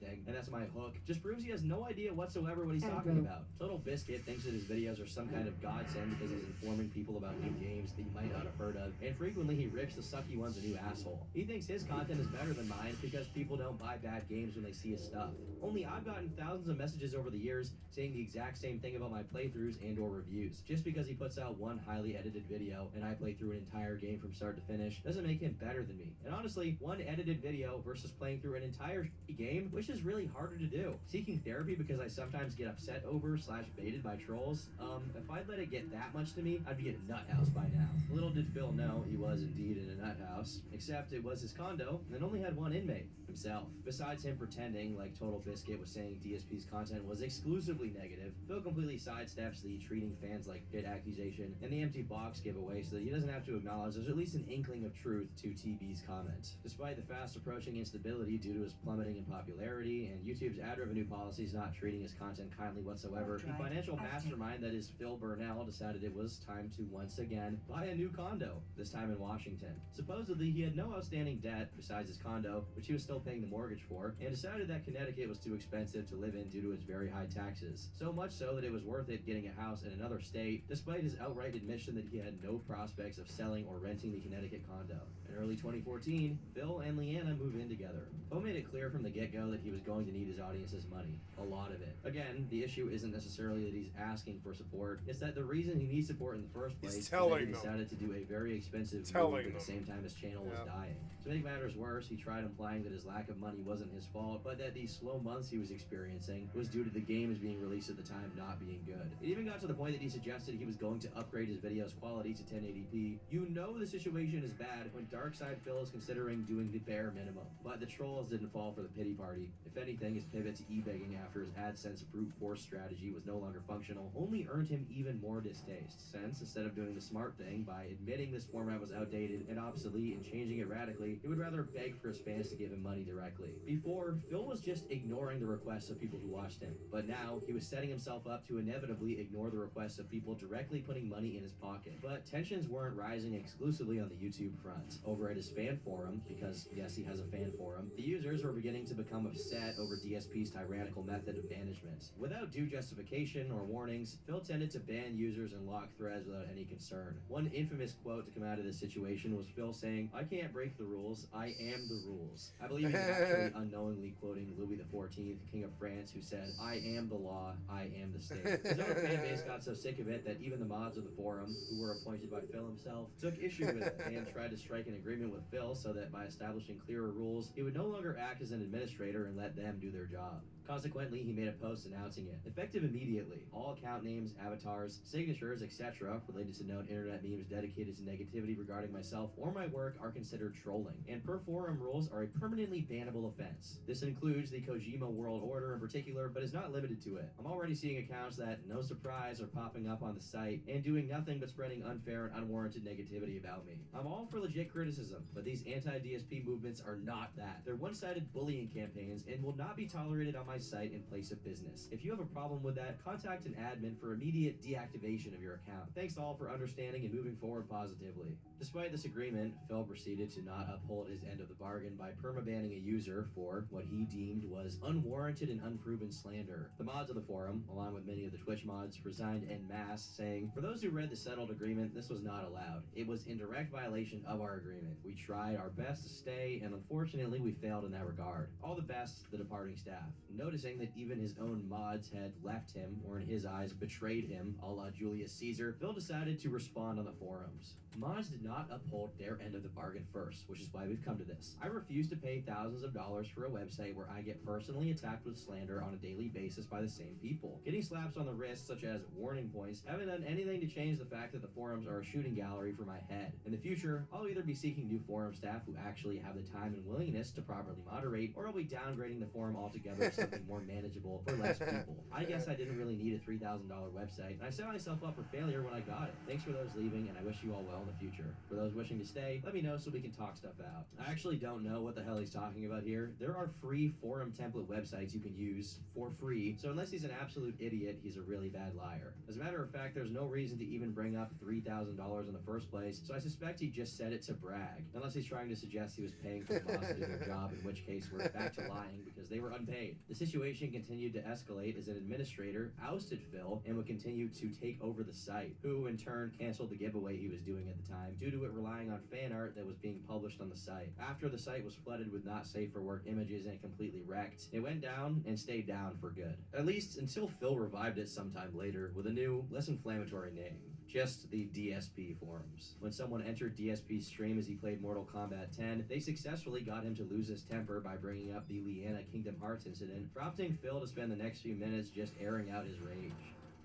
everything, and that's my hook, just proves he has no idea whatsoever what he's talking about. Total Biscuit thinks that his videos are some kind of godsend because he's informing people about new games that you might not have heard of, and frequently he rips the sucky ones a new asshole. He thinks his content is better than mine because people don't buy bad games when they see his stuff. Only I've gotten thousands of messages over the years saying the exact same thing about my playthroughs and or reviews. Just because he puts out one highly edited video and I play through an entire game from start to finish doesn't make him better than me. And honestly, one edited video versus playing through an entire game, which is really harder to do. Seeking therapy because I sometimes get upset over / baited by trolls, if I'd let it get that much to me, I'd be in a nut house by now. Little did Phil know he was indeed in a nut house, except it was his condo and only had one inmate, himself. Besides him pretending like Total Biscuit was saying DSP's content was exclusively negative, Phil completely sidesteps the treating fans like shit accusation and the empty box giveaway so that he doesn't have to acknowledge there's at least an inkling of truth to TB's comment. Despite the fast approaching instability due to his plummeting in popularity and YouTube's ad revenue policies not treating his content kindly whatsoever, the financial mastermind that is Phil Burnell decided it was time to once again buy a new condo, this time in Washington. Supposedly he had no outstanding debt besides his condo, which he was still paying the mortgage for, and decided that Connecticut was too expensive to live in due to its very high taxes. So much so that it was worth it getting a house in another state, despite his outright admission that he had no prospects of selling or renting the Connecticut condo. In early 2014, Phil and Leanna move in together. Phil made it clear from the get-go that he was going to need his audience's money. A lot of it. Again, the issue isn't necessarily that he's asking for support, it's that the reason he needs support in the first place is that he decided to do a very expensive move at the same time his channel was dying. To make matters worse, he tried implying that his lack of money wasn't his fault, but that the slow months he was experiencing was due to the games being released at the time not being good. It even got to the point that he suggested he was going to upgrade his video's quality to 1080p. You know the situation is bad when Darkside Phil is considering doing the bare minimum. But the trolls didn't fall for the pity party. If anything, his pivot to e-begging after his AdSense brute force strategy was no longer functional only earned him even more distaste, since instead of doing the smart thing by admitting this format was outdated and obsolete and changing it radically, he would rather beg for his fans to give him money directly. Before, Phil was just ignoring the requests of people who watched him, but now he was setting himself up to inevitably ignore the requests of people directly putting money in his pocket. But tensions weren't rising exclusively on the YouTube front. Over at his fan forum, because yes, he has a fan forum, the users were beginning to become upset over DSP's tyrannical method of management. Without due justification or warnings, Phil tended to ban users and lock threads without any concern. One infamous quote to come out of this situation was Phil saying, "I can't break the rules, I am the rules." I believe he's actually unknowingly quoting Louis XIV, King of France, who said, "I am the law, I am the state." His own fan base got so sick of it that even the mods of the forum, who were appointed by Phil himself, took issue with it and tried to strike an agreement with Phil so that by establishing clearer rules, he would no longer act as an administrator and let them do their job. Consequently, he made a post announcing it. Effective immediately, all account names, avatars, signatures, etc. related to known internet memes dedicated to negativity regarding myself or my work are considered trolling, and per forum rules are a permanently bannable offense. This includes the Kojima World Order in particular, but is not limited to it. I'm already seeing accounts that, no surprise, are popping up on the site and doing nothing but spreading unfair and unwarranted negativity about me. I'm all for legit criticism, but these anti-DSP movements are not that. They're one-sided bullying campaigns and will not be tolerated on my site in place of business. If you have a problem with that, contact an admin for immediate deactivation of your account. Thanks all for understanding and moving forward positively. Despite this agreement, Phil proceeded to not uphold his end of the bargain by permabanning a user for what he deemed was unwarranted and unproven slander. The mods of the forum, along with many of the Twitch mods, resigned en masse, saying, "For those who read the settled agreement, this was not allowed. It was in direct violation of our agreement. We tried our best to stay, and unfortunately we failed in that regard. All the best, the departing staff." Noticing that even his own mods had left him, or in his eyes betrayed him, a la Julius Caesar, Phil decided to respond on the forums. Mods did not uphold their end of the bargain first, which is why we've come to this. I refuse to pay thousands of dollars for a website where I get personally attacked with slander on a daily basis by the same people. Getting slaps on the wrist, such as warning points, haven't done anything to change the fact that the forums are a shooting gallery for my head. In the future, I'll either be seeking new forum staff who actually have the time and willingness to properly moderate, or I'll be downgrading the forum altogether so something more manageable for less people. I guess I didn't really need a $3,000 website, and I set myself up for failure when I got it. Thanks for those leaving, and I wish you all well in the future. For those wishing to stay, let me know so we can talk stuff out. I actually don't know what the hell he's talking about here. There are free forum template websites you can use for free, so unless he's an absolute idiot, he's a really bad liar. As a matter of fact, there's no reason to even bring up $3,000 in the first place, so I suspect he just said it to brag. Unless he's trying to suggest he was paying for the boss to do their job, in which case we're back to lying because they were unpaid. The situation continued to escalate as an administrator ousted Phil and would continue to take over the site, who in turn canceled the giveaway he was doing at the time due to it relying on fan art that was being published on the site. After the site was flooded with not safe for work images and completely wrecked, it went down and stayed down for good. At least until Phil revived it sometime later with a new, less inflammatory name. Just the DSP forums. When someone entered DSP's stream as he played Mortal Kombat 10, they successfully got him to lose his temper by bringing up the Leanna Kingdom Hearts incident, prompting Phil to spend the next few minutes just airing out his rage.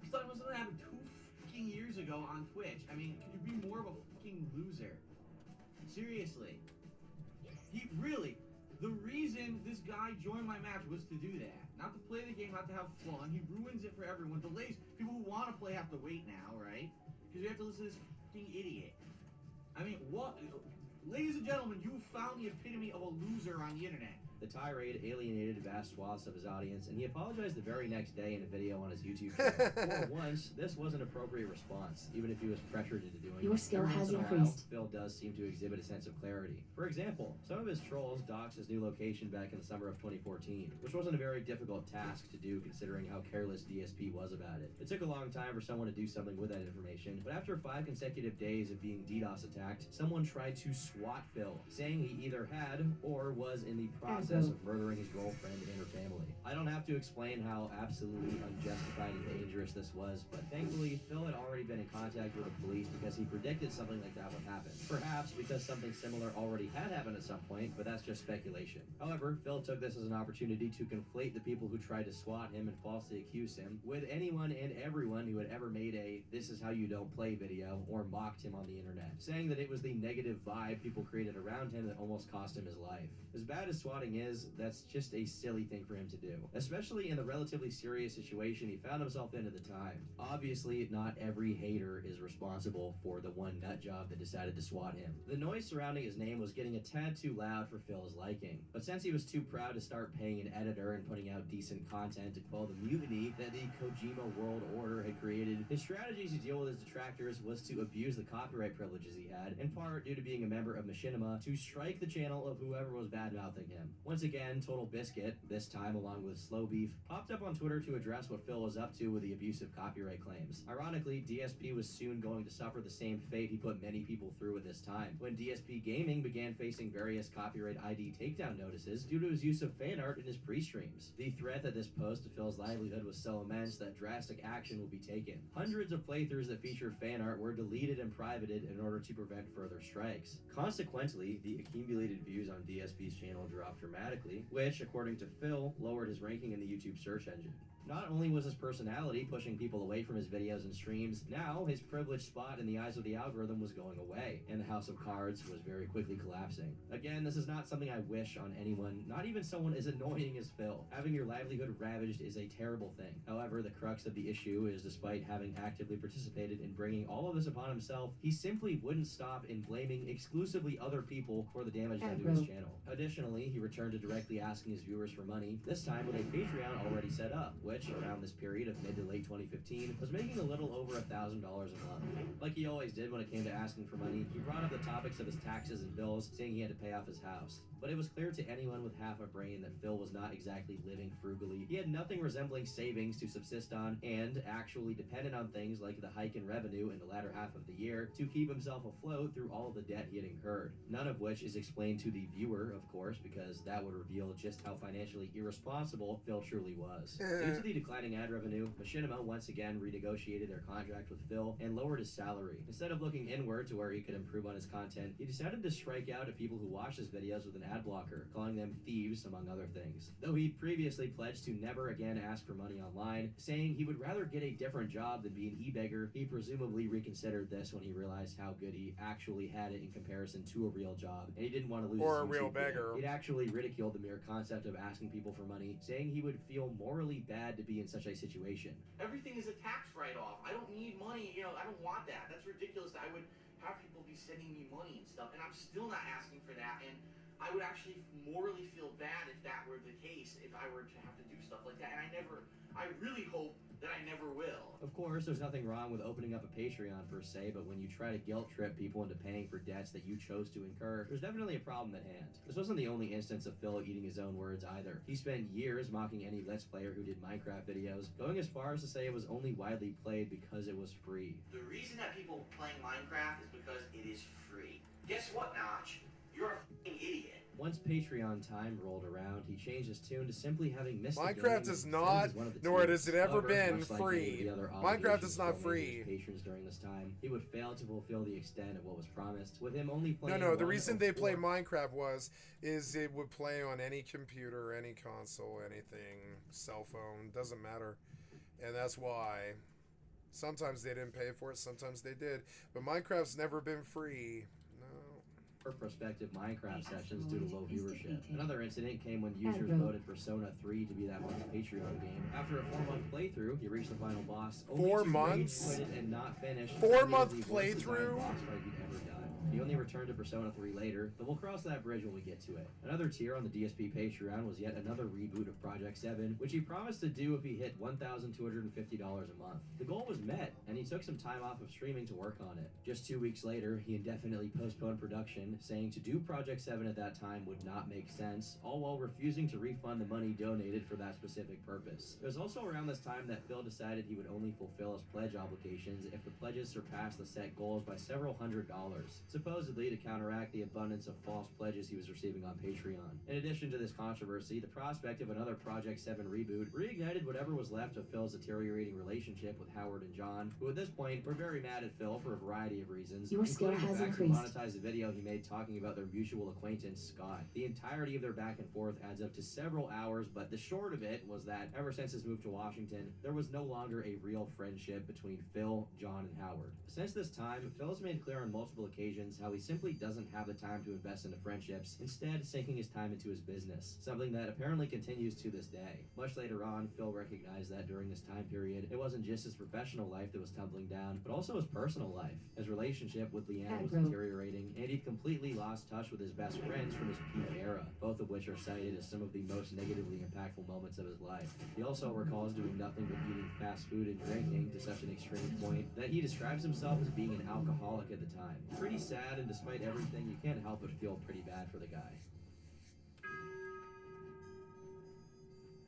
I thought it was something that happened 2 fucking years ago on Twitch. I mean, could you be more of a fucking loser? Seriously. The reason this guy joined my match was to do that. Not to play the game, not to have fun. He ruins it for everyone. Delays. People who want to play have to wait now, right? Because we have to listen to this fucking idiot. I mean, what? Ladies and gentlemen, you found the epitome of a loser on the internet. The tirade alienated vast swaths of his audience, and he apologized the very next day in a video on his YouTube channel. For once, this was an appropriate response, even if he was pressured into doing it. Your skill Every has once in a while, increased. Phil does seem to exhibit a sense of clarity. For example, some of his trolls doxed his new location back in the summer of 2014, which wasn't a very difficult task to do considering how careless DSP was about it. It took a long time for someone to do something with that information, but after 5 consecutive days of being DDoS attacked, someone tried to swat Phil, saying he either had or was in the process of murdering his girlfriend and her family. I don't have to explain how absolutely unjustified and dangerous this was, but thankfully, Phil had already been in contact with the police because he predicted something like that would happen. Perhaps because something similar already had happened at some point, but that's just speculation. However, Phil took this as an opportunity to conflate the people who tried to swat him and falsely accuse him with anyone and everyone who had ever made a "this is how you don't play" video or mocked him on the internet, saying that it was the negative vibe people created around him that almost cost him his life. As bad as swatting is, that's just a silly thing for him to do, especially in the relatively serious situation he found himself in at the time. Obviously, not every hater is responsible for the one nut job that decided to swat him. The noise surrounding his name was getting a tad too loud for Phil's liking, but since he was too proud to start paying an editor and putting out decent content to quell the mutiny that the Kojima World Order had created, his strategy to deal with his detractors was to abuse the copyright privileges he had, in part due to being a member of Machinima, to strike the channel of whoever was bad-mouthing him. Once again, Total Biscuit, this time along with Slow Beef, popped up on Twitter to address what Phil was up to with the abusive copyright claims. Ironically, DSP was soon going to suffer the same fate he put many people through at this time, when DSP Gaming began facing various copyright ID takedown notices due to his use of fan art in his pre-streams. The threat that this posed to Phil's livelihood was so immense that drastic action will be taken. Hundreds of playthroughs that featured fan art were deleted and privated in order to prevent further strikes. Consequently, the accumulated views on DSP's channel dropped dramatically, which, according to Phil, lowered his ranking in the YouTube search engine. Not only was his personality pushing people away from his videos and streams, now his privileged spot in the eyes of the algorithm was going away, and the House of Cards was very quickly collapsing. Again, this is not something I wish on anyone, not even someone as annoying as Phil. Having your livelihood ravaged is a terrible thing. However, the crux of the issue is, despite having actively participated in bringing all of this upon himself, he simply wouldn't stop in blaming exclusively other people for the damage done to his channel. Additionally, he returned to directly asking his viewers for money, this time with a Patreon already set up, which, around this period of mid to late 2015, was making a little over $1,000 a month. Like he always did when it came to asking for money, he brought up the topics of his taxes and bills, saying he had to pay off his house. But it was clear to anyone with half a brain that Phil was not exactly living frugally. He had nothing resembling savings to subsist on, and actually depended on things like the hike in revenue in the latter half of the year to keep himself afloat through all of the debt he had incurred. None of which is explained to the viewer, of course, because that would reveal just how financially irresponsible Phil truly was. Due to the declining ad revenue, Machinima once again renegotiated their contract with Phil and lowered his salary. Instead of looking inward to where he could improve on his content, he decided to strike out at people who watch his videos with an ad blocker, calling them thieves, among other things. Though he'd previously pledged to never again ask for money online, saying he would rather get a different job than be an e-beggar, he presumably reconsidered this when he realized how good he actually had it in comparison to a real job, and he didn't want to lose or his a real YouTube beggar. He'd actually ridiculed the mere concept of asking people for money, saying he would feel morally bad to be in such a situation. Everything is a tax write-off. I don't need money, you know, I don't want that. That's ridiculous that I would have people be sending me money and stuff, and I'm still not asking for that, and I would actually morally feel bad if that were the case, if I were to have to do stuff like that, and I really hope that I never will. Of course, there's nothing wrong with opening up a Patreon per se, but when you try to guilt trip people into paying for debts that you chose to incur, there's definitely a problem at hand. This wasn't the only instance of Phil eating his own words either. He spent years mocking any Let's Player who did Minecraft videos, going as far as to say it was only widely played because it was free. The reason that people are playing Minecraft is because it is free. Guess what, Notch? You're a f***ing idiot. Once Patreon time rolled around, he changed his tune to simply having missed Minecraft is not, nor has it ever been, free. Minecraft is not free. Patrons during this time, he would fail to fulfill the extent of what was promised, with him only playing. No, the reason they play Minecraft is it would play on any computer, any console, anything, cell phone, doesn't matter, and that's why. Sometimes they didn't pay for it, sometimes they did, but Minecraft's never been free. Prospective Minecraft sessions due to low viewership. Another incident came when users voted Persona 3 to be that month's Patreon game. After a 4-month playthrough, he reached the final boss. 4 months? Quit it and not finish. 4-month playthrough? Boss fight he'd ever done. He only returned to Persona 3 later, but we'll cross that bridge when we get to it. Another tier on the DSP Patreon was yet another reboot of Project 7, which he promised to do if he hit $1,250 a month. The goal was met, and he took some time off of streaming to work on it. Just 2 weeks later, he indefinitely postponed production, saying to do Project 7 at that time would not make sense, all while refusing to refund the money donated for that specific purpose. It was also around this time that Phil decided he would only fulfill his pledge obligations if the pledges surpassed the set goals by several $100s. Supposedly to counteract the abundance of false pledges he was receiving on Patreon. In addition to this controversy, the prospect of another Project 7 reboot reignited whatever was left of Phil's deteriorating relationship with Howard and John, who at this point were very mad at Phil for a variety of reasons, Your score has increased. Monetized the video he made talking about their mutual acquaintance, Scott. The entirety of their back and forth adds up to several hours, but the short of it was that ever since his move to Washington, there was no longer a real friendship between Phil, John, and Howard. Since this time, Phil has made clear on multiple occasions how he simply doesn't have the time to invest into friendships, instead sinking his time into his business, something that apparently continues to this day. Much later on, Phil recognized that during this time period, it wasn't just his professional life that was tumbling down, but also his personal life. His relationship with Leanne was deteriorating, and he'd completely lost touch with his best friends from his peak era, both of which are cited as some of the most negatively impactful moments of his life. He also recalls doing nothing but eating fast food and drinking to such an extreme point that he describes himself as being an alcoholic at the time. Pretty sad, and despite everything, you can't help but feel pretty bad for the guy.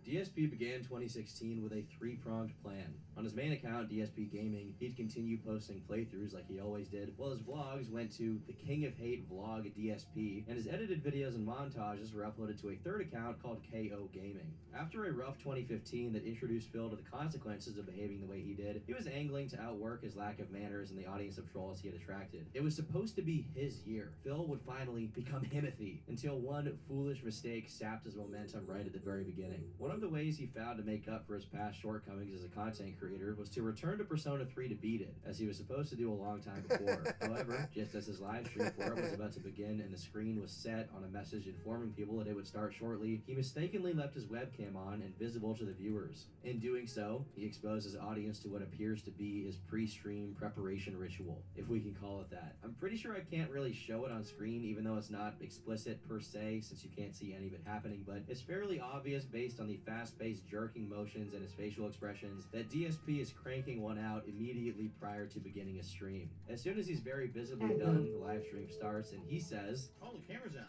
DSP began 2016 with a 3-pronged plan. On his main account, DSP Gaming, he'd continue posting playthroughs like he always did, while his vlogs went to the King of Hate Vlog DSP, and his edited videos and montages were uploaded to a third account called KO Gaming. After a rough 2015 that introduced Phil to the consequences of behaving the way he did, he was angling to outwork his lack of manners and the audience of trolls he had attracted. It was supposed to be his year. Phil would finally become Himothy, until one foolish mistake sapped his momentum right at the very beginning. One of the ways he found to make up for his past shortcomings as a content creator was to return to Persona 3 to beat it, as he was supposed to do a long time before. However, just as his live stream for it was about to begin and the screen was set on a message informing people that it would start shortly, he mistakenly left his webcam on and visible to the viewers. In doing so, he exposed his audience to what appears to be his pre-stream preparation ritual, if we can call it that. I'm pretty sure I can't really show it on screen, even though it's not explicit per se, since you can't see any of it happening, but it's fairly obvious based on the fast-paced jerking motions and his facial expressions that DSP is cranking one out immediately prior to beginning a stream. As soon as he's very visibly done, the live stream starts and he says, Oh, the camera's on.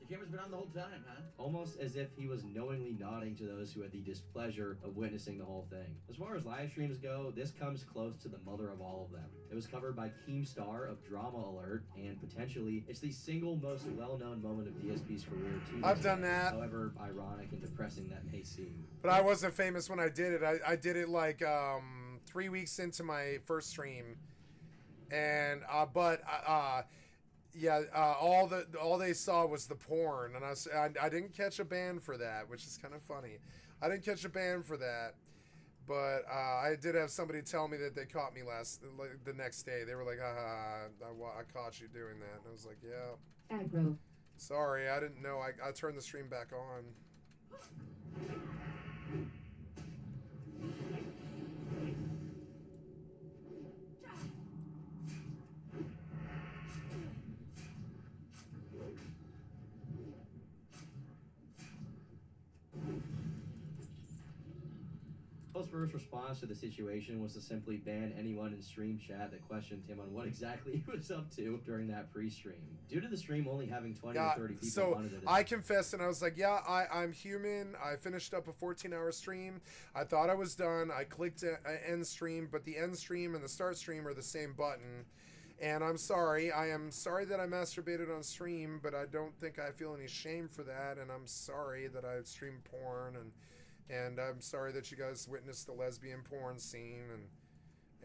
The camera's been on the whole time, huh? almost as if he was knowingly nodding to those who had the displeasure of witnessing the whole thing. As far as live streams go, this comes close to the mother of all of them. It was covered by Keemstar of Drama Alert, and potentially, it's the single most well-known moment of DSP's career too. I've done that. However ironic and depressing that may seem. But I wasn't famous when I did it. I did it like 3 weeks into my first stream, and all they saw was the porn, and I didn't catch a ban for that, which is kind of funny. I didn't catch a ban for that, but I did have somebody tell me that they caught me the next day. They were like, I caught you doing that, and I was like, yeah. Aggro. Sorry, I didn't know. I turned the stream back on. Phil's first response to the situation was to simply ban anyone in stream chat that questioned him on what exactly he was up to during that pre-stream. Due to the stream only having 20 or 30 people so on it. I confessed and I was like, yeah, I'm human. I finished up a 14-hour stream. I thought I was done. I clicked end stream, but the end stream and the start stream are the same button. And I'm sorry. I am sorry that I masturbated on stream, but I don't think I feel any shame for that. And I'm sorry that I streamed porn, and I'm sorry that you guys witnessed the lesbian porn scene,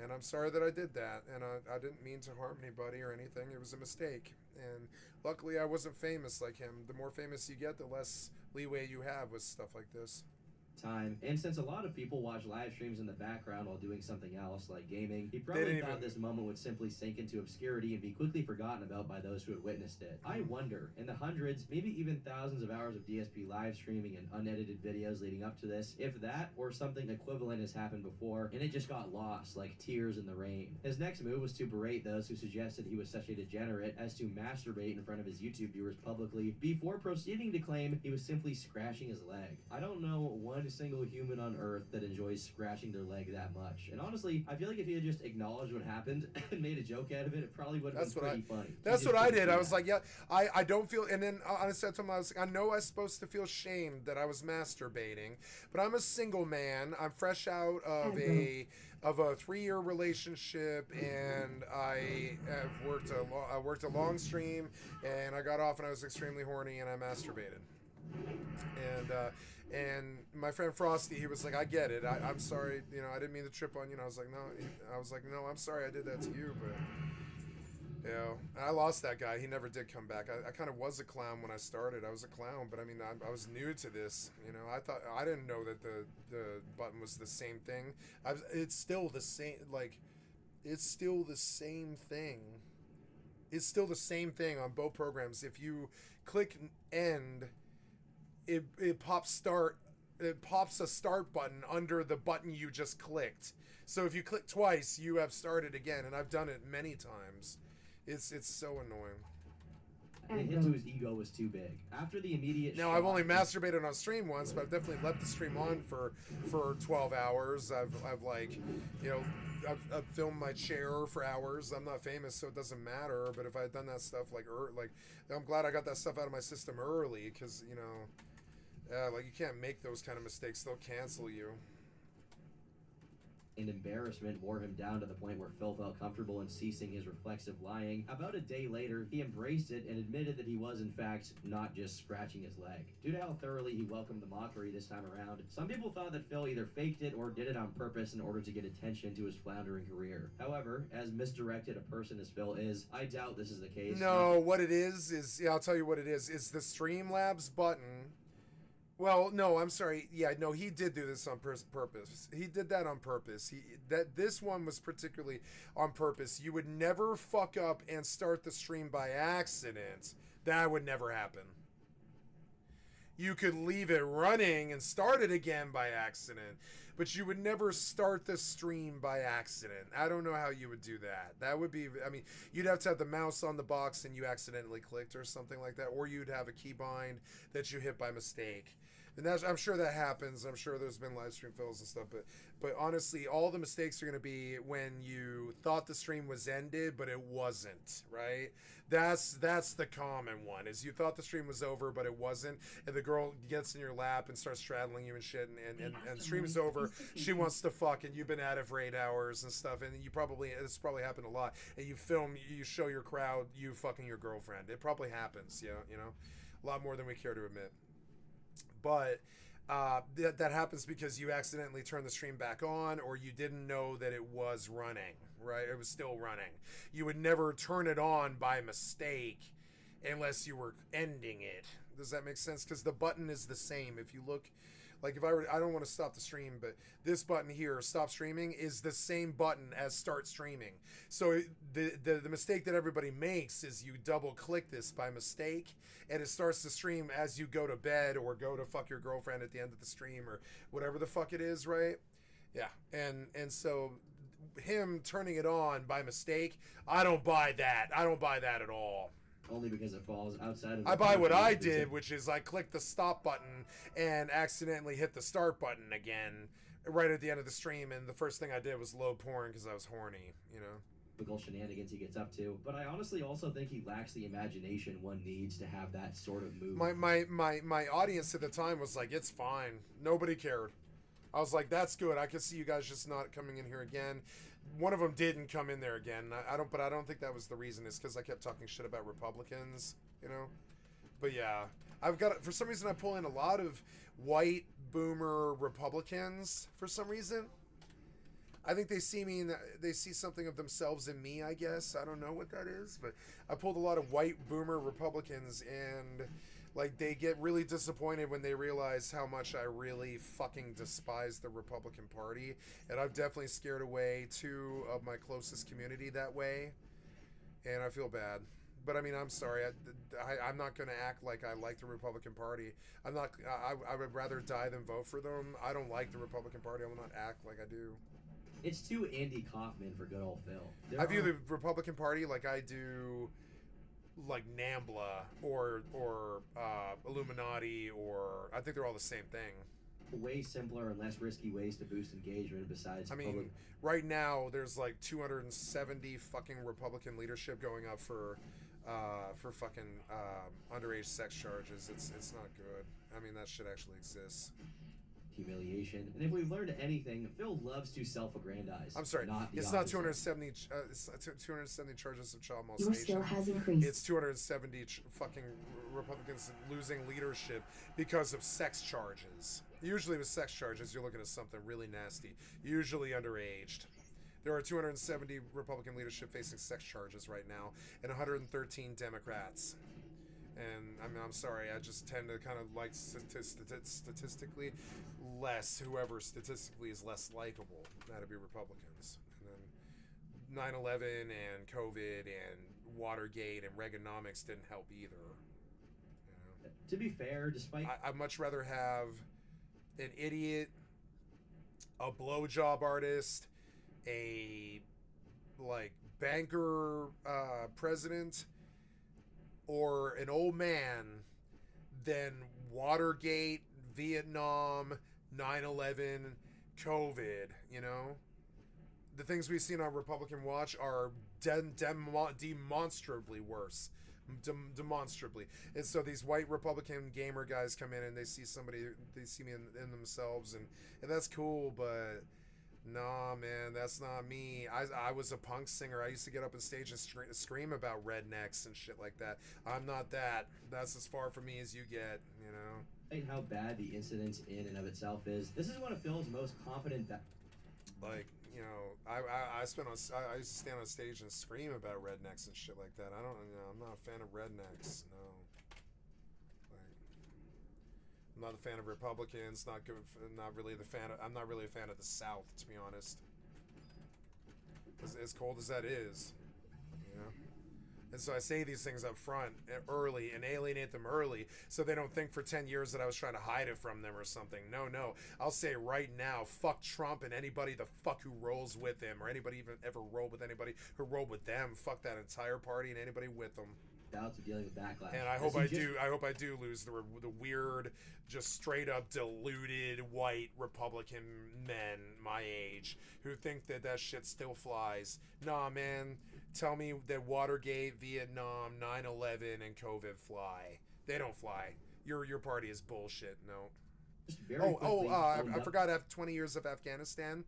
and I'm sorry that I did that, and I didn't mean to harm anybody or anything. It was a mistake, and luckily I wasn't famous like him. The more famous you get, the less leeway you have with stuff like this. Time, and since a lot of people watch live streams in the background while doing something else like gaming, he probably thought this moment would simply sink into obscurity and be quickly forgotten about by those who had witnessed it. I wonder, in the hundreds, maybe even thousands of hours of DSP live streaming and unedited videos leading up to this, if that or something equivalent has happened before and it just got lost like tears in the rain. His next move was to berate those who suggested he was such a degenerate as to masturbate in front of his YouTube viewers publicly before proceeding to claim he was simply scratching his leg. I don't know one single human on earth that enjoys scratching their leg that much. And honestly, I feel like if he had just acknowledged what happened and made a joke out of it, it probably would have been pretty funny. That's what I did. I was like, yeah, I don't feel, and then honestly, I told him, I was like, I know I'm supposed to feel shamed that I was masturbating, but I'm a single man. I'm fresh out of a 3-year relationship, and I have worked a long stream, and I got off and I was extremely horny and I masturbated. And my friend Frosty, he was like, I get it. I'm sorry, I didn't mean to trip on you. And I was like, no, I'm sorry I did that to you, but I lost that guy. He never did come back. I kind of was a clown when I started. I was a clown, but I mean, I was new to this. I didn't know that the button was the same thing. It's still the same. Like, it's still the same thing. It's still the same thing on both programs. If you click end, it pops start. It pops a start button under the button you just clicked. So if you click twice, you have started again, and I've done it many times. It's so annoying. The hit to his ego was too big. After the immediate Now, I've only masturbated on stream once, but I've definitely left the stream on for 12 hours. I've filmed my chair for hours. I'm not famous, so it doesn't matter. But if I had done that stuff I'm glad I got that stuff out of my system early, because you can't make those kind of mistakes. They'll cancel you. And embarrassment wore him down to the point where Phil felt comfortable in ceasing his reflexive lying. About a day later, he embraced it and admitted that he was, in fact, not just scratching his leg. Due to how thoroughly he welcomed the mockery this time around, some people thought that Phil either faked it or did it on purpose in order to get attention to his floundering career. However, as misdirected a person as Phil is, I doubt this is the case. No, what it is, I'll tell you what it is the Streamlabs button. Well, no, I'm sorry. Yeah, no, he did do this on purpose. He did that on purpose. This one was particularly on purpose. You would never fuck up and start the stream by accident. That would never happen. You could leave it running and start it again by accident, but you would never start the stream by accident. I don't know how you would do that. That would be, you'd have to have the mouse on the box and you accidentally clicked or something like that, or you'd have a keybind that you hit by mistake. And I'm sure that happens. I'm sure there's been live stream fails and stuff, but honestly, all the mistakes are going to be when you thought the stream was ended, but it wasn't, right? That's the common one, is you thought the stream was over, but it wasn't, and the girl gets in your lap and starts straddling you and shit, and stream's over, she wants to fuck, and you've been at it for 8 hours and stuff, and it's probably happened a lot, and you show your crowd you fucking your girlfriend. It probably happens, a lot more than we care to admit. But that happens because you accidentally turned the stream back on, or you didn't know that it was running, right? It was still running. You would never turn it on by mistake unless you were ending it. Does that make sense? Because the button is the same. If you look Like if I don't want to stop the stream, but this button here, stop streaming, is the same button as start streaming. So the mistake that everybody makes is you double click this by mistake, and it starts to stream as you go to bed or go to fuck your girlfriend at the end of the stream or whatever the fuck it is, right? Yeah, and so him turning it on by mistake, I don't buy that. I don't buy that at all. Only because it falls outside of. I buy what I did, which is I clicked the stop button and accidentally hit the start button again right at the end of the stream, and the first thing I did was load porn because I was horny, you know. Typical shenanigans he gets up to, but I honestly also think he lacks the imagination one needs to have that sort of move. My audience at the time was like, it's fine. Nobody cared. I was like, that's good. I could see you guys just not coming in here again. One of them didn't come in there again. I don't think that was the reason. It's because I kept talking shit about Republicans, you know. But yeah, for some reason I pull in a lot of white boomer Republicans for some reason. I think they see me and they see something of themselves in me, I guess. I don't know what that is, but I pulled a lot of white boomer Republicans, and like they get really disappointed when they realize how much I really fucking despise the Republican Party, and I've definitely scared away 2 of my closest community that way, and I feel bad. But I mean, I'm sorry. I'm not going to act like I like the Republican Party. I'm not. I would rather die than vote for them. I don't like the Republican Party. I will not act like I do. It's too Andy Kaufman for good old Phil. I view the Republican Party like I do, like NAMBLA or Illuminati, or I think they're all the same thing. Way simpler and less risky ways to boost engagement besides. I mean, right now there's like 270 fucking Republican leadership going up for fucking underage sex charges. It's not good. I mean, that shit actually exists. Humiliation. And if we've learned anything, Phil loves to self-aggrandize. I'm sorry, it's not 270. It's 270 charges of child molestation. Your skill has increased. It's 270 fucking Republicans losing leadership because of sex charges. Usually with sex charges, you're looking at something really nasty. Usually underaged. There are 270 Republican leadership facing sex charges right now, and 113 Democrats. And I mean, I'm sorry, I just tend to kind of like statistically less, whoever statistically is less likable, that'd be Republicans. And then 9/11 and COVID and Watergate and Reaganomics didn't help either. You know? To be fair, despite... I'd much rather have an idiot, a blowjob artist, a like banker president, or an old man than Watergate, Vietnam, 9/11, COVID, you know? The things we've seen on Republican Watch are demonstrably worse. Demonstrably. And so these white Republican gamer guys come in and they see me in themselves, and that's cool, but nah, man, that's not me. I was a punk singer. I used to get up on stage and scream about rednecks and shit like that. I'm not that. That's as far from me as you get, you know? How bad the incident in and of itself is. This is one of Phil's most competent... Like, you know, I used to stand on stage and scream about rednecks and shit like that. I'm not a fan of rednecks, no. I'm not a fan of Republicans. I'm not really a fan of the South, to be honest. As cold as that is, you know. And so I say these things up front, early, and alienate them early, so they don't think for 10 years that I was trying to hide it from them or something. No. I'll say right now, fuck Trump and anybody the fuck who rolls with him, or anybody even ever rolled with anybody who rolled with them. Fuck that entire party and anybody with them. Doubts of dealing with backlash. And I hope I do lose the weird, just straight up deluded white Republican men my age who think that shit still flies. Nah, man. Tell me that Watergate, Vietnam, 9/11, and COVID fly. They don't fly. Your party is bullshit. No. I forgot 20 years of Afghanistan.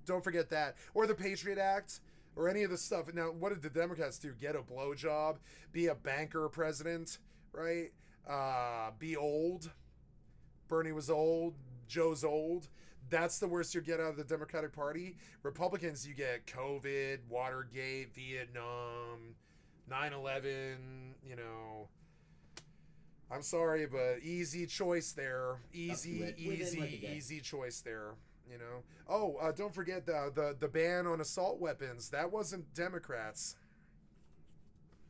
Don't forget that. Or the Patriot Act. Or any of the stuff. Now, what did the Democrats do? Get a blowjob? Be a banker president? Right? Be old? Bernie was old. Joe's old. That's the worst you get out of the Democratic Party. Republicans, you get COVID, Watergate, Vietnam, 9/11, you know, I'm sorry, but easy choice there. Easy, Within like a day. easy choice there. You know. Oh, don't forget the ban on assault weapons. That wasn't Democrats.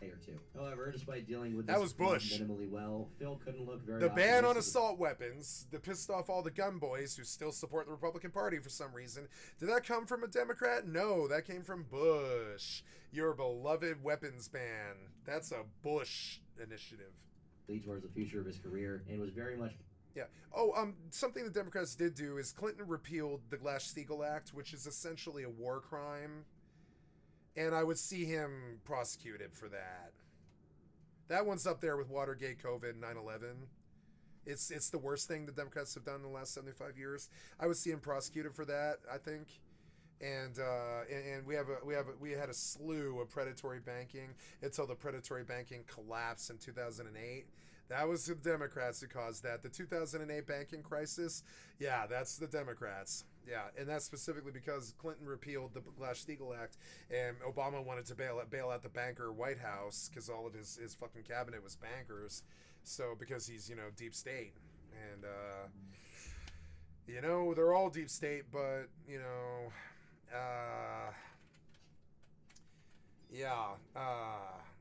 Or two. However, despite dealing with That was Bush. minimally well, Phil couldn't look very. The ban on assault weapons that pissed off all the gun boys who still support the Republican Party for some reason. Did that come from a Democrat? No, that came from Bush. Your beloved weapons ban. That's a Bush initiative. Lead towards the future of his career and was very much. Yeah. Oh, something the Democrats did do is Clinton repealed the Glass-Steagall Act, which is essentially a war crime. And I would see him prosecuted for that. That one's up there with Watergate, COVID, 9/11. It's the worst thing the Democrats have done in the last 75 years. I would see him prosecuted for that, I think. And we had a slew of predatory banking until the predatory banking collapsed in 2008. That was the Democrats who caused that. The 2008 banking crisis, yeah, that's the Democrats. Yeah, and that's specifically because Clinton repealed the Glass-Steagall Act, and Obama wanted to bail out the banker White House because all of his fucking cabinet was bankers. So because he's deep state, and they're all deep state, but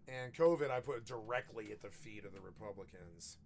and COVID I put directly at the feet of the Republicans.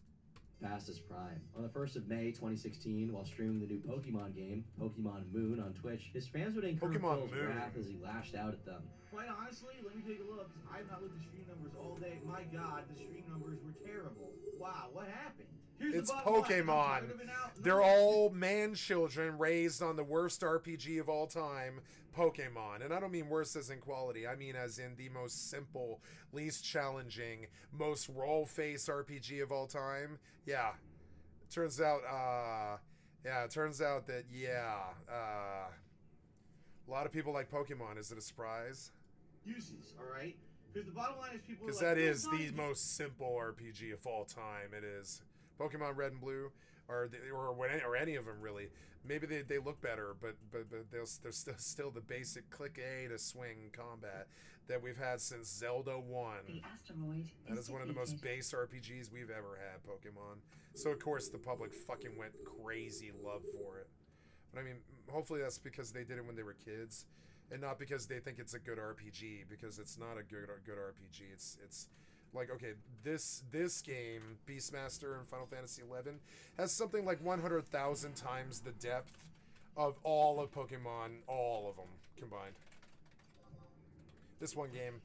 Past his prime. On the 1st of May 2016, while streaming the new Pokemon game, Pokemon Moon, on Twitch, his fans would incur Phil's wrath as he lashed out at them. Quite honestly, let me take a look. I've not looked at stream numbers all day. My God, the stream numbers were terrible. Wow, what happened? It's Pokemon. They're all man-children raised on the worst RPG of all time, Pokemon. And I don't mean worse as in quality. I mean as in the most simple, least challenging, most roll-face RPG of all time. Yeah. Turns out that, a lot of people like Pokemon. Is it a surprise? Uses, all right? Because the bottom line is people because that is the most simple RPG of all time. It is. Pokemon Red and Blue, or any of them really. Maybe they look better, but they're still the basic click A to swing combat that we've had since Zelda 1. The asteroid that is one of the most base RPGs we've ever had, Pokemon. So of course the public fucking went crazy love for it. But I mean, hopefully that's because they did it when they were kids, and not because they think it's a good RPG. Because it's not a good RPG. It's like, okay, this game, Beastmaster and Final Fantasy XI, has something like 100,000 times the depth of all of Pokemon, all of them combined. This one game.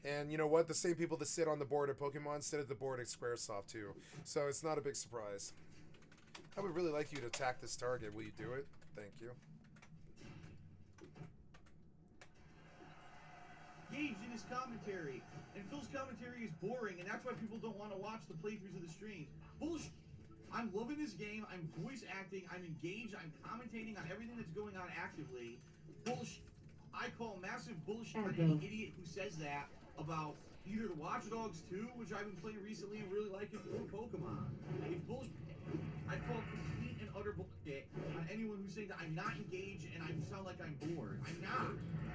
And you know what? The same people that sit on the board at Pokemon sit at the board at Squaresoft too. So it's not a big surprise. I would really like you to attack this target. Will you do it? Thank you. Engaged in his commentary, and Phil's commentary is boring, and that's why people don't want to watch the playthroughs of the streams. Bullshit. I'm loving this game. I'm voice acting. I'm engaged. I'm commentating on everything that's going on actively. Bullshit. I call massive bullshit on any idiot who says that about either the Watch Dogs 2, which I've been playing recently and really liking, or Pokemon. It's bullshit. I call complete and utter bullshit on anyone who's saying that I'm not engaged and I sound like I'm bored. I'm not.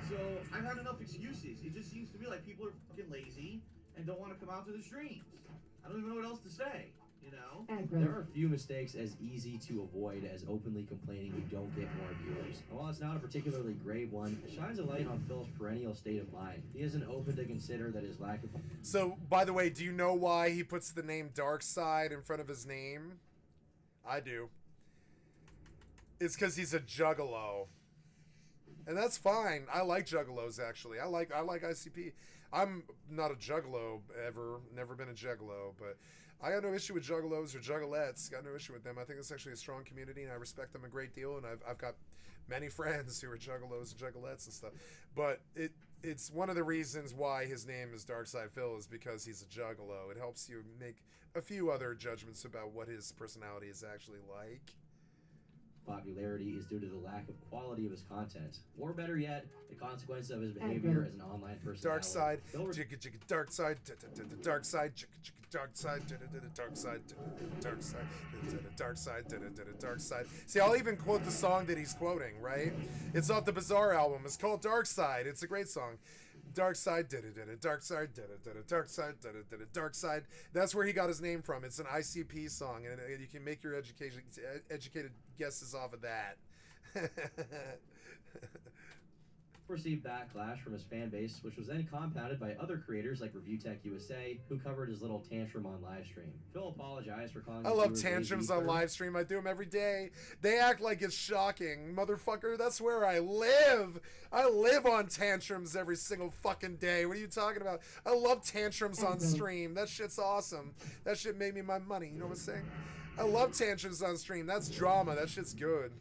So I've had enough excuses. It just seems to me like people are fucking lazy and don't want to come out to the streams. I don't even know what else to say, you know? There are few mistakes as easy to avoid as openly complaining you don't get more viewers. And while it's not a particularly grave one, it shines a light on Phil's perennial state of mind. He isn't open to consider that his lack of... So, by the way, do you know why he puts the name Darkseid in front of his name? I do. It's because he's a juggalo. And that's fine. I like juggalos, actually. I like ICP. I'm not a juggalo ever. Never been a juggalo. But I got no issue with juggalos or juggalettes. Got no issue with them. I think it's actually a strong community, and I respect them a great deal. And I've got many friends who are juggalos and juggalettes and stuff. But it's one of the reasons why his name is Darkseid Phil is because he's a juggalo. It helps you make a few other judgments about what his personality is actually like. Popularity is due to the lack of quality of his content, or better yet, the consequence of his behavior as an online personality. Darkseid, Darkseid, Darkseid, Darkseid, Darkseid, Darkseid, Darkseid. See, I'll even quote the song that he's quoting, right? It's off the Bizarre album. It's called Darkseid. It's a great song. Dark Side did it. Dark Side did it. Dark Side did it. Dark Side. That's where he got his name from. It's an ICP song, and you can make your educated guesses off of that. Received backlash from his fan base, which was then compounded by other creators like Review Tech USA, who covered his little tantrum on livestream. Phil apologized for calling. I love tantrums on livestream. I do them every day. They act like it's shocking, motherfucker. That's where I live. I live on tantrums every single fucking day. What are you talking about? I love tantrums on stream. That shit's awesome. That shit made me my money. You know what I'm saying? I love tantrums on stream. That's drama. That shit's good.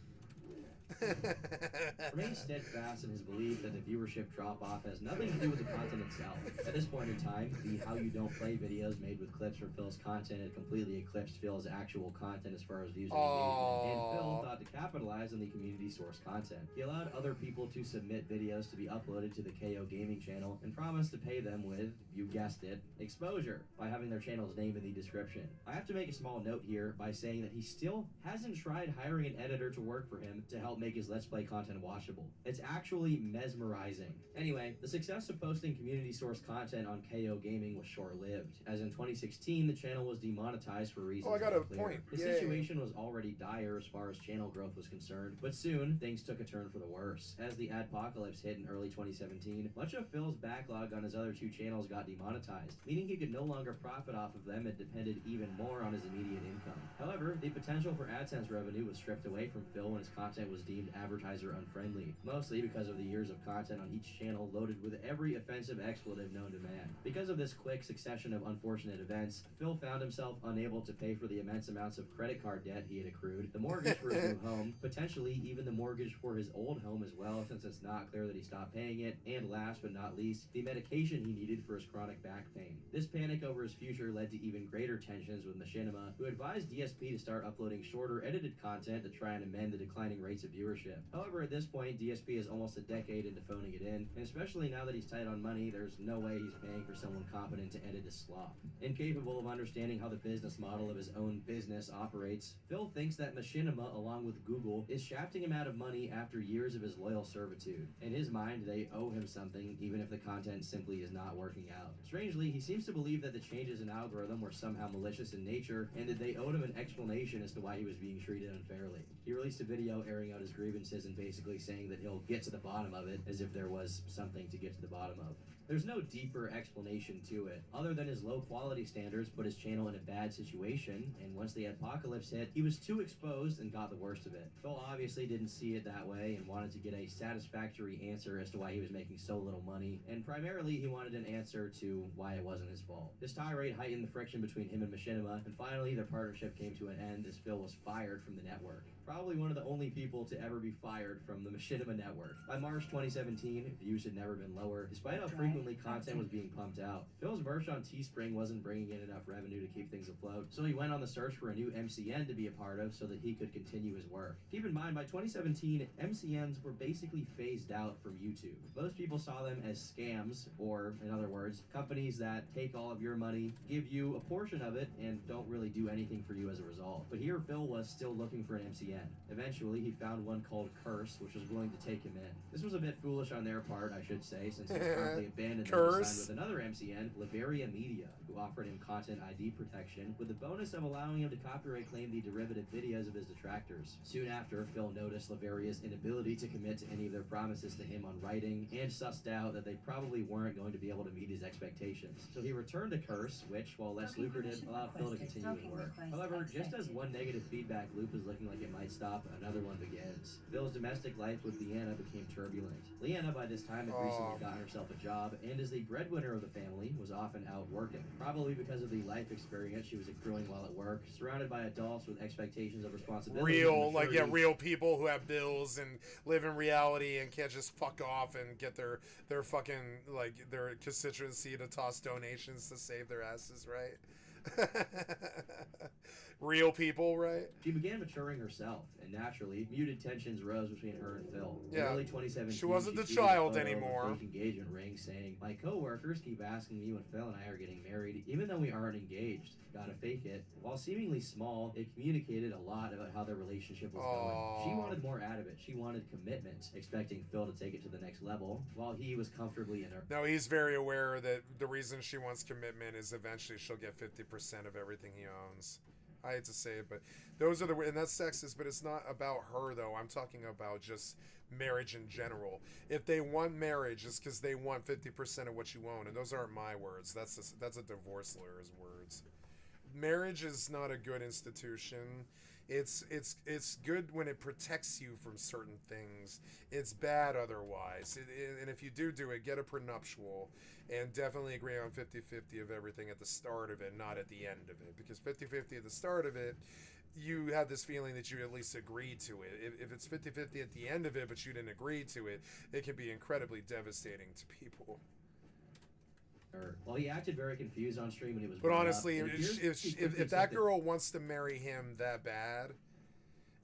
Remains steadfast in his belief that the viewership drop-off has nothing to do with the content itself. At this point in time, the How You Don't Play videos made with clips from Phil's content had completely eclipsed Phil's actual content as far as views and engagement, and Phil thought to capitalize on the community source content. He allowed other people to submit videos to be uploaded to the KO Gaming channel and promised to pay them with, you guessed it, exposure, by having their channel's name in the description. I have to make a small note here by saying that he still hasn't tried hiring an editor to work for him to help make his Let's Play content watchable. It's actually mesmerizing. Anyway, the success of posting community source content on KO Gaming was short-lived, as in 2016 the channel was demonetized for reasons unclear. The situation was already dire as far as channel growth was concerned, but soon things took a turn for the worse. As the adpocalypse hit in early 2017, much of Phil's backlog on his other two channels got demonetized, meaning he could no longer profit off of them and depended even more on his immediate income. However, the potential for AdSense revenue was stripped away from Phil when his content was deemed advertiser unfriendly, mostly because of the years of content on each channel loaded with every offensive expletive known to man. Because of this quick succession of unfortunate events, Phil found himself unable to pay for the immense amounts of credit card debt he had accrued, the mortgage for his new home, potentially even the mortgage for his old home as well, since it's not clear that he stopped paying it, and last but not least, the medication he needed for his chronic back pain. This panic over his future led to even greater tensions with Machinima, who advised DSP to start uploading shorter edited content to try and amend the declining rates of viewership. However, at this point, DSP is almost a decade into phoning it in, and especially now that he's tight on money, there's no way he's paying for someone competent to edit his slop. Incapable of understanding how the business model of his own business operates, Phil thinks that Machinima, along with Google, is shafting him out of money after years of his loyal servitude. In his mind, they owe him something, even if the content simply is not working out. Strangely, he seems to believe that the changes in algorithm were somehow malicious in nature, and that they owed him an explanation as to why he was being treated unfairly. He released a video airing out his grievances and basically saying that he'll get to the bottom of it, as if there was something to get to the bottom of. There's no deeper explanation to it, other than his low quality standards put his channel in a bad situation, and once the apocalypse hit, he was too exposed and got the worst of it. Phil obviously didn't see it that way and wanted to get a satisfactory answer as to why he was making so little money, and primarily he wanted an answer to why it wasn't his fault. This tirade heightened the friction between him and Machinima, and finally their partnership came to an end as Phil was fired from the network. Probably one of the only people to ever be fired from the Machinima network. By March 2017, views had never been lower, despite how frequently content was being pumped out. Phil's merch on Teespring wasn't bringing in enough revenue to keep things afloat, so he went on the search for a new MCN to be a part of so that he could continue his work. Keep in mind, by 2017, MCNs were basically phased out from YouTube. Most people saw them as scams, or, in other words, companies that take all of your money, give you a portion of it, and don't really do anything for you as a result. But here, Phil was still looking for an MCN. Eventually, he found one called Curse, which was willing to take him in. This was a bit foolish on their part, I should say, since he promptly abandoned them to sign with another MCN, Media, who offered him content ID protection, with the bonus of allowing him to copyright claim the derivative videos of his detractors. Soon after, Phil noticed Laveria's inability to commit to any of their promises to him on writing, and sussed out that they probably weren't going to be able to meet his expectations. So he returned to Curse, which, while less lucrative, allowed Phil to continue his work. However, just as one negative feedback loop is looking like it might stop, another one begins. Phil's domestic life with Leanna became turbulent. Leanna, by this time, had recently gotten herself a job, and as the breadwinner of the family, was often out working. Probably because of the life experience she was accruing while at work, surrounded by adults with expectations of responsibility. Real people who have bills and live in reality and can't just fuck off and get their fucking, their constituency to toss donations to save their asses, right? real people, right? She began maturing herself, and naturally, muted tensions rose between her and Phil. In Yeah. early 2017, She wasn't the tweeted a child photo of a anymore. fake engagement ring saying, "My coworkers keep asking me when Phil and I are getting married, even though we aren't engaged. Gotta fake it." While seemingly small, it communicated a lot about how their relationship was going. She wanted more out of it. She wanted commitment, expecting Phil to take it to the next level, while he was comfortably in her. No, he's very aware that the reason she wants commitment is eventually she'll get 50% of everything he owns. I hate to say it, but those are the, and that's sexist, but it's not about her though. I'm talking about just marriage in general. If they want marriage, it's because they want 50% of what you own, and those aren't my words. That's a divorce lawyer's words. Marriage is not a good institution. It's good when it protects you from certain things. It's bad otherwise. And if you do it, get a prenuptial and definitely agree on 50-50 of everything at the start of it, not at the end of it. Because 50-50 at the start of it, you have this feeling that you at least agreed to it. If it's 50-50 at the end of it, but you didn't agree to it, it can be incredibly devastating to people. Well, he acted very confused on stream when he was. But honestly, up. if that girl wants to marry him that bad,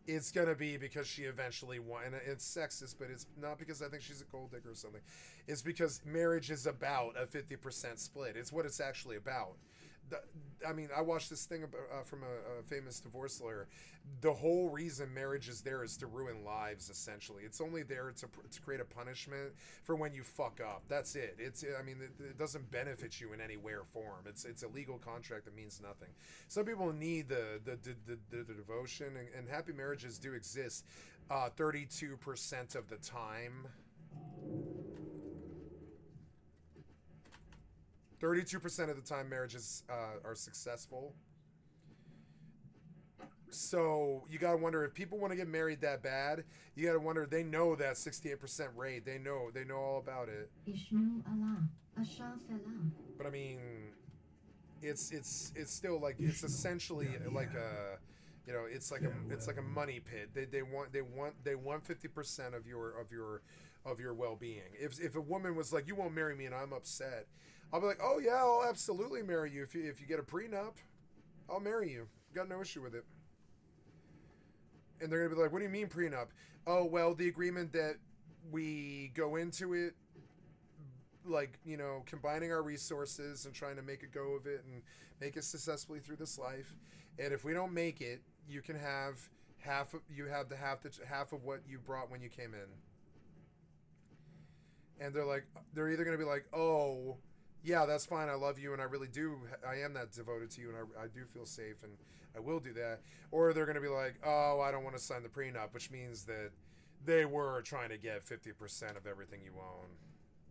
it's gonna be because she eventually won. And it's sexist, but it's not because I think she's a gold digger or something. It's because marriage is about a 50% split. It's what it's actually about. I mean, I watched this thing from a famous divorce lawyer. The whole reason marriage is there is to ruin lives, essentially. It's only there to create a punishment for when you fuck up. That's it. I mean, it doesn't benefit you in any way or form. It's a legal contract that means nothing. Some people need the devotion, and happy marriages do exist 32% of the time. 32% of the time marriages are successful. So you gotta wonder if people want to get married that bad. You gotta wonder, they know that 68% rate. They know all about it. But I mean, it's still like, it's essentially like a, you know, it's like a money pit. They want 50% of your well-being. If a woman was like, "You won't marry me," and I'm upset, I'll be like, "Oh yeah, I'll absolutely marry you if you get a prenup. I'll marry you. Got no issue with it." And they're gonna be like, "What do you mean prenup?" "Oh well, the agreement that we go into it, like, you know, combining our resources and trying to make a go of it and make it successfully through this life. And if we don't make it, you can have half of what you brought when you came in." And they're either gonna be like, "Oh, yeah, that's fine. I love you, and I am that devoted to you, and I do feel safe, and I will do that." Or they're going to be like, "Oh, I don't want to sign the prenup," which means that they were trying to get 50% of everything you own.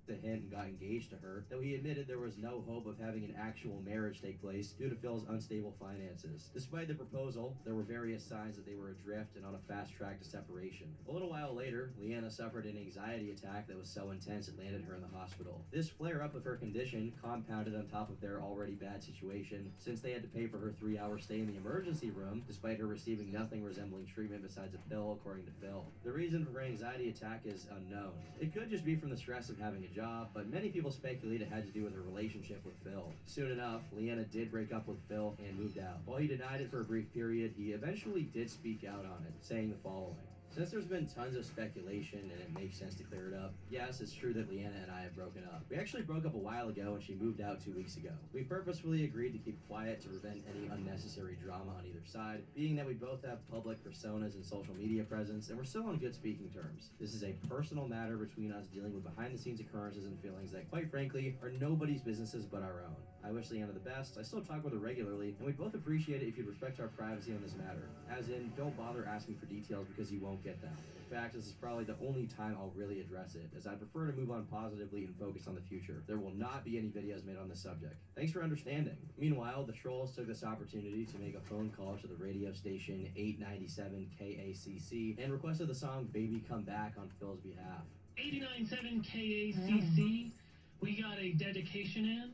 To him and got engaged to her, though he admitted there was no hope of having an actual marriage take place due to Phil's unstable finances. Despite the proposal, there were various signs that they were adrift and on a fast track to separation. A little while later, Leanna suffered an anxiety attack that was so intense it landed her in the hospital. This flare-up of her condition compounded on top of their already bad situation, since they had to pay for her 3-hour stay in the emergency room, despite her receiving nothing resembling treatment besides a pill, according to Phil. The reason for her anxiety attack is unknown. It could just be from the stress of having a job, but many people speculate it had to do with her relationship with Phil. Soon enough, Leanna did break up with Phil and moved out. While he denied it for a brief period, he eventually did speak out on it, saying the following: "Since there's been tons of speculation and it makes sense to clear it up, yes, it's true that Leanna and I have broken up. We actually broke up a while ago and she moved out 2 weeks ago. We purposefully agreed to keep quiet to prevent any unnecessary drama on either side, being that we both have public personas and social media presence, and we're still on good speaking terms. This is a personal matter between us, dealing with behind-the-scenes occurrences and feelings that, quite frankly, are nobody's businesses but our own. I wish Leanna the best. I still talk with her regularly, and we'd both appreciate it if you'd respect our privacy on this matter. As in, don't bother asking for details because you won't get them. In fact, this is probably the only time I'll really address it, as I prefer to move on positively and focus on the future. There will not be any videos made on this subject. Thanks for understanding." Meanwhile, the trolls took this opportunity to make a phone call to the radio station 897 KACC and requested the song "Baby Come Back" on Phil's behalf. 897 KACC, we got a dedication in.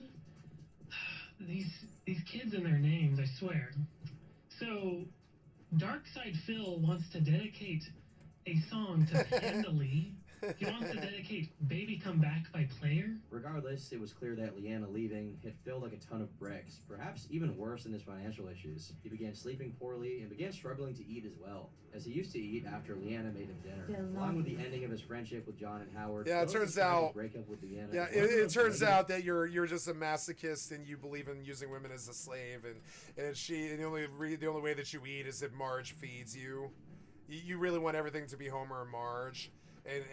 These kids and their names, I swear. So, Darkside Phil wants to dedicate a song to Pandali, He wants to dedicate Baby Come Back by Player? Regardless, it was clear that Leanna leaving hit Phil like a ton of bricks, perhaps even worse than his financial issues. He began sleeping poorly and began struggling to eat as well, as he used to eat after Leanna made him dinner. Along with the ending of his friendship with John and Howard, Yeah, it Phil turns decided to out. break up with Leanna. Yeah, it turns out that you're just a masochist and you believe in using women as a slave, and the only way that you eat is if Marge feeds you. You really want everything to be Homer and Marge. And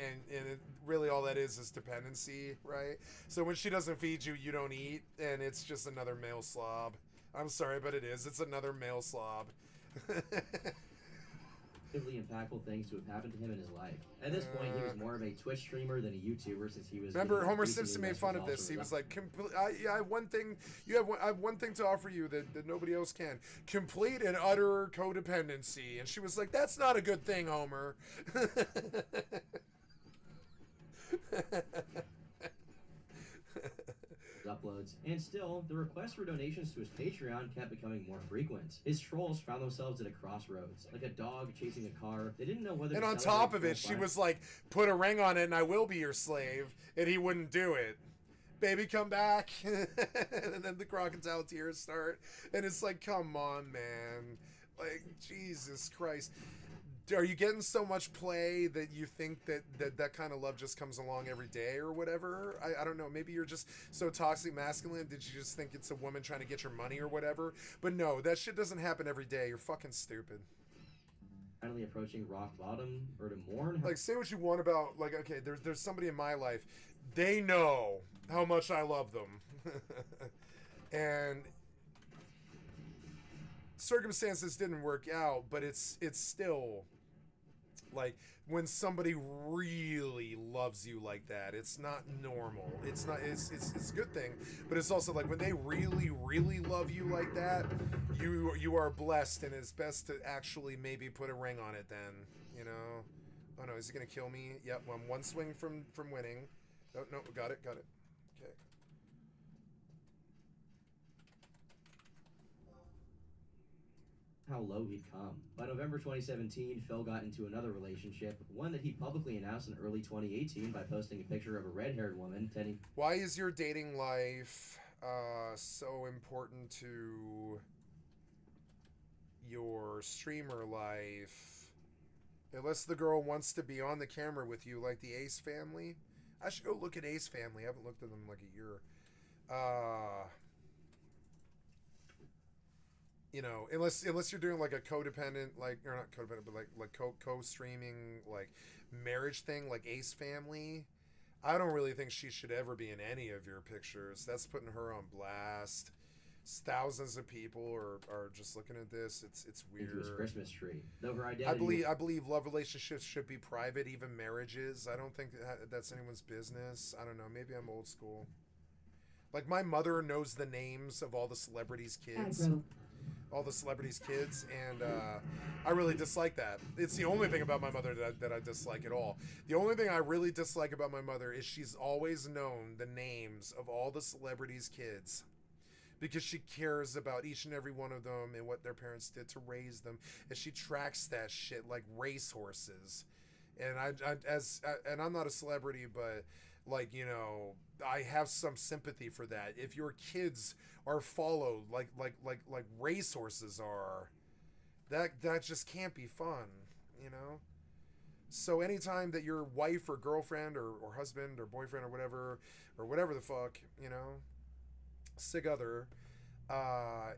really all that is dependency, right? So when she doesn't feed you, you don't eat, and it's just another male slob. I'm sorry, but it is. It's another male slob. Impactful things to have happened to him in his life. At this point, he was more of a Twitch streamer than a YouTuber, since he was. Remember, Homer Simpson made fun of this. He was like, I have one thing. I have one thing to offer you that nobody else can. Complete and utter codependency. And she was like, that's not a good thing, Homer. Uploads, and still, the requests for donations to his Patreon kept becoming more frequent. His trolls found themselves at a crossroads, like a dog chasing a car. They didn't know whether. And on top of it, she was like, "Put a ring on it, and I will be your slave," and he wouldn't do it. Baby, come back, and then the crocodile tears start, and it's like, come on, man, like Jesus Christ. Are you getting so much play that you think that kind of love just comes along every day or whatever? I don't know. Maybe you're just so toxic masculine. Did you just think it's a woman trying to get your money or whatever? But no, that shit doesn't happen every day. You're fucking stupid. Finally approaching rock bottom, or to mourn. Like, say what you want about, like, okay, there's somebody in my life. They know how much I love them. And circumstances didn't work out, but it's still... Like, when somebody really loves you like that, it's not normal. It's a good thing, but it's also like when they really, really love you like that, you are blessed, and it's best to actually maybe put a ring on it then, you know? Oh no, is he gonna kill me? Yep, I'm one swing from winning. Oh, no, got it. Okay. How low he'd come. By November 2017, Phil got into another relationship, one that he publicly announced in early 2018 by posting a picture of a red-haired woman tending. Why is your dating life so important to your streamer life? Unless the girl wants to be on the camera with you, like the Ace family. I should go look at Ace family. I haven't looked at them in like a year. You know, unless you're doing like a codependent, like, or not codependent, but like co-streaming, like marriage thing, like Ace family. I don't really think she should ever be in any of your pictures. That's putting her on blast. Thousands of people are just looking at this. It's weird. Into his Christmas tree. Though her identity. I believe love relationships should be private, even marriages. I don't think that's anyone's business. I don't know. Maybe I'm old school. Like, my mother knows the names of all the celebrities' kids. All the celebrities' kids, and I really dislike that. It's the only thing about my mother that I dislike at all. The only thing I really dislike about my mother is she's always known the names of all the celebrities' kids, because she cares about each and every one of them and what their parents did to raise them, and she tracks that shit like racehorses. And and I'm not a celebrity, but, like, you know, I have some sympathy for that. If your kids are followed like racehorses are, that just can't be fun, you know? So anytime that your wife or girlfriend or husband or boyfriend or whatever the fuck, you know, sig other,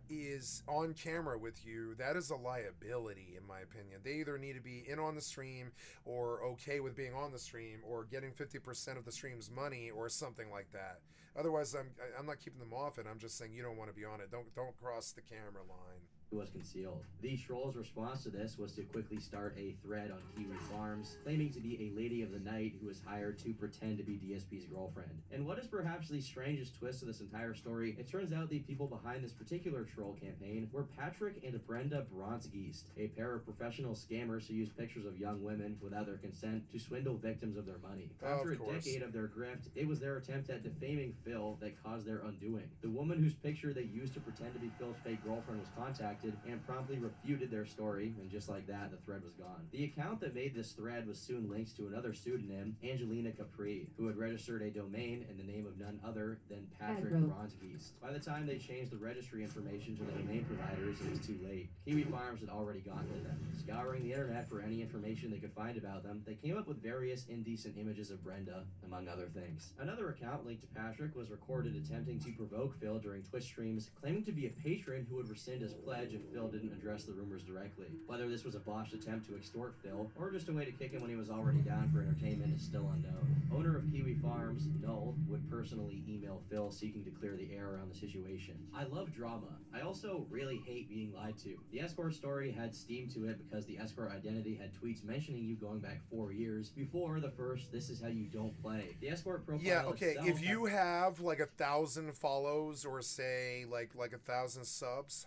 is on camera with you, that is a liability, in my opinion. They either need to be in on the stream, or okay with being on the stream, or getting 50% of the stream's money, or something like that. Otherwise, I'm not keeping them off it. I'm just saying you don't want to be on it. Don't cross the camera line. Was concealed. The troll's response to this was to quickly start a thread on Kiwi Farms, claiming to be a lady of the night who was hired to pretend to be DSP's girlfriend. And what is perhaps the strangest twist of this entire story, it turns out the people behind this particular troll campaign were Patrick and Brenda Bronsgeest, a pair of professional scammers who use pictures of young women without their consent to swindle victims of their money. After a decade of their grift, it was their attempt at defaming Phil that caused their undoing. The woman whose picture they used to pretend to be Phil's fake girlfriend was contacted reacted and promptly refuted their story, and just like that, the thread was gone. The account that made this thread was soon linked to another pseudonym, Angelina Capri, who had registered a domain in the name of none other than Patrick Bronzegeist. By the time they changed the registry information to the domain providers, it was too late. Kiwi Farms had already gotten to them. Scouring the internet for any information they could find about them, they came up with various indecent images of Brenda, among other things. Another account linked to Patrick was recorded attempting to provoke Phil during Twitch streams, claiming to be a patron who would rescind his pledge if Phil didn't address the rumors directly. Whether this was a botched attempt to extort Phil, or just a way to kick him when he was already down for entertainment is still unknown. Owner of Kiwi Farms, Null, would personally email Phil seeking to clear the air around the situation. I love drama. I also really hate being lied to. The escort story had steam to it because the escort identity had tweets mentioning you going back 4 years before the first "This is how you don't play." The escort profile if you have like 1,000 follows or say like 1,000 subs,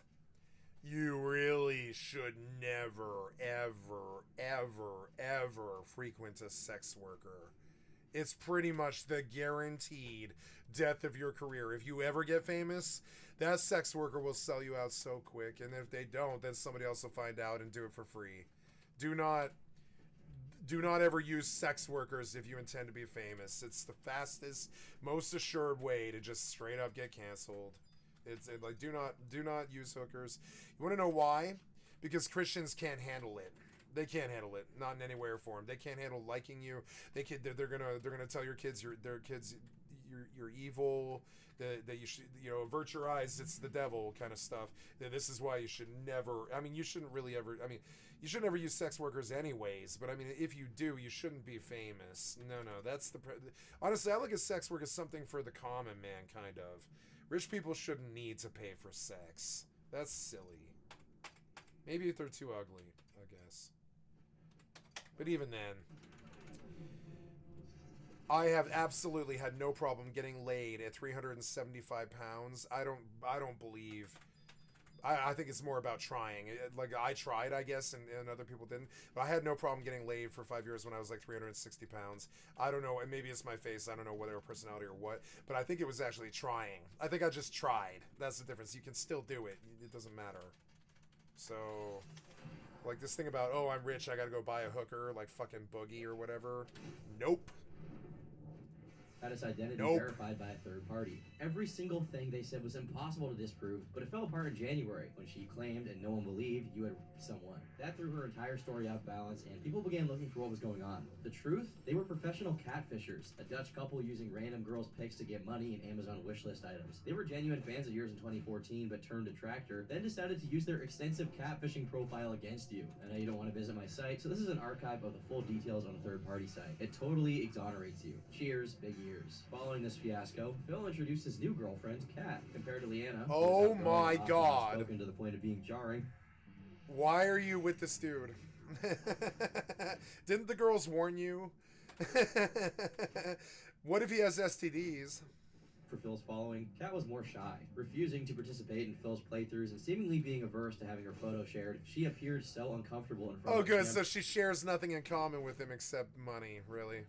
you really should never, ever, ever, ever frequent a sex worker. It's pretty much the guaranteed death of your career. If you ever get famous, that sex worker will sell you out so quick, and if they don't, then somebody else will find out and do it for free. Do not ever use sex workers if you intend to be famous. It's the fastest, most assured way to just straight up get canceled. Like do not use hookers. You want to know why? Because Christians can't handle it. They can't handle it, not in any way or form. They can't handle liking you. They're gonna tell your kids you're evil. That you should avert your eyes. It's the devil kind of stuff. This is why you should never. I mean, you shouldn't really ever. I mean, you should never use sex workers anyways. But I mean, if you do, you shouldn't be famous. No, that's honestly, I look at sex work as something for the common man, kind of. Rich people shouldn't need to pay for sex. That's silly. Maybe if they're too ugly, I guess. But even then, I have absolutely had no problem getting laid at 375 pounds. I don't believe. I think it's more about trying. Like, I tried, I guess, and other people didn't. But I had no problem getting laid for 5 years when I was like 360 pounds. I don't know, and maybe it's my face. I don't know whether a personality or what. But I think it was actually trying. I think I just tried. That's the difference. You can still do it. It doesn't matter. So, like this thing about, oh, I'm rich, I gotta go buy a hooker, like fucking Boogie or whatever. Nope. Had its identity verified by a third party. Every single thing they said was impossible to disprove, but it fell apart in January when she claimed, and no one believed, you had someone. That threw her entire story off balance, and people began looking for what was going on. The truth? They were professional catfishers, a Dutch couple using random girls' pics to get money in Amazon wishlist items. They were genuine fans of yours in 2014, but turned detractor, then decided to use their extensive catfishing profile against you. I know you don't want to visit my site, so this is an archive of the full details on a third-party site. It totally exonerates you. Cheers, big years. Following this fiasco, Phil introduced his new girlfriend, Kat. Compared to Leanna, oh my god, spoken to the point of being jarring. Why are you with this dude? Didn't the girls warn you? What if he has STDs? For Phil's following, Kat was more shy, refusing to participate in Phil's playthroughs and seemingly being averse to having her photo shared. She appeared so uncomfortable in front of him. Oh good, so she shares nothing in common with him except money, really.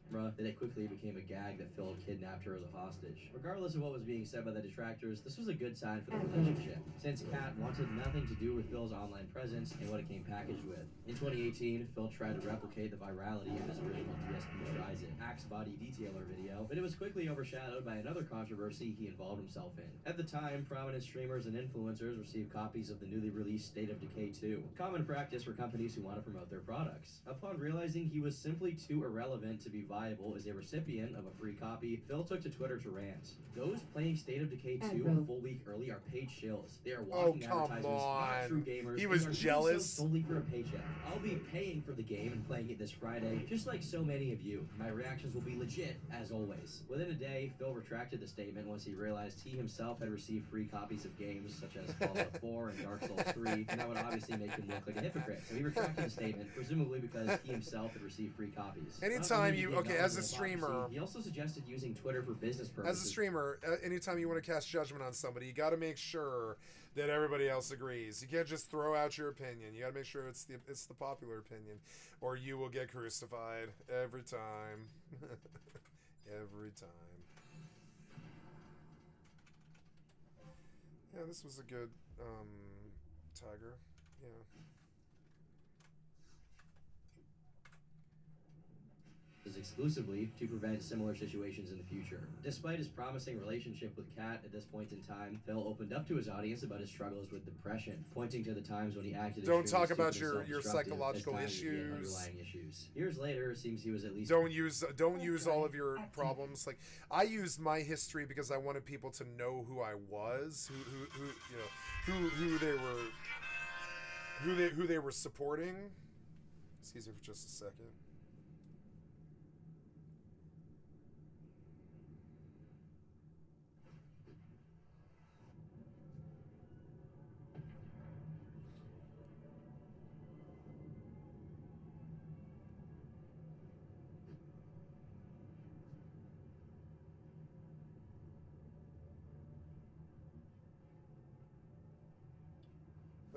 That it quickly became a gag that Phil kidnapped her as a hostage. Regardless of what was being said by the detractors, this was a good sign for the relationship, since Kat wanted nothing to do with Phil's online presence and what it came packaged with. In 2018, Phil tried to replicate the virality of his original DSP Tries It Axe Body Detailer video, but it was quickly overshadowed by another controversy he involved himself in. At the time, prominent streamers and influencers received copies of the newly released State of Decay 2, common practice for companies who want to promote their products. Upon realizing he was simply too irrelevant to be viable as a recipient of a free copy, Phil took to Twitter to rant. Those playing State of Decay 2 a full week early are paid shills. They are walking advertisements, not true gamers. He was jealous. Solely for a paycheck. I'll be paying for the game and playing it this Friday, just like so many of you. My reactions will be legit, as always. Within a day, Phil retracted the statement once he realized he himself had received free copies of games such as Fallout 4 and Dark Souls 3, and that would obviously make him look like a hypocrite. So he retracted the statement, presumably because he himself had received free copies. Anytime you, as a streamer, he also suggested using Twitter for business purposes. As a streamer, anytime you want to cast judgment on somebody, you got to make sure that everybody else agrees. You can't just throw out your opinion. You got to make sure it's the popular opinion, or you will get crucified every time. Every time. Yeah, this was a good Tiger. Yeah. Exclusively to prevent similar situations in the future. Despite his promising relationship with Kat at this point in time, Phil opened up to his audience about his struggles with depression, pointing to the times when he acted. Don't talk extremely about stupid and your self-destructive psychological as times that he had issues. underlying issues. Years later, it seems he was at least Don't use all of your problems. Like, I used my history because I wanted people to know who I was, who they were supporting. Excuse me for just a second.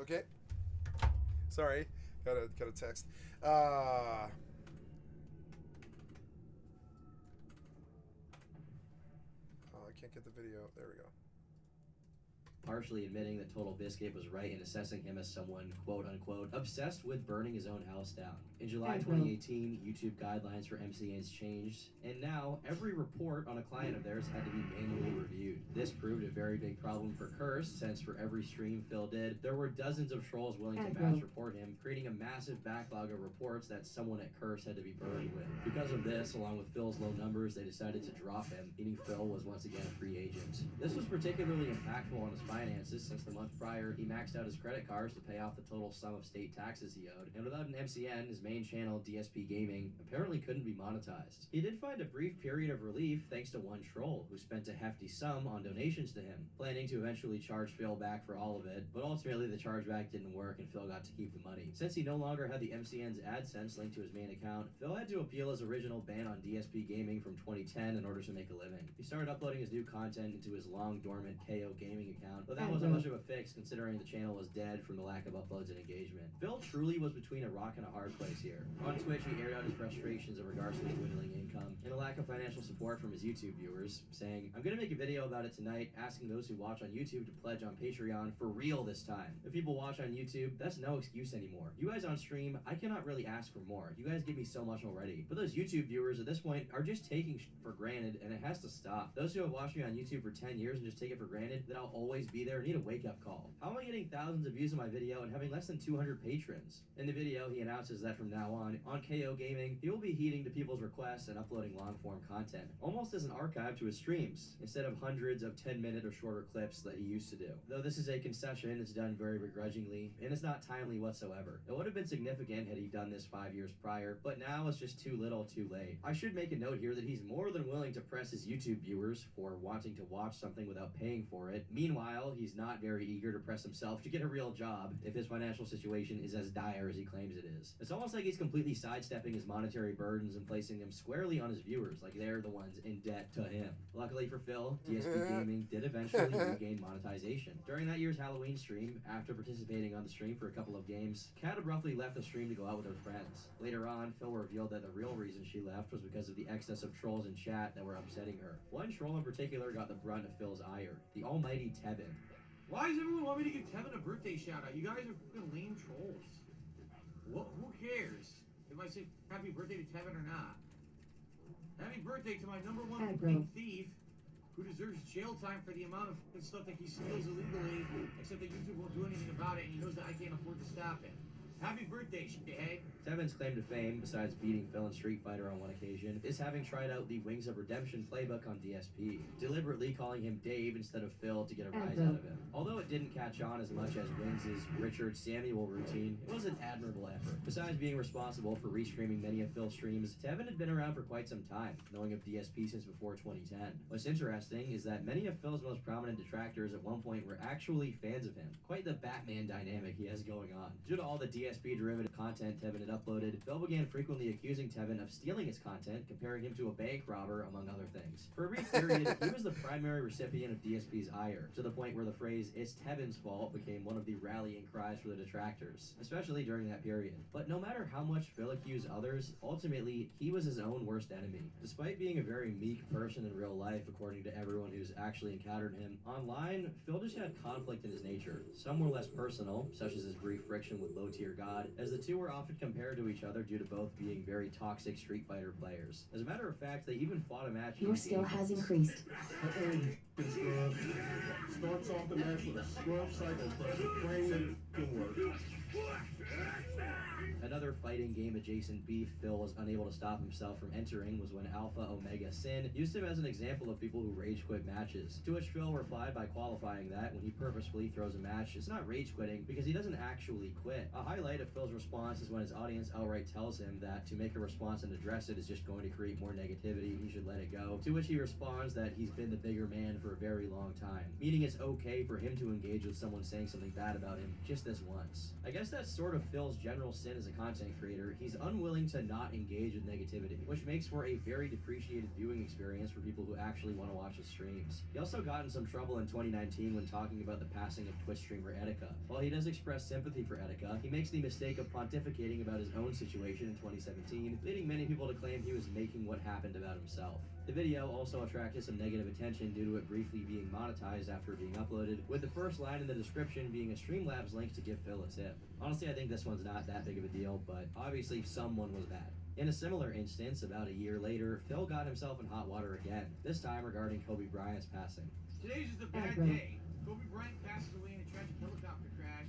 Okay. Sorry. Got a text. I can't get the video. There we go. Partially admitting that Total Biscuit was right in assessing him as someone, quote-unquote, obsessed with burning his own house down. In July 2018, YouTube guidelines for MCNs changed, and now every report on a client of theirs had to be manually reviewed. This proved a very big problem for Curse, since for every stream Phil did, there were dozens of trolls willing to mass report him, creating a massive backlog of reports that someone at Curse had to be burned with. Because of this, along with Phil's low numbers, they decided to drop him, meaning Phil was once again a free agent. This was particularly impactful on his finances, since the month prior, he maxed out his credit cards to pay off the total sum of state taxes he owed, and without an MCN, his main channel, DSP Gaming, apparently couldn't be monetized. He did find a brief period of relief thanks to one troll, who spent a hefty sum on donations to him, planning to eventually charge Phil back for all of it, but ultimately the chargeback didn't work and Phil got to keep the money. Since he no longer had the MCN's AdSense linked to his main account, Phil had to appeal his original ban on DSP Gaming from 2010 in order to make a living. He started uploading his new content into his long dormant KO Gaming account, but that wasn't much of a fix considering the channel was dead from the lack of uploads and engagement. Phil truly was between a rock and a hard place here. On Twitch, he aired out his frustrations in regards to his dwindling income and a lack of financial support from his YouTube viewers, saying, "I'm gonna make a video about it tonight, asking those who watch on YouTube to pledge on Patreon for real this time. If people watch on YouTube, that's no excuse anymore. You guys on stream, I cannot really ask for more. You guys give me so much already. But those YouTube viewers at this point are just taking for granted, and it has to stop. Those who have watched me on YouTube for 10 years and just take it for granted that I'll always be there need a wake-up call. How am I getting thousands of views on my video and having less than 200 patrons?" In the video, he announces that from now on KO Gaming, he will be heeding to people's requests and uploading long-form content, almost as an archive to his streams, instead of hundreds of 10-minute or shorter clips that he used to do. Though this is a concession, it's done very begrudgingly, and it's not timely whatsoever. It would have been significant had he done this 5 years prior, but now it's just too little too late. I should make a note here that he's more than willing to press his YouTube viewers for wanting to watch something without paying for it. Meanwhile, he's not very eager to press himself to get a real job if his financial situation is as dire as he claims it is. It's almost like he's completely sidestepping his monetary burdens and placing them squarely on his viewers, like they're the ones in debt to him. Luckily for Phil, DSP Gaming did eventually regain monetization. During that year's Halloween stream, after participating on the stream for a couple of games, Kat abruptly left the stream to go out with her friends. Later on, Phil revealed that the real reason she left was because of the excess of trolls in chat that were upsetting her. One troll in particular got the brunt of Phil's ire, the almighty Tevin. Why does everyone want me to give Tevin a birthday shout out? You guys are fucking lame trolls. What? Who cares if I say happy birthday to Tevin or not? Happy birthday to my number one fucking thief who deserves jail time for the amount of stuff that he steals illegally, except that YouTube won't do anything about it and he knows that I can't afford to stop it. Happy birthday, shithead. Tevin's claim to fame, besides beating Phil in Street Fighter on one occasion, is having tried out the Wings of Redemption playbook on DSP, deliberately calling him Dave instead of Phil to get a rise out of him. Although it didn't catch on as much as Wings' Richard Samuel routine, it was an admirable effort. Besides being responsible for restreaming many of Phil's streams, Tevin had been around for quite some time, knowing of DSP since before 2010. What's interesting is that many of Phil's most prominent detractors at one point were actually fans of him. Quite the Batman dynamic he has going on. Due to all the DSP DSP derivative content Tevin had uploaded, Phil began frequently accusing Tevin of stealing his content, comparing him to a bank robber, among other things. For a brief period, he was the primary recipient of DSP's ire, to the point where the phrase, "It's Tevin's fault," became one of the rallying cries for the detractors, especially during that period. But no matter how much Phil accused others, ultimately, he was his own worst enemy. Despite being a very meek person in real life, according to everyone who's actually encountered him, online, Phil just had conflict in his nature. Some were less personal, such as his brief friction with low-tier God, as the two were often compared to each other due to both being very toxic Street Fighter players. As a matter of fact, they even fought a match. Your skill has increased. Starts off the match with a scrub cycle pressure, praying that it can work. Another fighting game adjacent beef Phil was unable to stop himself from entering was when Alpha Omega Sin used him as an example of people who rage quit matches, to which Phil replied by qualifying that when he purposefully throws a match, it's not rage quitting because he doesn't actually quit. A highlight of Phil's response is when his audience outright tells him that to make a response and address it is just going to create more negativity, he should let it go, to which he responds that he's been the bigger man for a very long time, meaning it's okay for him to engage with someone saying something bad about him just this once. I guess that's sort of Phil's general sin as a content creator. He's unwilling to not engage with negativity, which makes for a very depreciated viewing experience for people who actually want to watch his streams. He also got in some trouble in 2019 when talking about the passing of Twitch streamer Etika. While he does express sympathy for Etika, he makes the mistake of pontificating about his own situation in 2017, leading many people to claim he was making what happened about himself. The video also attracted some negative attention due to it briefly being monetized after being uploaded, with the first line in the description being a Streamlabs link to give Phil a tip. Honestly, I think this one's not that big of a deal, but obviously someone was bad. In a similar instance, about a year later, Phil got himself in hot water again, this time regarding Kobe Bryant's passing. Today's just a bad day. Kobe Bryant passes away in a tragic helicopter crash.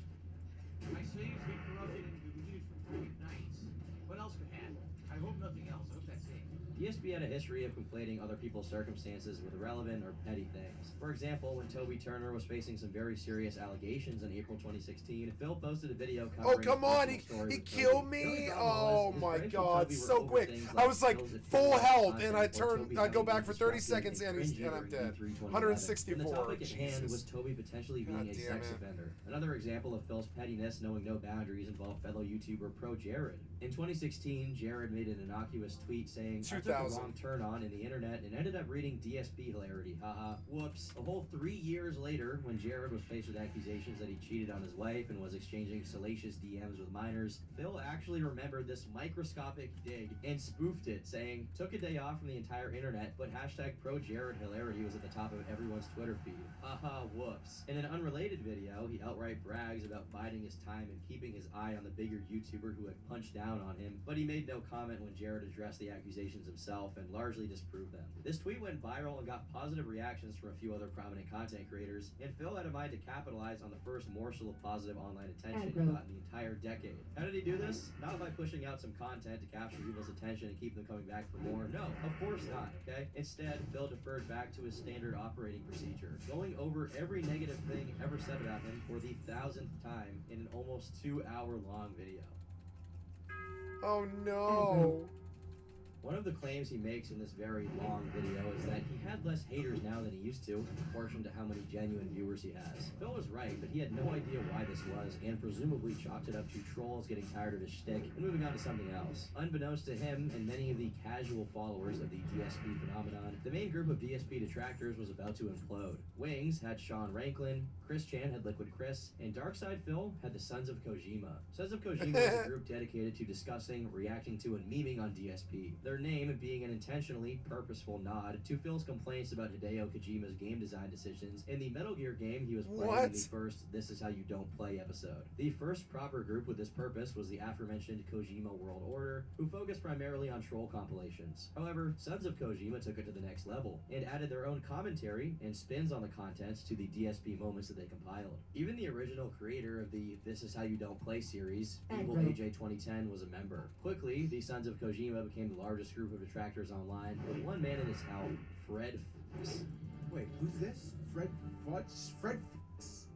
My slaves get corrupted and abused for 3 nights. What else could happen? I hope nothing else. I hope that's it. DSP had a history of conflating other people's circumstances with irrelevant or petty things. For example, when Toby Turner was facing some very serious allegations in April 2016, Phil posted a video covering Oh, come on, he killed me? Oh my god, so quick. I was like full health and I go back for 30 seconds and I'm dead. 164. And the topic at hand was Jesus. Toby potentially being a sex offender. Another example of Phil's pettiness knowing no boundaries involved fellow YouTuber Pro Jared. In 2016, Jared made an innocuous tweet saying, "I took a wrong turn on in the internet and ended up reading DSP hilarity, haha, whoops." A whole 3 years later, when Jared was faced with accusations that he cheated on his wife and was exchanging salacious DMs with minors, Phil actually remembered this microscopic dig and spoofed it, saying, "Took a day off from the entire internet, but hashtag Pro Jared hilarity was at the top of everyone's Twitter feed. Haha, whoops." In an unrelated video, he outright brags about biding his time and keeping his eye on the bigger YouTuber who had punched down on him, but he made no comment when Jared addressed the accusations himself and largely disproved them. This tweet went viral and got positive reactions from a few other prominent content creators, and Phil had a mind to capitalize on the first morsel of positive online attention he got in the entire decade. How did he do this? Not by pushing out some content to capture people's attention and keep them coming back for more. No, of course not, okay? Instead, Phil deferred back to his standard operating procedure, going over every negative thing ever said about him for the 1000th time in an almost 2-hour-long video. Oh no. One of the claims he makes in this very long video is that he had less haters now than he used to, in proportion to how many genuine viewers he has. Phil was right, but he had no idea why this was, and presumably chalked it up to trolls getting tired of his shtick and moving on to something else. Unbeknownst to him and many of the casual followers of the DSP phenomenon, the main group of DSP detractors was about to implode. Wings had Sean Ranklin, Chris Chan had Liquid Chris, and Darkside Phil had the Sons of Kojima. Sons of Kojima is a group dedicated to discussing, reacting to, and memeing on DSP. Their name being an intentionally purposeful nod to Phil's complaints about Hideo Kojima's game design decisions in the Metal Gear game he was playing in the first This Is How You Don't Play episode. The first proper group with this purpose was the aforementioned Kojima World Order, who focused primarily on troll compilations. However, Sons of Kojima took it to the next level and added their own commentary and spins on the contents to the DSP moments that they compiled. Even the original creator of the This Is How You Don't Play series, Evil AJ 2010, was a member. Quickly, the Sons of Kojima became the largest group of detractors online, with one man in his helm, Fred Fox. Wait, who's this? Fred Fox? Fred Fox.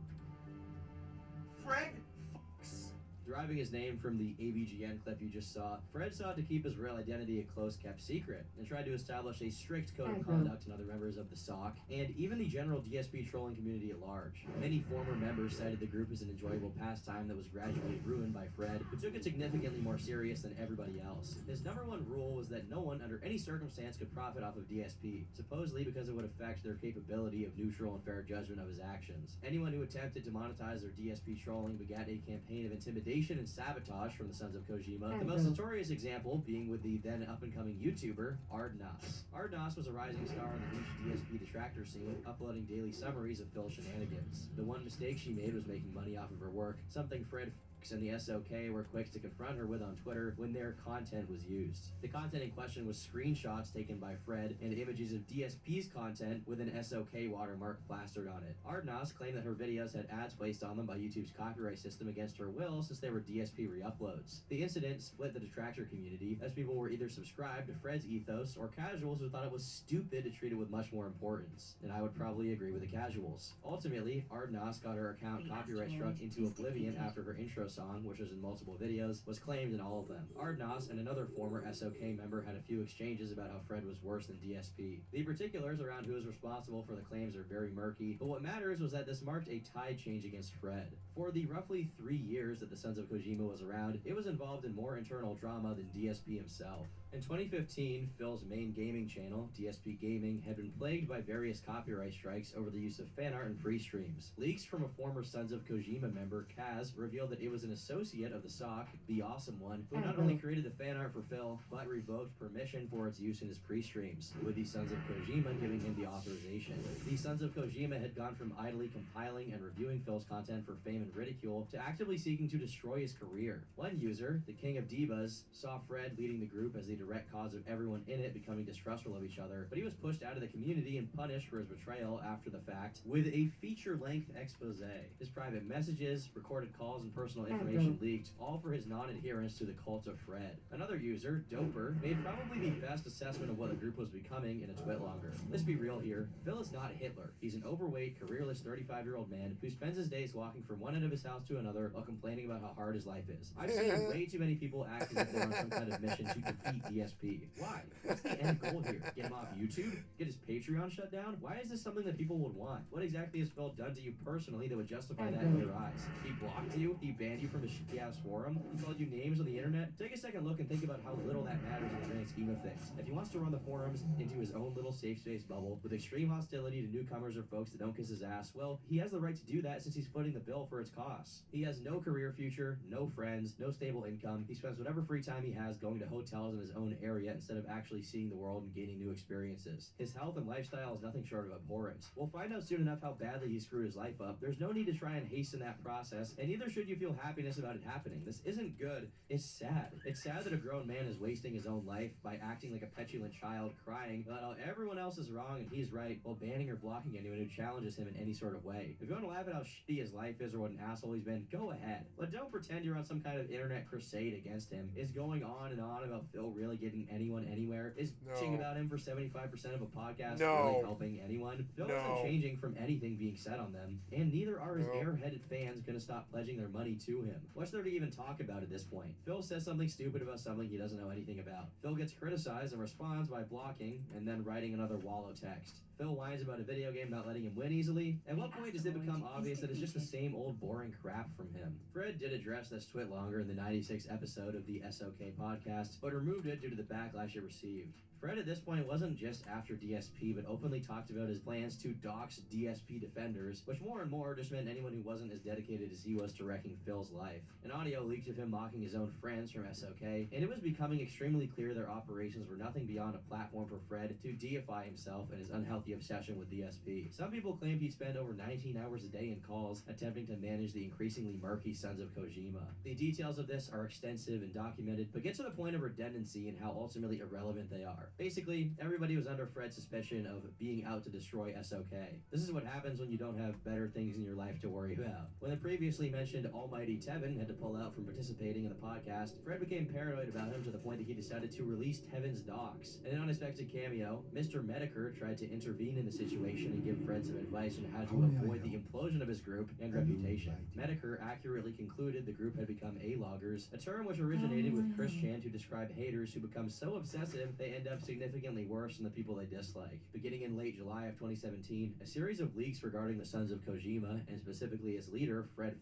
Fred Fox. Deriving his name from the AVGN clip you just saw, Fred sought to keep his real identity a close-kept secret, and tried to establish a strict code of conduct in other members of the SOC, and even the general DSP trolling community at large. Many former members cited the group as an enjoyable pastime that was gradually ruined by Fred, who took it significantly more serious than everybody else. His #1 rule was that no one, under any circumstance, could profit off of DSP, supposedly because it would affect their capability of neutral and fair judgment of his actions. Anyone who attempted to monetize their DSP trolling began a campaign of intimidation and sabotage from the Sons of Kojima, the most notorious example being with the then up-and-coming YouTuber, Ardnos. Ardnos was a rising star in the niche DSP detractor scene, uploading daily summaries of Phil's shenanigans. The one mistake she made was making money off of her work, something Fred and the SOK were quick to confront her with on Twitter when their content was used. The content in question was screenshots taken by Fred and images of DSP's content with an SOK watermark plastered on it. Ardnos claimed that her videos had ads placed on them by YouTube's copyright system against her will since they were DSP re-uploads. The incident split the detractor community, as people were either subscribed to Fred's ethos or casuals who thought it was stupid to treat it with much more importance. And I would probably agree with the casuals. Ultimately, Ardnos got her account copyright struck into oblivion after her intro song, which was in multiple videos, was claimed in all of them. Ardnos and another former SOK member had a few exchanges about how Fred was worse than DSP. The particulars around who is responsible for the claims are very murky, but what matters was that this marked a tide change against Fred. For the roughly 3 years that the Sons of Kojima was around, it was involved in more internal drama than DSP himself. In 2015, Phil's main gaming channel, DSP Gaming, had been plagued by various copyright strikes over the use of fan art and pre-streams. Leaks from a former Sons of Kojima member, Kaz, revealed that it was an associate of the SOC, the Awesome One, who not only created the fan art for Phil, but revoked permission for its use in his pre-streams, with the Sons of Kojima giving him the authorization. The Sons of Kojima had gone from idly compiling and reviewing Phil's content for fame and ridicule to actively seeking to destroy his career. One user, the King of Divas, saw Fred leading the group as the direct cause of everyone in it becoming distrustful of each other, but he was pushed out of the community and punished for his betrayal after the fact with a feature-length expose. His private messages, recorded calls, and personal information leaked, all for his non-adherence to the cult of Fred. Another user, Doper, made probably the best assessment of what the group was becoming in a twitlonger. Let's be real here, Phil is not Hitler. He's an overweight, careerless 35-year-old man who spends his days walking from one end of his house to another while complaining about how hard his life is. I've seen way too many people act as if they're on some kind of mission to defeat DSP. Why? What's the end goal here? Get him off YouTube? Get his Patreon shut down? Why is this something that people would want? What exactly has Phil done to you personally that would justify that in your eyes? He blocked you? He banned you from his shitty-ass forum? He called you names on the internet? Take a second look and think about how little that matters in the grand scheme of things. If he wants to run the forums into his own little safe space bubble with extreme hostility to newcomers or folks that don't kiss his ass, well, he has the right to do that since he's footing the bill for its costs. He has no career future, no friends, no stable income. He spends whatever free time he has going to hotels in his own area instead of actually seeing the world and gaining new experiences. His health and lifestyle is nothing short of abhorrent. We'll find out soon enough how badly he screwed his life up. There's no need to try and hasten that process, and neither should you feel happiness about it happening. This isn't good. It's sad. It's sad that a grown man is wasting his own life by acting like a petulant child, crying about how everyone else is wrong and he's right, while banning or blocking anyone who challenges him in any sort of way. If you want to laugh at how shitty his life is or what an asshole he's been, go ahead. But don't pretend you're on some kind of internet crusade against him. Is going on and on about Phil really getting anyone anywhere? Is bitching about him for 75% of a podcast really helping anyone? Phil isn't changing from anything being said on them, and neither are his airheaded fans gonna stop pledging their money to him. What's there to even talk about at this point? Phil says something stupid about something he doesn't know anything about. Phil gets criticized and responds by blocking and then writing another wall of text. Phil whines about a video game not letting him win easily. At what point does it become obvious that it's just the same old boring crap from him? Fred did address this twit longer in the 96th episode of the SOK podcast, but removed it due to the backlash it received. Fred at this point wasn't just after DSP, but openly talked about his plans to dox DSP defenders, which more and more just meant anyone who wasn't as dedicated as he was to wrecking Phil's life. An audio leaked of him mocking his own friends from SOK, and it was becoming extremely clear their operations were nothing beyond a platform for Fred to deify himself and his unhealthy obsession with DSP. Some people claimed he'd spend over 19 hours a day in calls, attempting to manage the increasingly murky Sons of Kojima. The details of this are extensive and documented, but get to the point of redundancy and how ultimately irrelevant they are. Basically, everybody was under Fred's suspicion of being out to destroy SOK. This is what happens when you don't have better things in your life to worry about. When the previously mentioned almighty Tevin had to pull out from participating in the podcast, Fred became paranoid about him to the point that he decided to release Tevin's docs. In an unexpected cameo, Mr. Medicare tried to intervene intervene in the situation and give Fred some advice on how to avoid the implosion of his group and reputation. Metokur accurately concluded the group had become A-loggers, a term which originated with Chris Chan to describe haters who become so obsessive they end up significantly worse than the people they dislike. Beginning in late July of 2017, a series of leaks regarding the Sons of Kojima, and specifically his leader, Fred,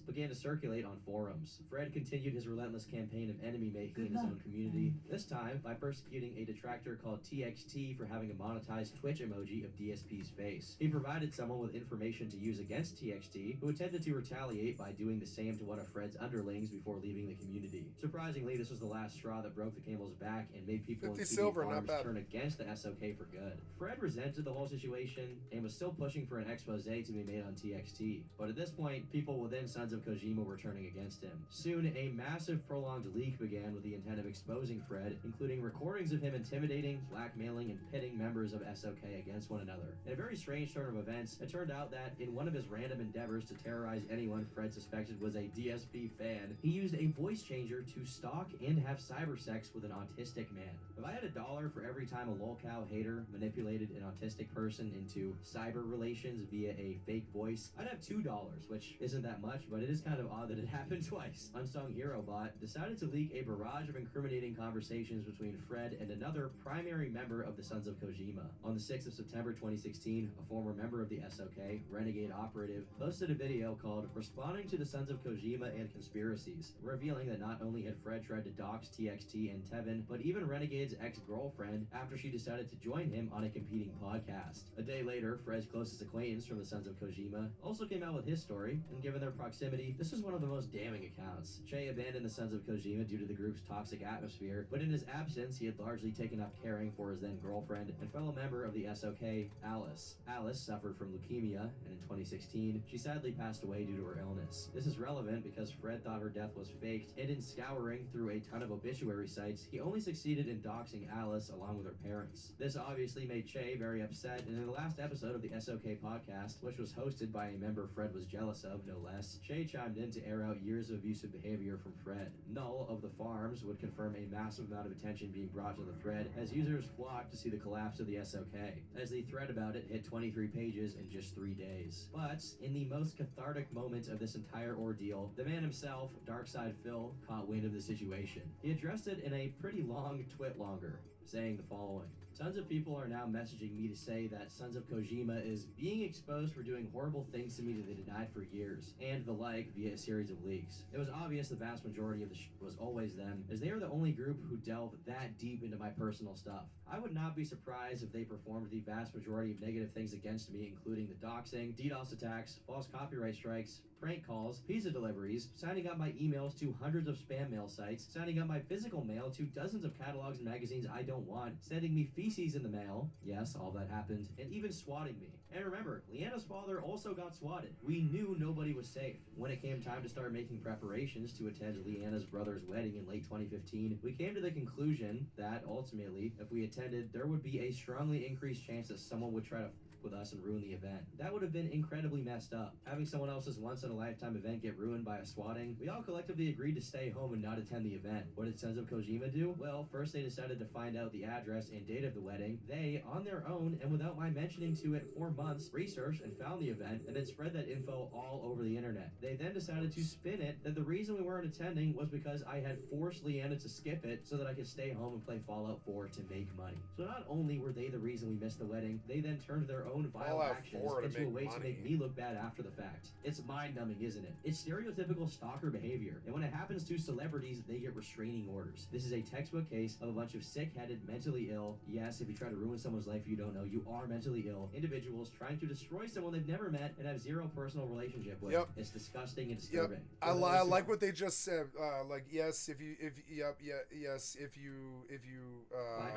began to circulate on forums. Fred continued his relentless campaign of enemy making in his own community, this time by persecuting a detractor called TXT for having a monetized Twitch emoji of DSP's face. He provided someone with information to use against TXT, who attempted to retaliate by doing the same to one of Fred's underlings before leaving the community. Surprisingly, this was the last straw that broke the camel's back and made people in 50 2D silver, farms not bad. turn against the SOK for good. Fred resented the whole situation and was still pushing for an expose to be made on TXT, but at this point, people within Sons of Kojima were turning against him. Soon, a massive prolonged leak began with the intent of exposing Fred, including recordings of him intimidating, blackmailing, and pitting members of SOK against one another. In a very strange turn of events, it turned out that in one of his random endeavors to terrorize anyone Fred suspected was a DSP fan, he used a voice changer to stalk and have cyber sex with an autistic man. If I had $1 for every time a lolcow hater manipulated an autistic person into cyber relations via a fake voice, I'd have $2, which isn't that much, but it is kind of odd that it happened twice. Unsung Hero Bot decided to leak a barrage of incriminating conversations between Fred and another primary member of the Sons of Kojima. On the 6th of September 2016, a former member of the SOK, Renegade Operative, posted a video called Responding to the Sons of Kojima and Conspiracies, revealing that not only had Fred tried to dox TXT and Tevin, but even Renegade's ex-girlfriend after she decided to join him on a competing podcast. A day later, Fred's closest acquaintance from the Sons of Kojima also came out with his story, and given their proximity, this was one of the most damning accounts. Che abandoned the Sons of Kojima due to the group's toxic atmosphere, but in his absence, he had largely taken up caring for his then-girlfriend and fellow member of the SOK, Alice. Alice suffered from leukemia, and in 2016, she sadly passed away due to her illness. This is relevant because Fred thought her death was faked, and in scouring through a ton of obituary sites, he only succeeded in doxing Alice along with her parents. This obviously made Che very upset, and in the last episode of the SOK podcast, which was hosted by a member Fred was jealous of, no less, Che chimed in to air out years of abusive behavior from Fred. Null of the Farms would confirm a massive amount of attention being brought to the thread as users flocked to see the collapse of the SOK, as the thread about it hit 23 pages in just 3 days. But in the most cathartic moment of this entire ordeal, the man himself, Darkside Phil, caught wind of the situation. He addressed it in a pretty long twit-longer, saying the following: Tons of people are now messaging me to say that Sons of Kojima is being exposed for doing horrible things to me that they denied for years, and the like via a series of leaks. It was obvious the vast majority of the was always them, as they are the only group who delve that deep into my personal stuff. I would not be surprised if they performed the vast majority of negative things against me, including the doxing, DDoS attacks, false copyright strikes, prank calls, pizza deliveries, signing up my emails to hundreds of spam mail sites, signing up my physical mail to dozens of catalogs and magazines I don't want, sending me feces in the mail, yes, all that happened, and even swatting me. And remember, Leanna's father also got swatted. We knew nobody was safe. When it came time to start making preparations to attend Leanna's brother's wedding in late 2015, we came to the conclusion that, ultimately, if we attended, there would be a strongly increased chance that someone would try to with us and ruin the event. That would have been incredibly messed up. Having someone else's once-in-a-lifetime event get ruined by a swatting, we all collectively agreed to stay home and not attend the event. What did Sons of Kojima do? Well, first they decided to find out the address and date of the wedding. They, on their own, and without my mentioning to it for months, researched and found the event, and then spread that info all over the internet. They then decided to spin it that the reason we weren't attending was because I had forced Leanna to skip it so that I could stay home and play Fallout 4 to make money. So not only were they the reason we missed the wedding, they then turned their own vile Fallout actions 4 to into a make way to money. make me look bad after the fact. It's mind-numbing, isn't it? It's stereotypical stalker behavior, and when it happens to celebrities, they get restraining orders. This is a textbook case of a bunch of sick-headed, mentally ill, yes, if you try to ruin someone's life you don't know, you are mentally ill, individuals trying to destroy someone they've never met and have zero personal relationship with. Yep. It's disgusting and disturbing. I like what they just said. Like, yes, if you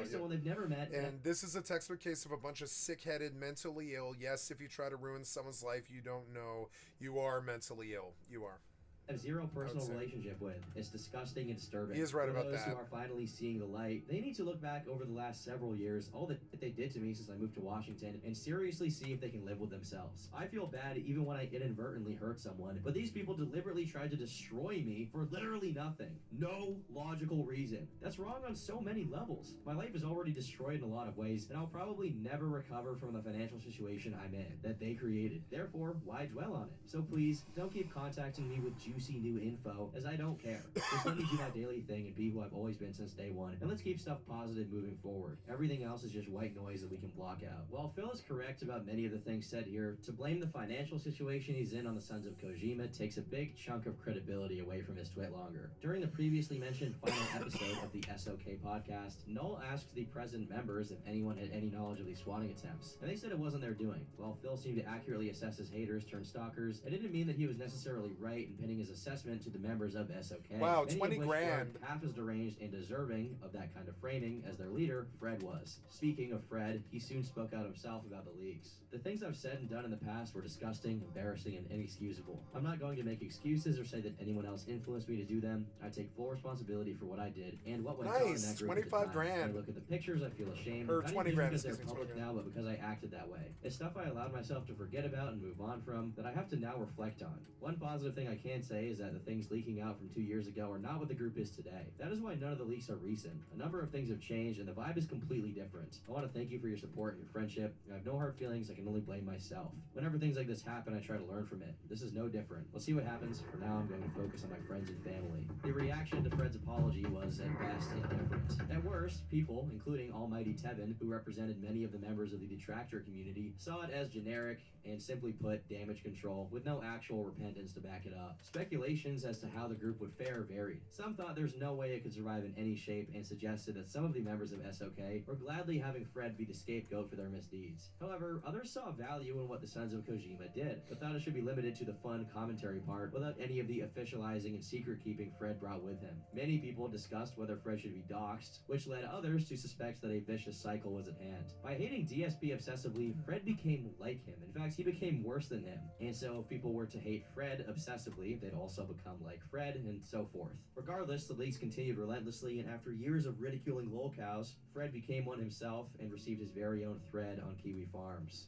someone they've never met. And this is a textbook case of a bunch of sick-headed, mentally ill. Yes, if you try to ruin someone's life you don't know, you are mentally ill. You are. have zero personal say. relationship with. It's disgusting and disturbing. He is right For about those that. who are finally seeing the light, they need to look back over the last several years, all that they did to me since I moved to Washington, and seriously see if they can live with themselves. I feel bad even when I inadvertently hurt someone, but these people deliberately tried to destroy me for literally nothing. No logical reason. That's wrong on so many levels. My life is already destroyed in a lot of ways, and I'll probably never recover from the financial situation I'm in that they created. Therefore, why dwell on it? So please, don't keep contacting me with juicy new info, as I don't care. Just let me do my daily thing and be who I've always been since day one, and let's keep stuff positive moving forward. Everything else is just white noise that we can block out. While Phil is correct about many of the things said here, to blame the financial situation he's in on the Sons of Kojima takes a big chunk of credibility away from his twit longer. During the previously mentioned final episode of the SOK podcast, Null asked the present members if anyone had any knowledge of these swatting attempts, and they said it wasn't their doing. While Phil seemed to accurately assess his haters turned stalkers, it didn't mean that he was necessarily right in pinning his assessment to the members of SOK. Wow, many 20 of which grand. were half as deranged and deserving of that kind of framing as their leader, Fred, was. Speaking of Fred, he soon spoke out himself about the leaks. The things I've said and done in the past were disgusting, embarrassing, and inexcusable. I'm not going to make excuses or say that anyone else influenced me to do them. I take full responsibility for what I did and what went on in Nice, that group 25 at the time. grand. When I look at the pictures, I feel ashamed. Or not 20 even grand, because they're excuse me, public 20 now, but because I acted that way. It's stuff I allowed myself to forget about and move on from that I have to now reflect on. One positive thing I can say is that the things leaking out from 2 years ago are not what the group is today. That is why none of the leaks are recent. A number of things have changed and the vibe is completely different. I want to thank you for your support and your friendship. I have no hard feelings. I can only blame myself. Whenever things like this happen, I try to learn from it. This is no different. Let's see what happens. For now, I'm going to focus on my friends and family. The reaction to Fred's apology was, at best, indifferent. At worst, people, including Almighty Tevin, who represented many of the members of the detractor community, saw it as generic and simply put damage control with no actual repentance to back it up. Speculations as to how the group would fare varied. Some thought there's no way it could survive in any shape and suggested that some of the members of SOK were gladly having Fred be the scapegoat for their misdeeds. However, others saw value in what the Sons of Kojima did, but thought it should be limited to the fun commentary part without any of the officializing and secret keeping Fred brought with him. Many people discussed whether Fred should be doxxed, which led others to suspect that a vicious cycle was at hand. By hating DSP obsessively, Fred became like him. In fact, he became worse than him. And so if people were to hate Fred obsessively, they'd also become like Fred, and so forth. Regardless, the leaks continued relentlessly, and after years of ridiculing lolcows, Fred became one himself and received his very own thread on Kiwi Farms.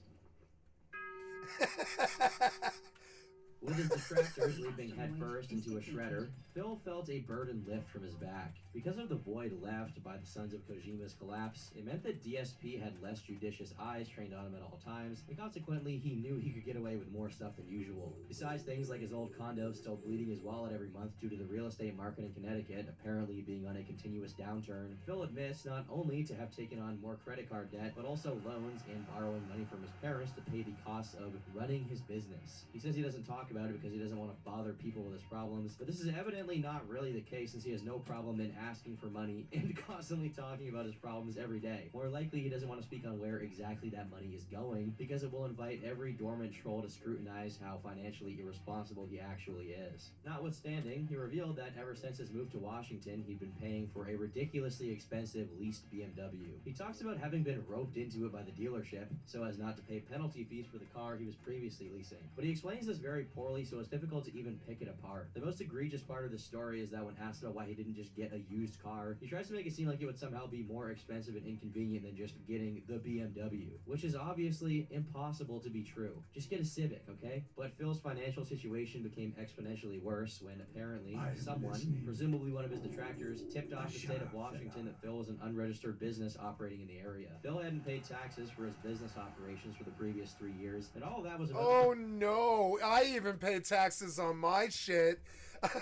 With his detractors leaping headfirst into a shredder, Phil felt a burden lift from his back. Because of the void left by the Sons of Kojima's collapse, it meant that DSP had less judicious eyes trained on him at all times, and consequently he knew he could get away with more stuff than usual. Besides things like his old condo still bleeding his wallet every month due to the real estate market in Connecticut apparently being on a continuous downturn, Phil admits not only to have taken on more credit card debt, but also loans and borrowing money from his parents to pay the costs of running his business. He says he doesn't talk about it because he doesn't want to bother people with his problems, but this is evidently not really the case since he has no problem in asking for money and constantly talking about his problems every day. More likely he doesn't want to speak on where exactly that money is going because it will invite every dormant troll to scrutinize how financially irresponsible he actually is. Notwithstanding, he revealed that ever since his move to Washington, he'd been paying for a ridiculously expensive leased BMW. He talks about having been roped into it by the dealership so as not to pay penalty fees for the car he was previously leasing. But he explains this very poorly, so it's difficult to even pick it apart. The most egregious part of the story is that when asked about why he didn't just get a used car, he tries to make it seem like it would somehow be more expensive and inconvenient than just getting the BMW, which is obviously impossible to be true. Just get a Civic, okay? But Phil's financial situation became exponentially worse when apparently someone, presumably one of his detractors, tipped off the state of Washington that Phil was an unregistered business operating in the area. Phil hadn't paid taxes for his business operations for the previous 3 years, and all of that was about Oh no, I even pay taxes on my shit.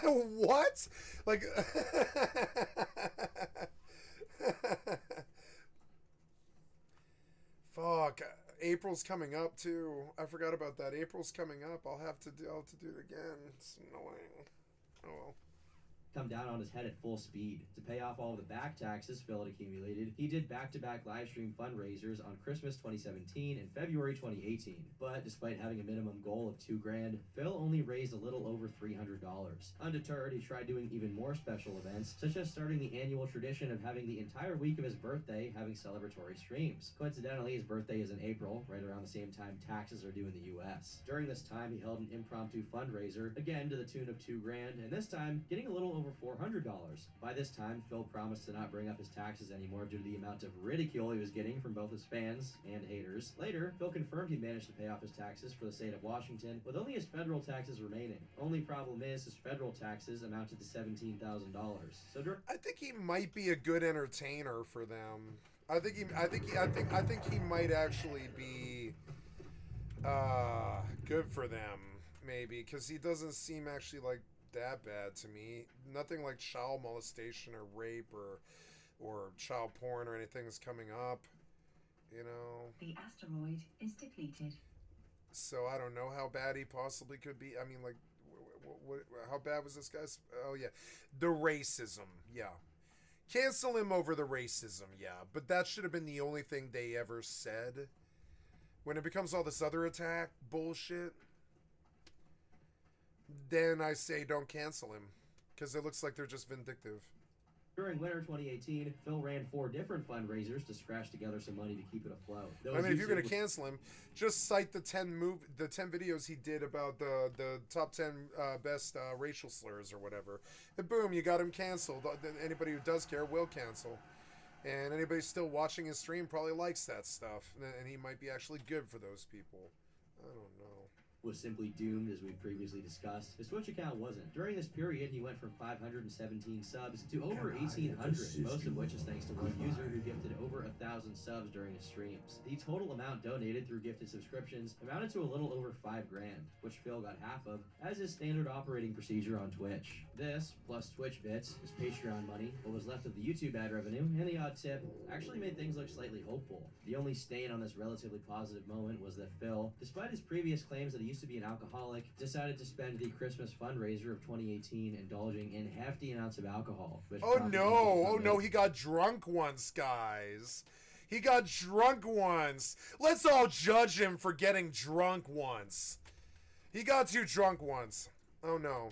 What? Like fuck, April's coming up too. I forgot about that. April's coming up. I'll have to do it again. It's annoying. Oh well. come down on his head at full speed. To pay off all of the back taxes Phil had accumulated, he did back-to-back live stream fundraisers on Christmas 2017 and February 2018. But despite having a minimum goal of $2,000, Phil only raised a little over $300. Undeterred, he tried doing even more special events, such as starting the annual tradition of having the entire week of his birthday having celebratory streams. Coincidentally, his birthday is in April, right around the same time taxes are due in the US. During this time, he held an impromptu fundraiser, again to the tune of $2,000, and this time getting a little over $400. By this time, Phil promised to not bring up his taxes anymore due to the amount of ridicule he was getting from both his fans and haters. Later, Phil confirmed he managed to pay off his taxes for the state of Washington, with only his federal taxes remaining. Only problem is his federal taxes amounted to $17,000. So I think he might be a good entertainer for them. I think he might actually be good for them, maybe, because he doesn't seem actually like that bad to me. Nothing like child molestation or rape or child porn or anything is coming up, you know. The asteroid is depleted. So I don't know how bad he possibly could be. I mean, like, how bad was this guy's? Oh yeah, the racism. Yeah, cancel him over the racism. Yeah, but that should have been the only thing they ever said. When it becomes all this other attack bullshit, then I say don't cancel him, because it looks like they're just vindictive. During winter 2018, Phil ran 4 different fundraisers to scratch together some money to keep it afloat. I mean, if you're going to cancel him, just cite the 10 videos he did about the top 10 best racial slurs or whatever. And boom, you got him canceled. Anybody who does care will cancel. And anybody still watching his stream probably likes that stuff. And he might be actually good for those people. I don't know. Was simply doomed, as we've previously discussed. His Twitch account wasn't. During this period, he went from 517 subs to over 1,800, most of which is thanks to one user who gifted over 1,000 subs during his streams. The total amount donated through gifted subscriptions amounted to a little over $5,000, which Phil got half of, as his standard operating procedure on Twitch. This, plus Twitch bits, his Patreon money, what was left of the YouTube ad revenue, and the odd tip, actually made things look slightly hopeful. The only stain on this relatively positive moment was that Phil, despite his previous claims that he used to be an alcoholic, decided to spend the Christmas fundraiser of 2018 indulging in hefty amounts of alcohol. Oh no, he got drunk once, guys. He got drunk once. Let's all judge him for getting drunk once. He got too drunk once. Oh no.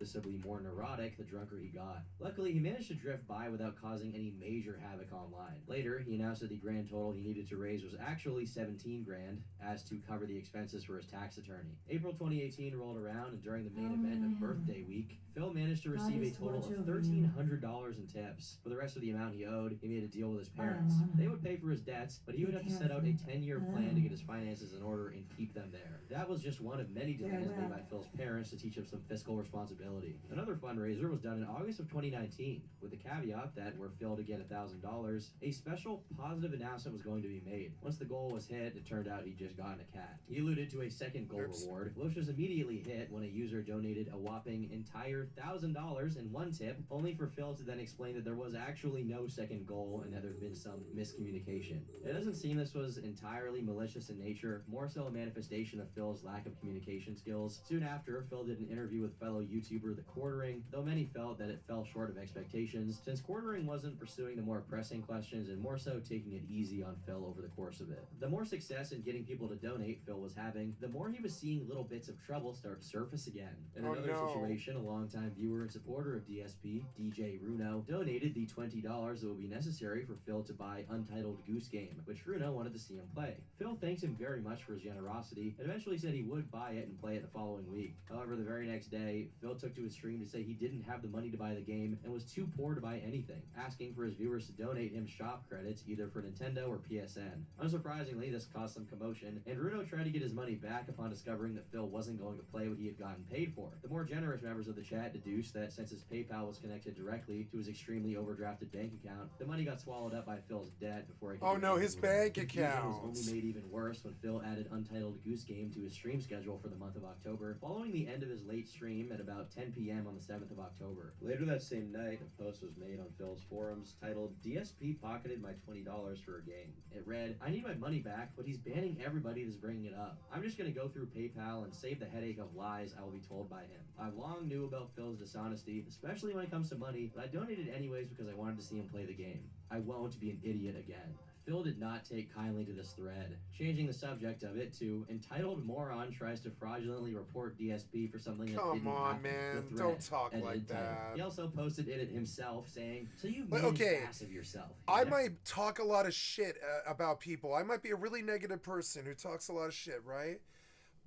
Noticeably more neurotic the drunker he got. Luckily, he managed to drift by without causing any major havoc online. Later, he announced that the grand total he needed to raise was actually $17,000, as to cover the expenses for his tax attorney. April 2018 rolled around, and during the main event of birthday week, Phil managed to receive a total of $1,300 in tips. For the rest of the amount he owed, he made a deal with his parents. They would pay for his debts, but he would have to set out a 10-year plan to get his finances in order and keep them there. That was just one of many demands made by Phil's parents to teach him some fiscal responsibility. Another fundraiser was done in August of 2019, with the caveat that were Phil to get $1,000, a special positive announcement was going to be made. Once the goal was hit, it turned out he'd just gotten a cat. He alluded to a second goal reward, which was immediately hit when a user donated a whopping entire $1,000 in one tip, only for Phil to then explain that there was actually no second goal and that there had been some miscommunication. It doesn't seem this was entirely malicious in nature, more so a manifestation of Phil's lack of communication skills. Soon after, Phil did an interview with fellow YouTuber The Quartering, though many felt that it fell short of expectations, since Quartering wasn't pursuing the more pressing questions and more so taking it easy on Phil over the course of it. The more success in getting people to donate Phil was having, the more he was seeing little bits of trouble start to surface again. In another situation, a longtime viewer and supporter of DSP, DJ Runo, donated the $20 that would be necessary for Phil to buy Untitled Goose Game, which Runo wanted to see him play. Phil thanked him very much for his generosity, and eventually said he would buy it and play it the following week. However, the very next day, Phil took to his stream to say he didn't have the money to buy the game and was too poor to buy anything, asking for his viewers to donate him shop credits either for Nintendo or PSN. Unsurprisingly, this caused some commotion, and Runo tried to get his money back upon discovering that Phil wasn't going to play what he had gotten paid for. The more generous members of the chat deduced that since his PayPal was connected directly to his extremely overdrafted bank account, the money got swallowed up by Phil's debt before he could Oh no, his bank account was only made even worse when Phil added Untitled Goose Game to his stream schedule for the month of October. Following the end of his late stream at about 10 p.m. on the 7th of October. Later that same night, a post was made on Phil's forums titled, DSP pocketed my $20 for a game. It read, I need my money back, but he's banning everybody that's bringing it up. I'm just gonna go through PayPal and save the headache of lies I will be told by him. I long knew about Phil's dishonesty, especially when it comes to money, but I donated anyways because I wanted to see him play the game. I won't be an idiot again. Phil did not take kindly to this thread, changing the subject of it to entitled moron tries to fraudulently report DSP for something that didn't Come on, happen. man. The thread Don't talk edited like title. that. He also posted it himself saying, so you've But, made okay, an ass of yourself. I might talk a lot of shit about people. I might be a really negative person who talks a lot of shit, right?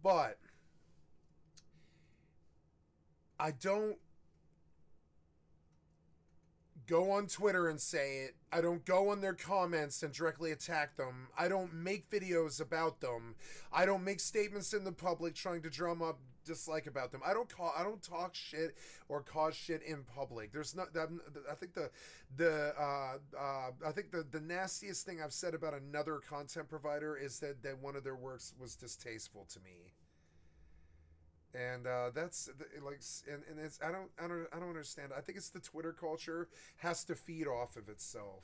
But I don't go on Twitter and say it. I don't go on their comments and directly attack them. I don't make videos about them. I don't make statements in the public trying to drum up dislike about them. I don't talk shit or cause shit in public. There's not. I think the nastiest thing I've said about another content provider is that one of their works was distasteful to me. And that's like, and it's I don't understand. I think it's the Twitter culture has to feed off of itself.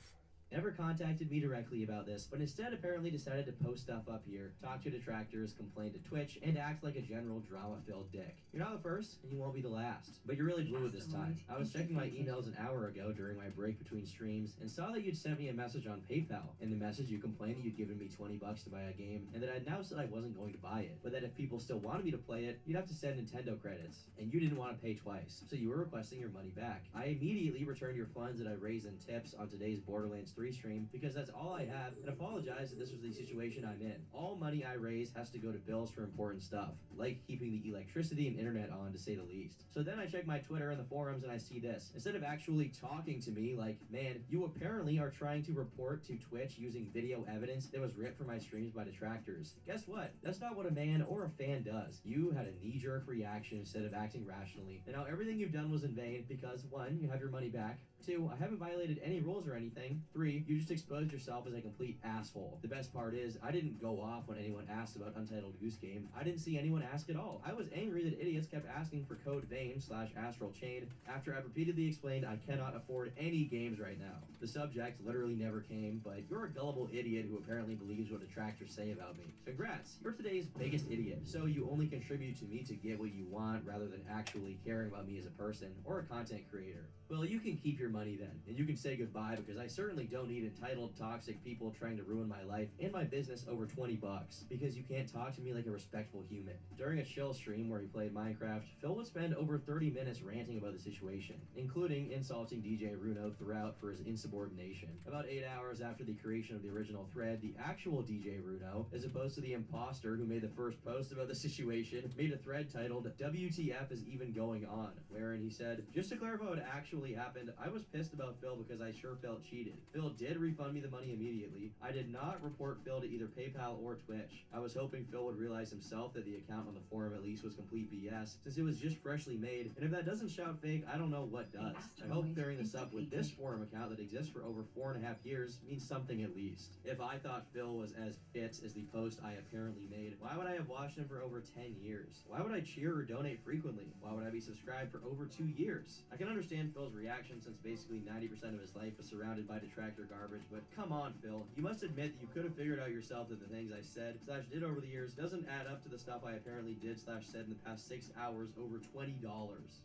Never contacted me directly about this, but instead apparently decided to post stuff up here, talk to detractors, complain to Twitch, and act like a general drama-filled dick. You're not the first, and you won't be the last. But you're really blue at this time. I was checking my emails an hour ago during my break between streams, and saw that you'd sent me a message on PayPal. In the message, you complained that you'd given me $20 to buy a game, and that I'd now said I wasn't going to buy it, but that if people still wanted me to play it, you'd have to send Nintendo credits. And you didn't want to pay twice, so you were requesting your money back. I immediately returned your funds that I raised in tips on today's Borderlands 3 stream, because that's all I have, and apologize that this was the situation I'm in. All money I raise has to go to bills for important stuff, like keeping the electricity and internet on, to say the least. So then I check my Twitter and the forums and I see this. Instead of actually talking to me like, man, you apparently are trying to report to Twitch using video evidence that was ripped from my streams by detractors. Guess what? That's not what a man or a fan does. You had a knee-jerk reaction instead of acting rationally, and now everything you've done was in vain because 1, you have your money back, 2, I haven't violated any rules or anything, 3, you just exposed yourself as a complete asshole. The best part is, I didn't go off when anyone asked about Untitled Goose Game. I didn't see anyone ask at all. I was angry that idiots kept asking for Code Vein / Astral Chain after I've repeatedly explained I cannot afford any games right now. The subject literally never came, but you're a gullible idiot who apparently believes what detractors say about me. Congrats, you're today's biggest idiot. So you only contribute to me to get what you want rather than actually caring about me as a person or a content creator. Well, you can keep your money then, and you can say goodbye because I certainly don't need entitled, toxic people trying to ruin my life and my business over $20 because you can't talk to me like a respectful human. During a chill stream where he played Minecraft, Phil would spend over 30 minutes ranting about the situation, including insulting DJ Runo throughout for his insubordination. About 8 hours after the creation of the original thread, the actual DJ Runo, as opposed to the imposter who made the first post about the situation, made a thread titled WTF is even going on, wherein he said, just to clarify what actually happened, I was pissed about Phil because I sure felt cheated. Phil did refund me the money immediately. I did not report Phil to either PayPal or Twitch. I was hoping Phil would realize himself that the account on the forum at least was complete BS, since it was just freshly made, and if that doesn't shout fake, I don't know what does. I hope clearing this up with this forum account that exists for over 4.5 years means something at least. If I thought Phil was as fit as the post I apparently made, why would I have watched him for over 10 years? Why would I cheer or donate frequently? Why would I be subscribed for over 2 years? I can understand Phil's reaction since basically 90% of his life was surrounded by detractor garbage, but come on, Phil. You must admit that you could have figured out yourself that the things I said / did over the years doesn't add up to the stuff I apparently did / said in the past 6 hours over $20.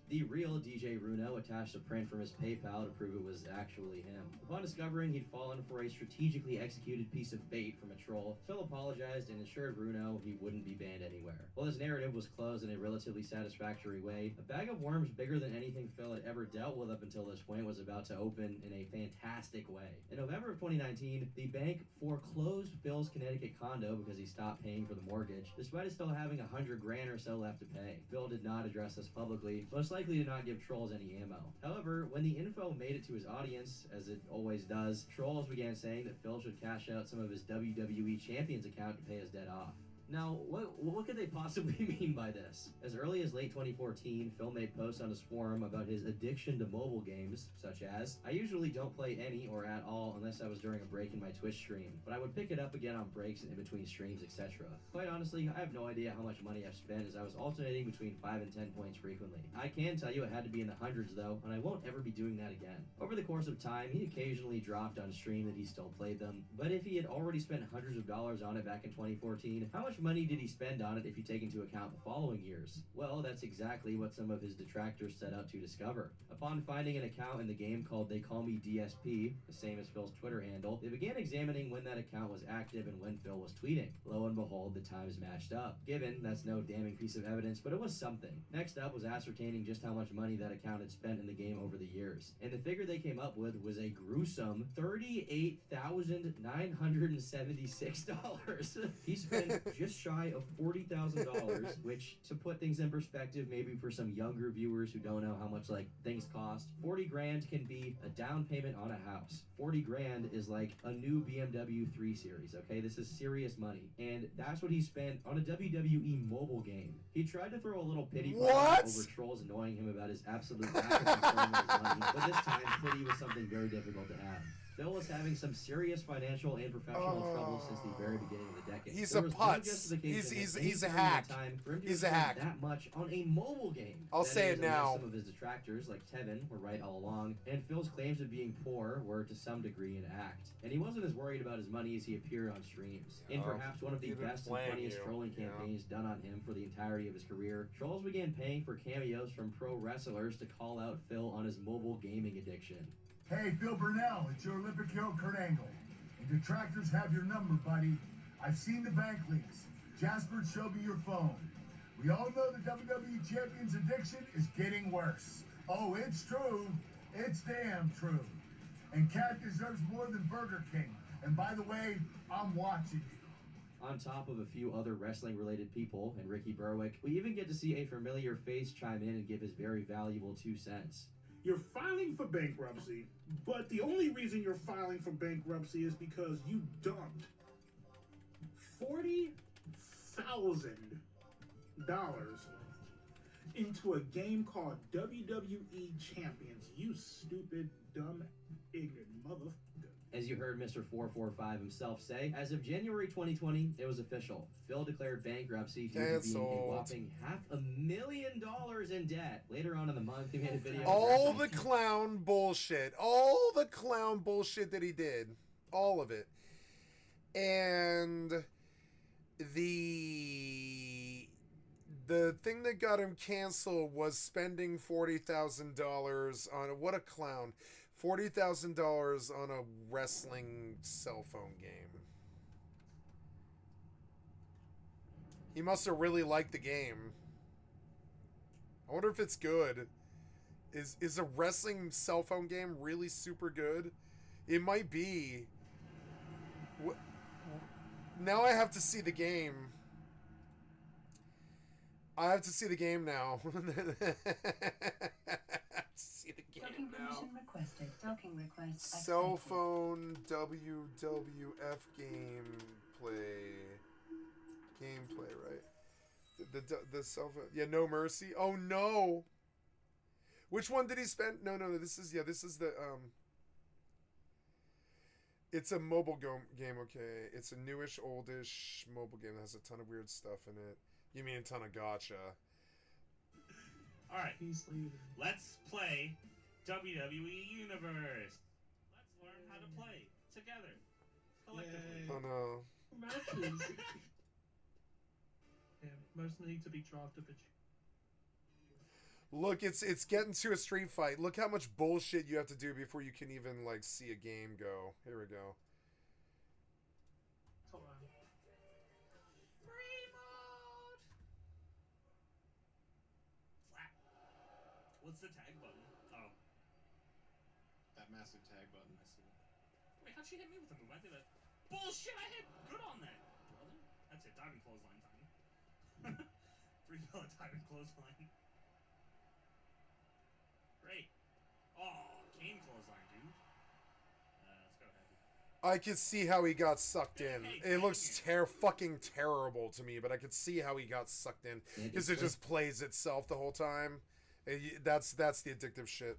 The real DJ Runo attached a print from his PayPal to prove it was actually him. Upon discovering he'd fallen for a strategically executed piece of bait from a troll, Phil apologized and assured Runo he wouldn't be banned anywhere. While his narrative was closed in a relatively satisfactory way, a bag of worms bigger than anything Phil had ever dealt with up until this point was about to open in a fantastic way. In November of 2019, the bank foreclosed Phil's Connecticut condo because he stopped paying for the mortgage, despite it still having $100 grand or so left to pay. Phil did not address this publicly, most likely to not give trolls any ammo. However, when the info made it to his audience, as it always does, trolls began saying that Phil should cash out some of his WWE Champions account to pay his debt off. Now, what could they possibly mean by this? As early as late 2014, Phil made posts on his forum about his addiction to mobile games, such as, I usually don't play any or at all unless I was during a break in my Twitch stream, but I would pick it up again on breaks and in between streams, etc. Quite honestly, I have no idea how much money I've spent as I was alternating between 5 and 10 points frequently. I can tell you it had to be in the hundreds though, and I won't ever be doing that again. Over the course of time, he occasionally dropped on stream that he still played them, but if he had already spent hundreds of dollars on it back in 2014, how much money did he spend on it if you take into account the following years? Well, that's exactly what some of his detractors set out to discover. Upon finding an account in the game called They Call Me DSP, the same as Phil's Twitter handle, they began examining when that account was active and when Phil was tweeting. Lo and behold, the times matched up. Given, that's no damning piece of evidence, but it was something. Next up was ascertaining just how much money that account had spent in the game over the years. And the figure they came up with was a gruesome $38,976. He spent just shy of $40,000, which, to put things in perspective, maybe for some younger viewers who don't know how much like things cost, 40 grand can be a down payment on a house. 40 grand is like a new BMW 3 Series, okay? This is serious money. And that's what he spent on a WWE mobile game. He tried to throw a little pity party over trolls annoying him about his absolute lack of concern with his money, but this time pity was something very difficult to have. Phil was having some serious financial and professional trouble since the very beginning of the decade. He's a putz. He's a hack. He's a hack. That much on a mobile game. I'll say it now. Some of his detractors, like Tevin, were right all along, and Phil's claims of being poor were to some degree an act. And he wasn't as worried about his money as he appeared on streams. In perhaps one of the best and funniest trolling campaigns done on him for the entirety of his career, trolls began paying for cameos from pro wrestlers to call out Phil on his mobile gaming addiction. Hey, Phil Burnell, it's your Olympic hero, Kurt Angle. And detractors have your number, buddy. I've seen the bank leaks. Jasper showed me your phone. We all know the WWE Champion's addiction is getting worse. Oh, it's true. It's damn true. And Cat deserves more than Burger King. And by the way, I'm watching you. On top of a few other wrestling-related people and Ricky Berwick, we even get to see a familiar face chime in and give his very valuable 2 cents. You're filing for bankruptcy, but the only reason you're filing for bankruptcy is because you dumped $40,000 into a game called WWE Champions. You stupid, dumb, ignorant motherfucker. As you heard Mr. 445 himself say, as of January 2020, it was official. Phil declared bankruptcy due to being a whopping $500,000 in debt. Later on in the month, he made a video. All the clown bullshit. All the clown bullshit that he did. All of it. And the thing that got him canceled was spending $40,000 on what a clown. $40,000 on a wrestling cell phone game. He must have really liked the game. I wonder if it's good. Is a wrestling cell phone game really super good? It might be. Now I have to see the game. I have to see the game now. See the game Docking now. permission requested. Docking request Cell accepted. phone WWF gameplay, right? The cell phone. Yeah, No Mercy. Oh no. Which one did he spend? No, this is the it's a mobile game, okay. It's a newish, oldish mobile game that has a ton of weird stuff in it. You mean a ton of gotcha. Alright, let's play WWE Universe. Let's learn how to play together, collectively. Oh no. Matches. Yeah, most need to be drafted for. Look, it's getting to a street fight. Look how much bullshit you have to do before you can even like see a game go. Here we go. Free mode! Flat. What's the tag button? Oh. That massive tag button. I see. Wait, how'd she hit me with the move? I did that. Bullshit! I hit good on that, brother. That's it. Diving clothesline time. 3-bullet diving clothesline. Great. Oh, cane clothesline, dude. Let's go ahead. I could see how he got sucked in. It looks fucking terrible to me, but I could see how he got sucked in because it just plays itself the whole time. That's the addictive shit.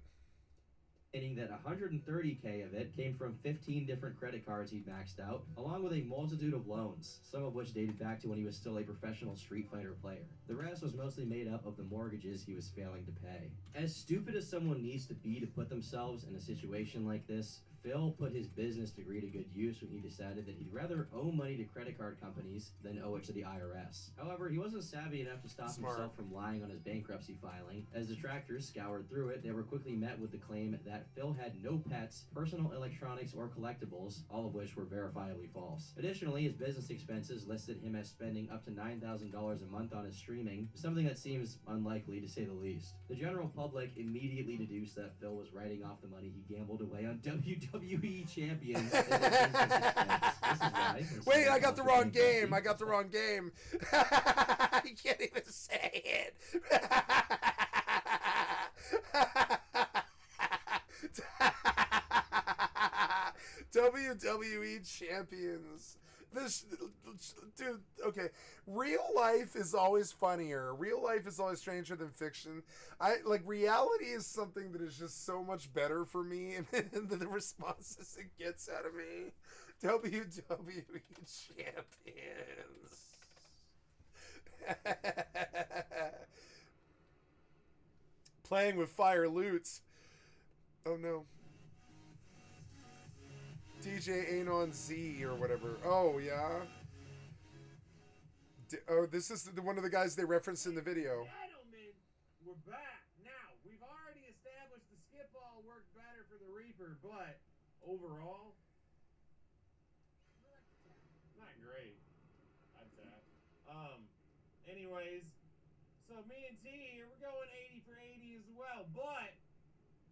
Stating that 130K of it came from 15 different credit cards he'd maxed out, along with a multitude of loans, some of which dated back to when he was still a professional Street Fighter player. The rest was mostly made up of the mortgages he was failing to pay. As stupid as someone needs to be to put themselves in a situation like this, Phil put his business degree to good use when he decided that he'd rather owe money to credit card companies than owe it to the IRS. However, he wasn't savvy enough to stop himself from lying on his bankruptcy filing. As detractors scoured through it, they were quickly met with the claim that Phil had no pets, personal electronics, or collectibles, all of which were verifiably false. Additionally, his business expenses listed him as spending up to $9,000 a month on his streaming, something that seems unlikely to say the least. The general public immediately deduced that Phil was writing off the money he gambled away on WWE champions. Wait, I got the wrong game. I got the wrong game. You can't even say it. WWE champions. This dude, okay. Real life is always funnier. Real life is always stranger than fiction. Reality is something that is just so much better for me, and the responses it gets out of me. WWE champions. Playing with fire loots. Oh no. DJ Anon Z or whatever. Oh, yeah. This is one of the guys they referenced in the video. Gentlemen, we're back. Now, we've already established the skip ball worked better for the Reaper, but overall, not great. I'd say. Anyways, so me and T here, we're going 80 for 80 as well, but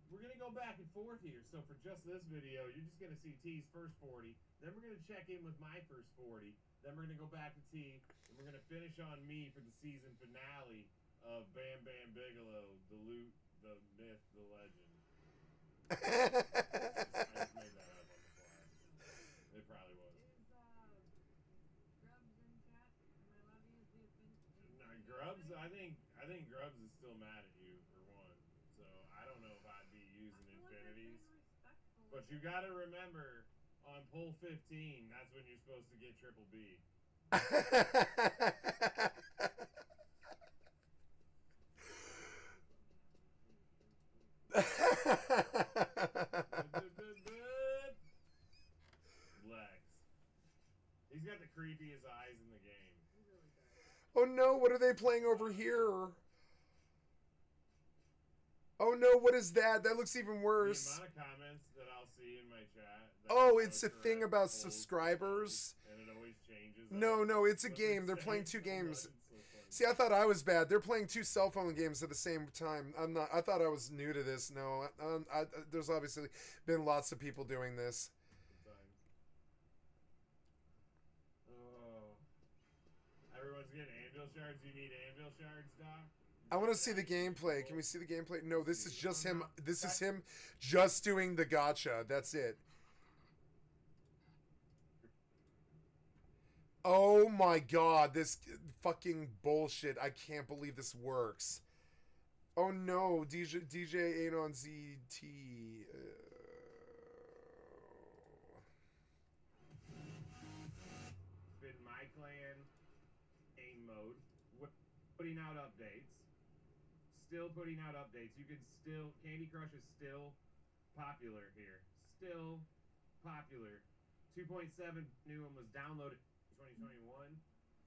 we're going to go back and forth here. So for just this video, you're just going to see T's first 40. Then we're going to check in with my first 40. Then we're going to go back to T. And we're going to finish on me for the season finale of Bam Bam Bigelow, the loot, the myth, the legend. I just made that up on the fly. It probably was. Grubs, I think Grubs is still mad at you for one. So I don't know if I'd be using infinities. But you gotta remember, on pull 15, that's when you're supposed to get triple B. Lex. He's got the creepiest eyes in the game. Oh no, what are they playing over here? Oh no, what is that? That looks even worse. The amount of comments that I'll see in my chat. Oh, it's a thing about subscribers. And it always changes. No, it's a game. They're playing two games. See, I thought I was bad. They're playing two cell phone games at the same time. I'm not. I thought I was new to this. No, there's obviously been lots of people doing this. Everyone's getting anvil shards. You need anvil shards, Doc? I want to see the gameplay. Can we see the gameplay? No, this is just him. This is him just doing the gacha. That's it. Oh my god, this fucking bullshit. I can't believe this works. Oh no, DJ Anon ZT. Been my clan game mode. Putting out updates. Still putting out updates. You can still, Candy Crush is still popular here. Still popular. 2.7 new one was downloaded in 2021.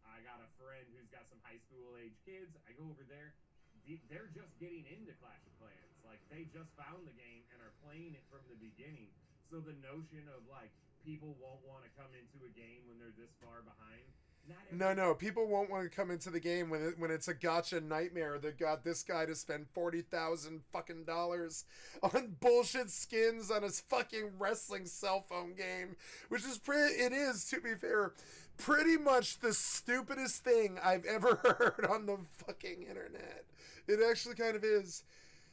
I got a friend who's got some high school age kids. I go over there. They're just getting into Clash of Clans. Like, they just found the game and are playing it from the beginning. So the notion of, like, people won't want to come into a game when they're this far behind. No, people won't want to come into the game when it's a gacha nightmare that got this guy to spend $40,000 fucking dollars on bullshit skins on his fucking wrestling cell phone game, which is it is, to be fair, pretty much the stupidest thing I've ever heard on the fucking internet. It actually kind of is.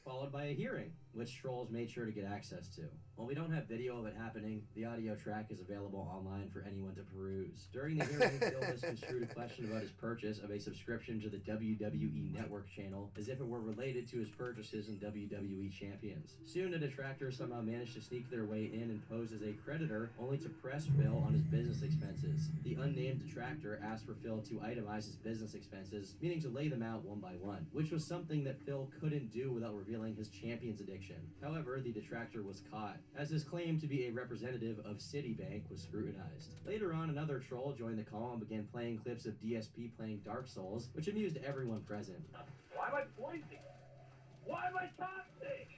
Followed by a hearing. which trolls made sure to get access to. While we don't have video of it happening, the audio track is available online for anyone to peruse. During the hearing, Phil misconstrued a question about his purchase of a subscription to the WWE Network channel as if it were related to his purchases in WWE Champions. Soon, a detractor somehow managed to sneak their way in and pose as a creditor, only to press Phil on his business expenses. The unnamed detractor asked for Phil to itemize his business expenses, meaning to lay them out one by one, which was something that Phil couldn't do without revealing his Champions addiction. However, the detractor was caught, as his claim to be a representative of Citibank was scrutinized. Later on, another troll joined the call and began playing clips of DSP playing Dark Souls, which amused everyone present. Why am I pointing? Why am I toxic?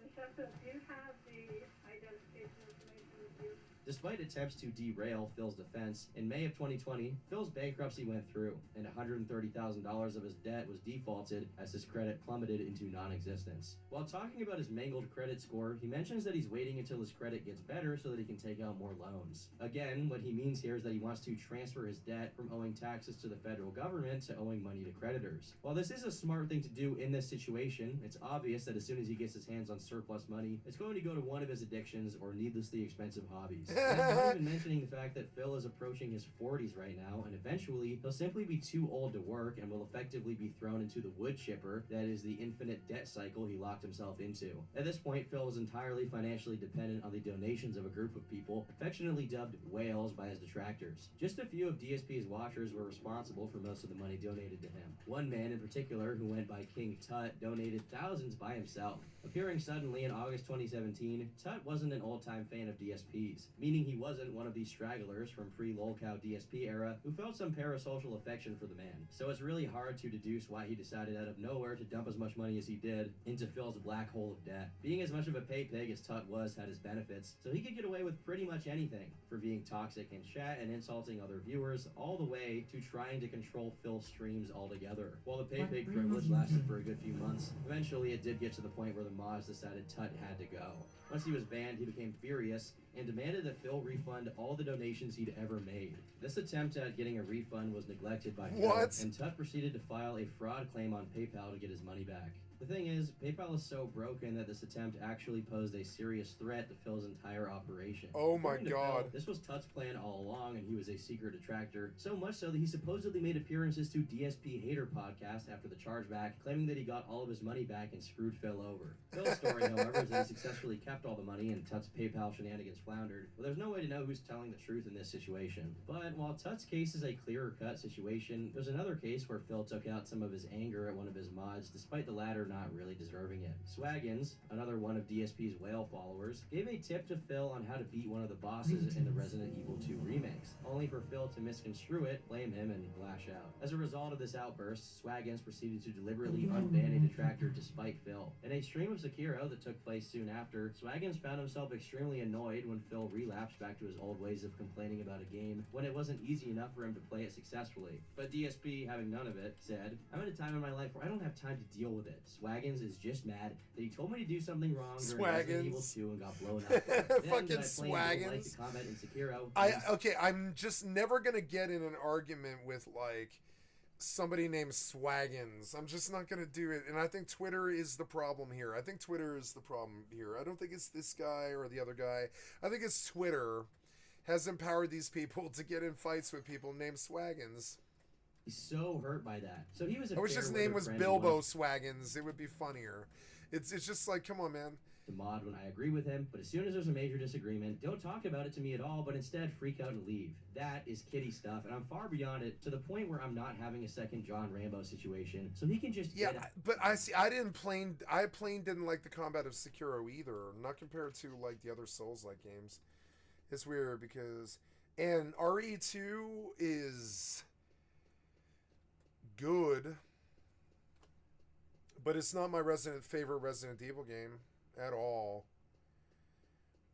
Michelle, do you have the identification information with you? Despite attempts to derail Phil's defense, in May of 2020, Phil's bankruptcy went through, and $130,000 of his debt was defaulted as his credit plummeted into non-existence. While talking about his mangled credit score, he mentions that he's waiting until his credit gets better so that he can take out more loans. Again, what he means here is that he wants to transfer his debt from owing taxes to the federal government to owing money to creditors. While this is a smart thing to do in this situation, it's obvious that as soon as he gets his hands on surplus money, it's going to go to one of his addictions or needlessly expensive hobbies. And I'm not even mentioning the fact that Phil is approaching his 40s right now, and eventually he'll simply be too old to work and will effectively be thrown into the wood chipper that is the infinite debt cycle he locked himself into. At this point, Phil was entirely financially dependent on the donations of a group of people, affectionately dubbed whales by his detractors. Just a few of DSP's watchers were responsible for most of the money donated to him. One man in particular, who went by King Tut, donated thousands by himself. Appearing suddenly in August 2017, Tut wasn't an old-time fan of DSPs, meaning he wasn't one of these stragglers from pre-lolcow DSP era who felt some parasocial affection for the man. So it's really hard to deduce why he decided out of nowhere to dump as much money as he did into Phil's black hole of debt. Being as much of a pay pig as Tut was had his benefits, so he could get away with pretty much anything, from being toxic in chat and insulting other viewers, all the way to trying to control Phil's streams altogether. While the pay pig privilege lasted for a good few months, eventually it did get to the point where the mods decided Tut had to go. Once he was banned, he became furious and demanded that Phil refund all the donations he'd ever made. This attempt at getting a refund was neglected by Phil, and Tut proceeded to file a fraud claim on PayPal to get his money back. The thing is, PayPal is so broken that this attempt actually posed a serious threat to Phil's entire operation. Oh my According to god. Phil, this was Tut's plan all along, and he was a secret detractor, so much so that he supposedly made appearances to DSP Hater podcast after the chargeback, claiming that he got all of his money back and screwed Phil over. Phil's story, however, is that he successfully kept all the money and Tut's PayPal shenanigans floundered, but there's no way to know who's telling the truth in this situation. But while Tut's case is a clearer-cut situation, there's another case where Phil took out some of his anger at one of his mods, despite the latter not really deserving it. Swaggins, another one of DSP's whale followers, gave a tip to Phil on how to beat one of the bosses in the Resident Evil 2 remakes, only for Phil to misconstrue it, blame him, and lash out. As a result of this outburst, Swaggins proceeded to deliberately unban a detractor despite Phil. In a stream of Sekiro that took place soon after, Swaggins found himself extremely annoyed when Phil relapsed back to his old ways of complaining about a game when it wasn't easy enough for him to play it successfully. But DSP, having none of it, said, "I'm at a time in my life where I don't have time to deal with it. Swaggins is just mad that he told me to do something wrong during Resident Evil 2 and got blown up. Fucking Swaggins. I'm just never gonna get in an argument with like somebody named Swaggins. I'm just not gonna do it, and I think Twitter is the problem here. I don't think it's this guy or the other guy. I think it's Twitter has empowered these people to get in fights with people named Swaggins. He's so hurt by that. So he was I wish his name was Bilbo Swaggins. It would be funnier. It's just like, come on, man. The mod when I agree with him, but as soon as there's a major disagreement, don't talk about it to me at all, but instead freak out and leave. That is kitty stuff, and I'm far beyond it, to the point where I'm not having a second John Rambo situation, so he can just get out. But I plain didn't like the combat of Sekiro either, not compared to like the other Souls-like games. It's weird because, and RE2 is good, but it's not my favorite Resident Evil game at all.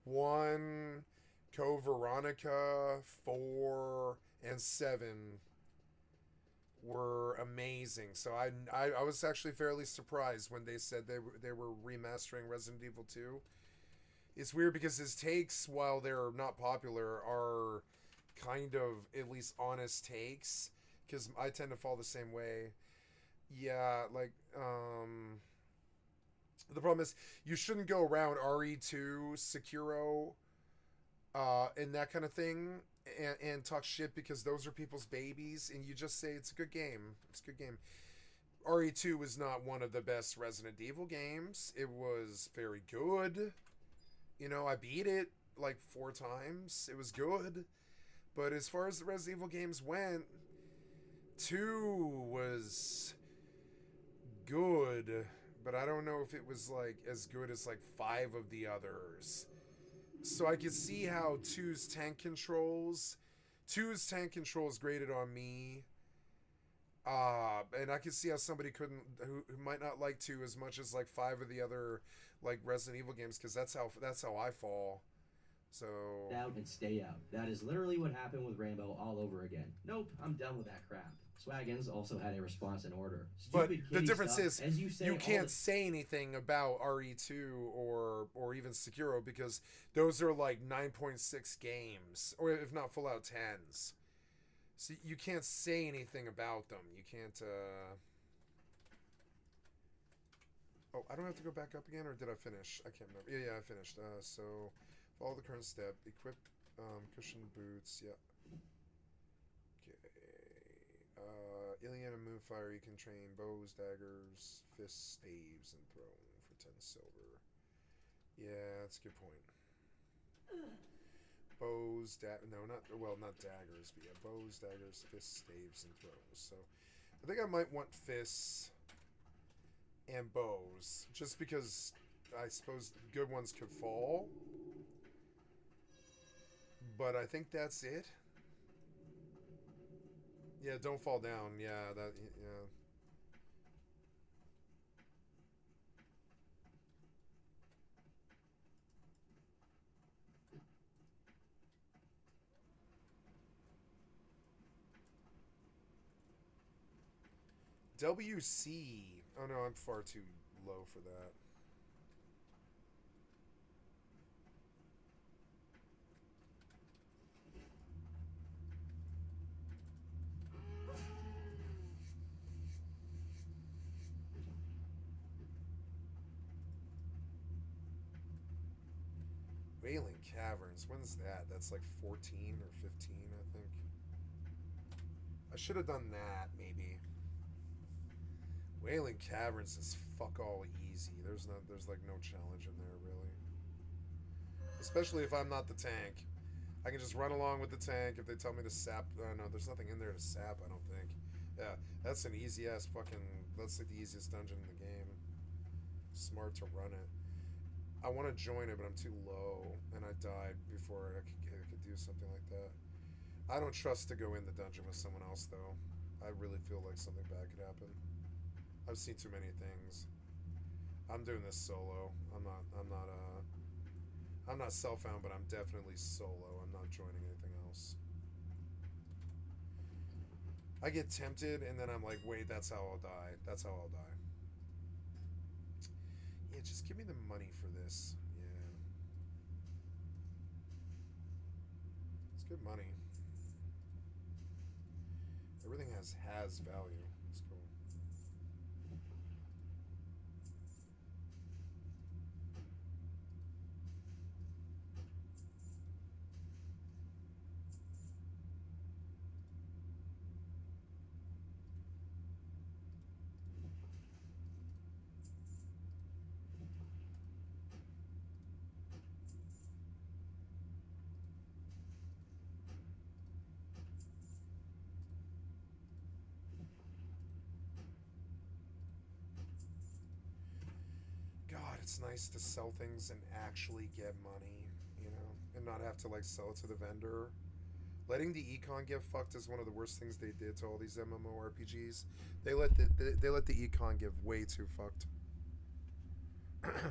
1, Code Veronica, 4, and 7 were amazing. So I was actually fairly surprised when they said they were remastering Resident Evil 2. It's weird because his takes, while they're not popular, are kind of at least honest takes, because I tend to fall the same way. Yeah, like, the problem is you shouldn't go around RE2, Sekiro, and that kind of thing, and talk shit because those are people's babies, and you just say it's a good game. It's a good game. RE2 was not one of the best Resident Evil games. It was very good. You know, I beat it like 4 times. It was good. But as far as the Resident Evil games went, 2 was good, but I don't know if it was like as good as like 5 of the others. So I could see how 2's tank controls grated on me. And I could see how somebody who might not like 2 as much as like 5 of the other like Resident Evil games, because that's how I fall. So out and stay out. That is literally what happened with Rainbow all over again. Nope, I'm done with that crap. Swaggins also had a response in order. But Stupid the kitty difference stuff, is as you say, you all can't the- say anything about RE2 or even Sekiro because those are like 9.6 games, or if not full out 10s. So you can't say anything about them. You can't. Oh, I don't have to go back up again, or did I finish? I can't remember. Yeah, I finished. So follow the current step. Equip cushioned boots. Yeah. Ilian and Moonfire, you can train bows, daggers, fists, staves, and thrown for 10 silver. Yeah, that's a good point. Bows, not daggers, but yeah, bows, daggers, fists, staves, and throws. So I think I might want fists and bows, just because I suppose good ones could fall. But I think that's it. Yeah, don't fall down. Yeah, yeah. WC. Oh no, I'm far too low for that. Wailing Caverns. When's that? That's like 14 or 15, I think. I should have done that, maybe. Wailing Caverns is fuck all easy. There's like no challenge in there, really. Especially if I'm not the tank. I can just run along with the tank if they tell me to sap. No, there's nothing in there to sap, I don't think. Yeah, that's an easy-ass fucking... That's like the easiest dungeon in the game. Smart to run it. I want to join it, but I'm too low, and I died before I could do something like that. I don't trust to go in the dungeon with someone else, though. I really feel like something bad could happen. I've seen too many things. I'm doing this solo. I'm not self-found, but I'm definitely solo. I'm not joining anything else. I get tempted, and then I'm like, wait, that's how I'll die. That's how I'll die. Yeah, just give me the money for this. Yeah. It's good money. Everything has value. It's cool. God, it's nice to sell things and actually get money, you know, and not have to like sell it to the vendor. Letting the econ get fucked is one of the worst things they did to all these MMORPGs. They let the econ get way too fucked. I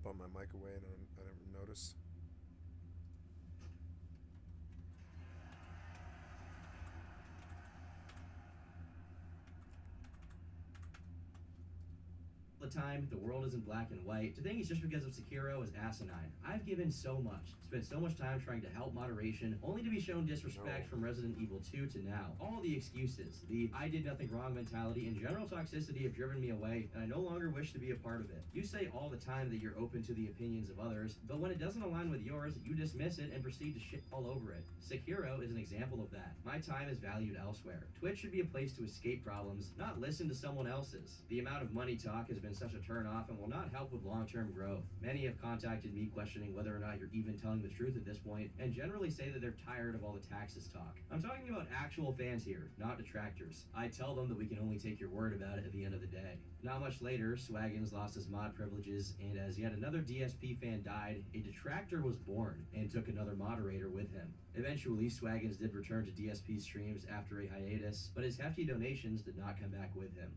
bumped my mic away and I didn't notice. the time, the world isn't black and white, to think it's just because of Sekiro is asinine. I've given so much, spent so much time trying to help moderation, only to be shown disrespect from Resident Evil 2 to now. All the excuses, the I did nothing wrong mentality, and general toxicity have driven me away, and I no longer wish to be a part of it. You say all the time that you're open to the opinions of others, but when it doesn't align with yours, you dismiss it and proceed to shit all over it. Sekiro is an example of that. My time is valued elsewhere. Twitch should be a place to escape problems, not listen to someone else's. The amount of money talk has been such a turn-off and will not help with long-term growth. Many have contacted me questioning whether or not you're even telling the truth at this point, and generally say that they're tired of all the taxes talk. I'm talking about actual fans here, not detractors. I tell them that we can only take your word about it at the end of the day. Not much later, Swaggins lost his mod privileges, and as yet another DSP fan died, a detractor was born and took another moderator with him. Eventually, Swaggins did return to DSP streams after a hiatus, but his hefty donations did not come back with him.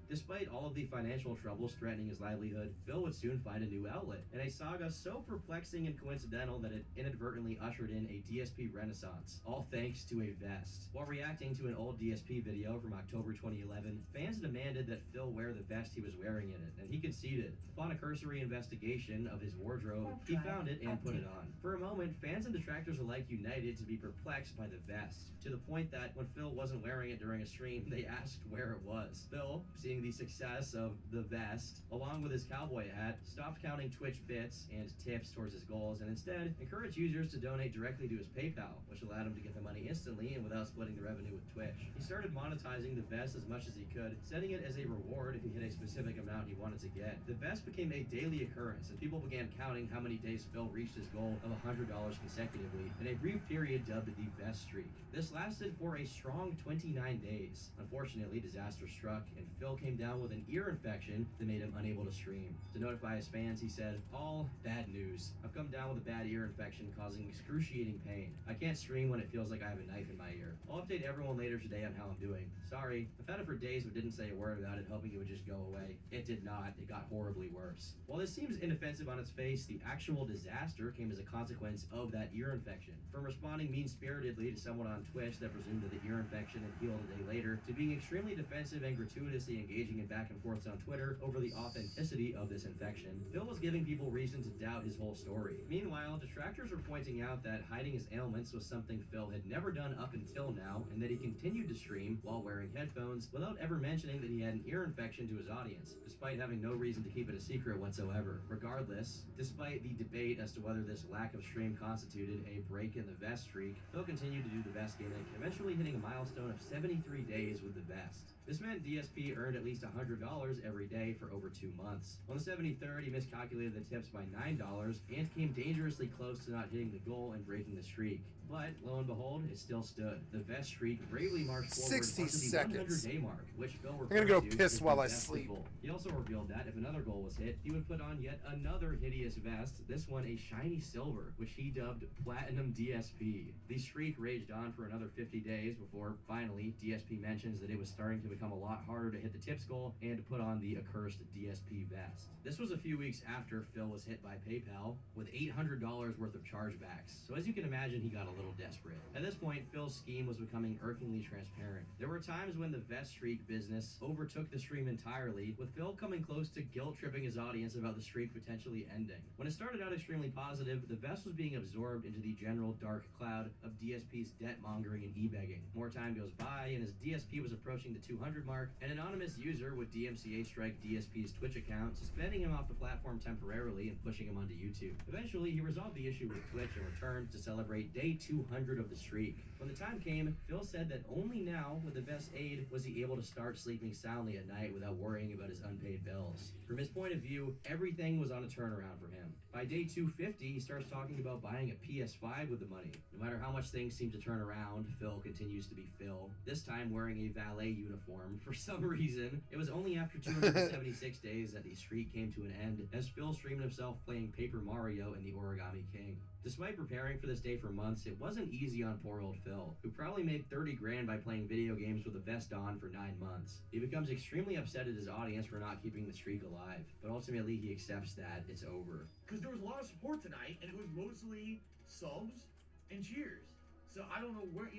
Despite all of the financial troubles threatening his livelihood, Phil would soon find a new outlet, in a saga so perplexing and coincidental that it inadvertently ushered in a DSP renaissance, all thanks to a vest. While reacting to an old DSP video from October 2011, fans demanded that Phil wear the vest he was wearing in it, and he conceded. Upon a cursory investigation of his wardrobe, he found it and put it on. For a moment, fans and detractors alike united to be perplexed by the vest, to the point that when Phil wasn't wearing it during a stream, they asked where it was. Phil, seeing the success of the vest, along with his cowboy hat, stopped counting Twitch bits and tips towards his goals, and instead encouraged users to donate directly to his PayPal, which allowed him to get the money instantly and without splitting the revenue with Twitch. He started monetizing the vest as much as he could, setting it as a reward if he hit a specific amount he wanted to get. The vest became a daily occurrence, and people began counting how many days Phil reached his goal of $100 consecutively, in a brief period dubbed the vest streak. This lasted for a strong 29 days. Unfortunately, disaster struck, and Phil came down with an ear infection that made him unable to stream. To notify his fans, he said, "All bad news. I've come down with a bad ear infection causing excruciating pain. I can't stream when it feels like I have a knife in my ear. I'll update everyone later today on how I'm doing. Sorry, I've had it for days but didn't say a word about it, hoping it would just go away. It did not. It got horribly worse." While this seems inoffensive on its face, the actual disaster came as a consequence of that ear infection. From responding mean-spiritedly to someone on Twitch that presumed that the ear infection had healed a day later, to being extremely defensive and gratuitously engaging in back and forths on Twitter over the authenticity of this infection, Phil was giving people reason to doubt his whole story. Meanwhile, detractors were pointing out that hiding his ailments was something Phil had never done up until now, and that he continued to stream while wearing headphones without ever mentioning that he had an ear infection to his audience, despite having no reason to keep it a secret whatsoever. Regardless, despite the debate as to whether this lack of stream constituted a break in the vest streak, Phil continued to do the vest gimmick, eventually hitting a milestone of 73 days with the vest. This meant DSP earned at least $100 every day for over 2 months. On the 73rd, he miscalculated the tips by $9 and came dangerously close to not hitting the goal and breaking the streak. But, lo and behold, it still stood. The vest streak bravely marched forward 60 onto the seconds. 100-day mark, which Phil I'm gonna go referred to piss as while the I vest sleep. goal. He also revealed that if another goal was hit, he would put on yet another hideous vest, this one a shiny silver, which he dubbed Platinum DSP. The streak raged on for another 50 days before, finally, DSP mentions that it was starting to become a lot harder to hit the tips goal and to put on the accursed DSP vest. This was a few weeks after Phil was hit by PayPal with $800 worth of chargebacks, so as you can imagine, he got a little desperate. At this point, Phil's scheme was becoming irkingly transparent. There were times when the vest streak business overtook the stream entirely, with Phil coming close to guilt-tripping his audience about the streak potentially ending. When it started out extremely positive, the vest was being absorbed into the general dark cloud of DSP's debt-mongering and e-begging. More time goes by, and as DSP was approaching the 200 mark, an anonymous user would DMCA strike DSP's Twitch account, suspending him off the platform temporarily and pushing him onto YouTube. Eventually, he resolved the issue with Twitch and returned to celebrate day 200 of the streak. When the time came, Phil said that only now, with the vest's aid, was he able to start sleeping soundly at night without worrying about his unpaid bills. From his point of view, everything was on a turnaround for him. By day 250, he starts talking about buying a PS5 with the money. No matter how much things seem to turn around, Phil continues to be Phil, this time wearing a valet uniform. For some reason, it was only after 276 days that the streak came to an end, as Phil streamed himself playing Paper Mario and the Origami King. Despite preparing for this day for months, it wasn't easy on poor old Phil, who probably made 30 grand by playing video games with a vest on for 9 months. He becomes extremely upset at his audience for not keeping the streak alive, but ultimately he accepts that it's over. Because there was a lot of support tonight, and it was mostly subs and cheers. So I don't know where,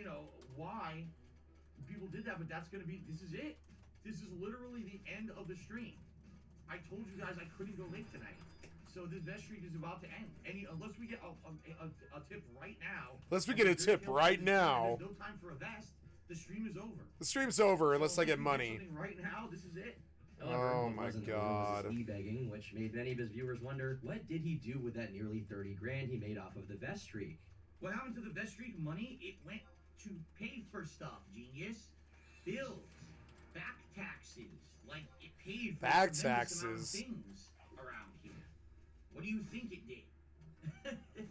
why people did that, but that's gonna be, this is it. This is literally the end of the stream. I told you guys I couldn't go late tonight. So this vest streak is about to end. Unless we get a tip right now. Unless we get a tip right now. There's no time for a vest. The stream is over. The stream's over unless I get money. Right now, this is it. However, Oh what my wasn't God. was his e-begging, which made many of his viewers wonder, what did he do with that nearly 30 grand he made off of the vest streak? What happened to the vest streak money? It went to pay for stuff, genius. Bills, back taxes, like it paid for Back a tremendous amount of taxes. things around here. What do you think it did? God, it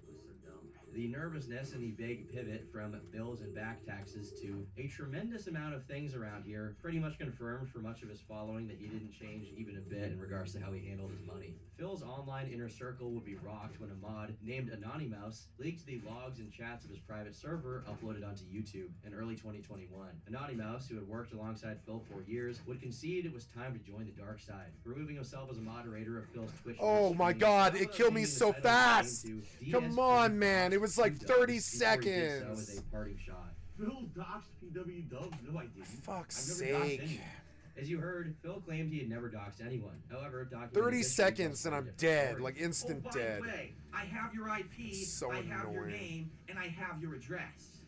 was so dumb. The nervousness and the vague pivot from bills and back taxes to a tremendous amount of things around here pretty much confirmed for much of his following that he didn't change even a bit in regards to how he handled his money. Phil's online inner circle would be rocked when a mod named Anonymous leaked the logs and chats of his private server uploaded onto YouTube in early 2021. Anonymous, who had worked alongside Phil for years, would concede it was time to join the dark side, removing himself as a moderator of Phil's Twitch. Oh my God, it killed me so fast. Come on, man. It was like 30 seconds. As a parting shot. Phil doxed PW Dubs? No, I didn't. Fuck's I've never doxed sake. anyone. As you heard, Phil claimed he had never doxed anyone. However, 30 seconds and I'm dead, like instant Oh, by dead. the way, I have your IP, So I have your annoying. name, and I have your address.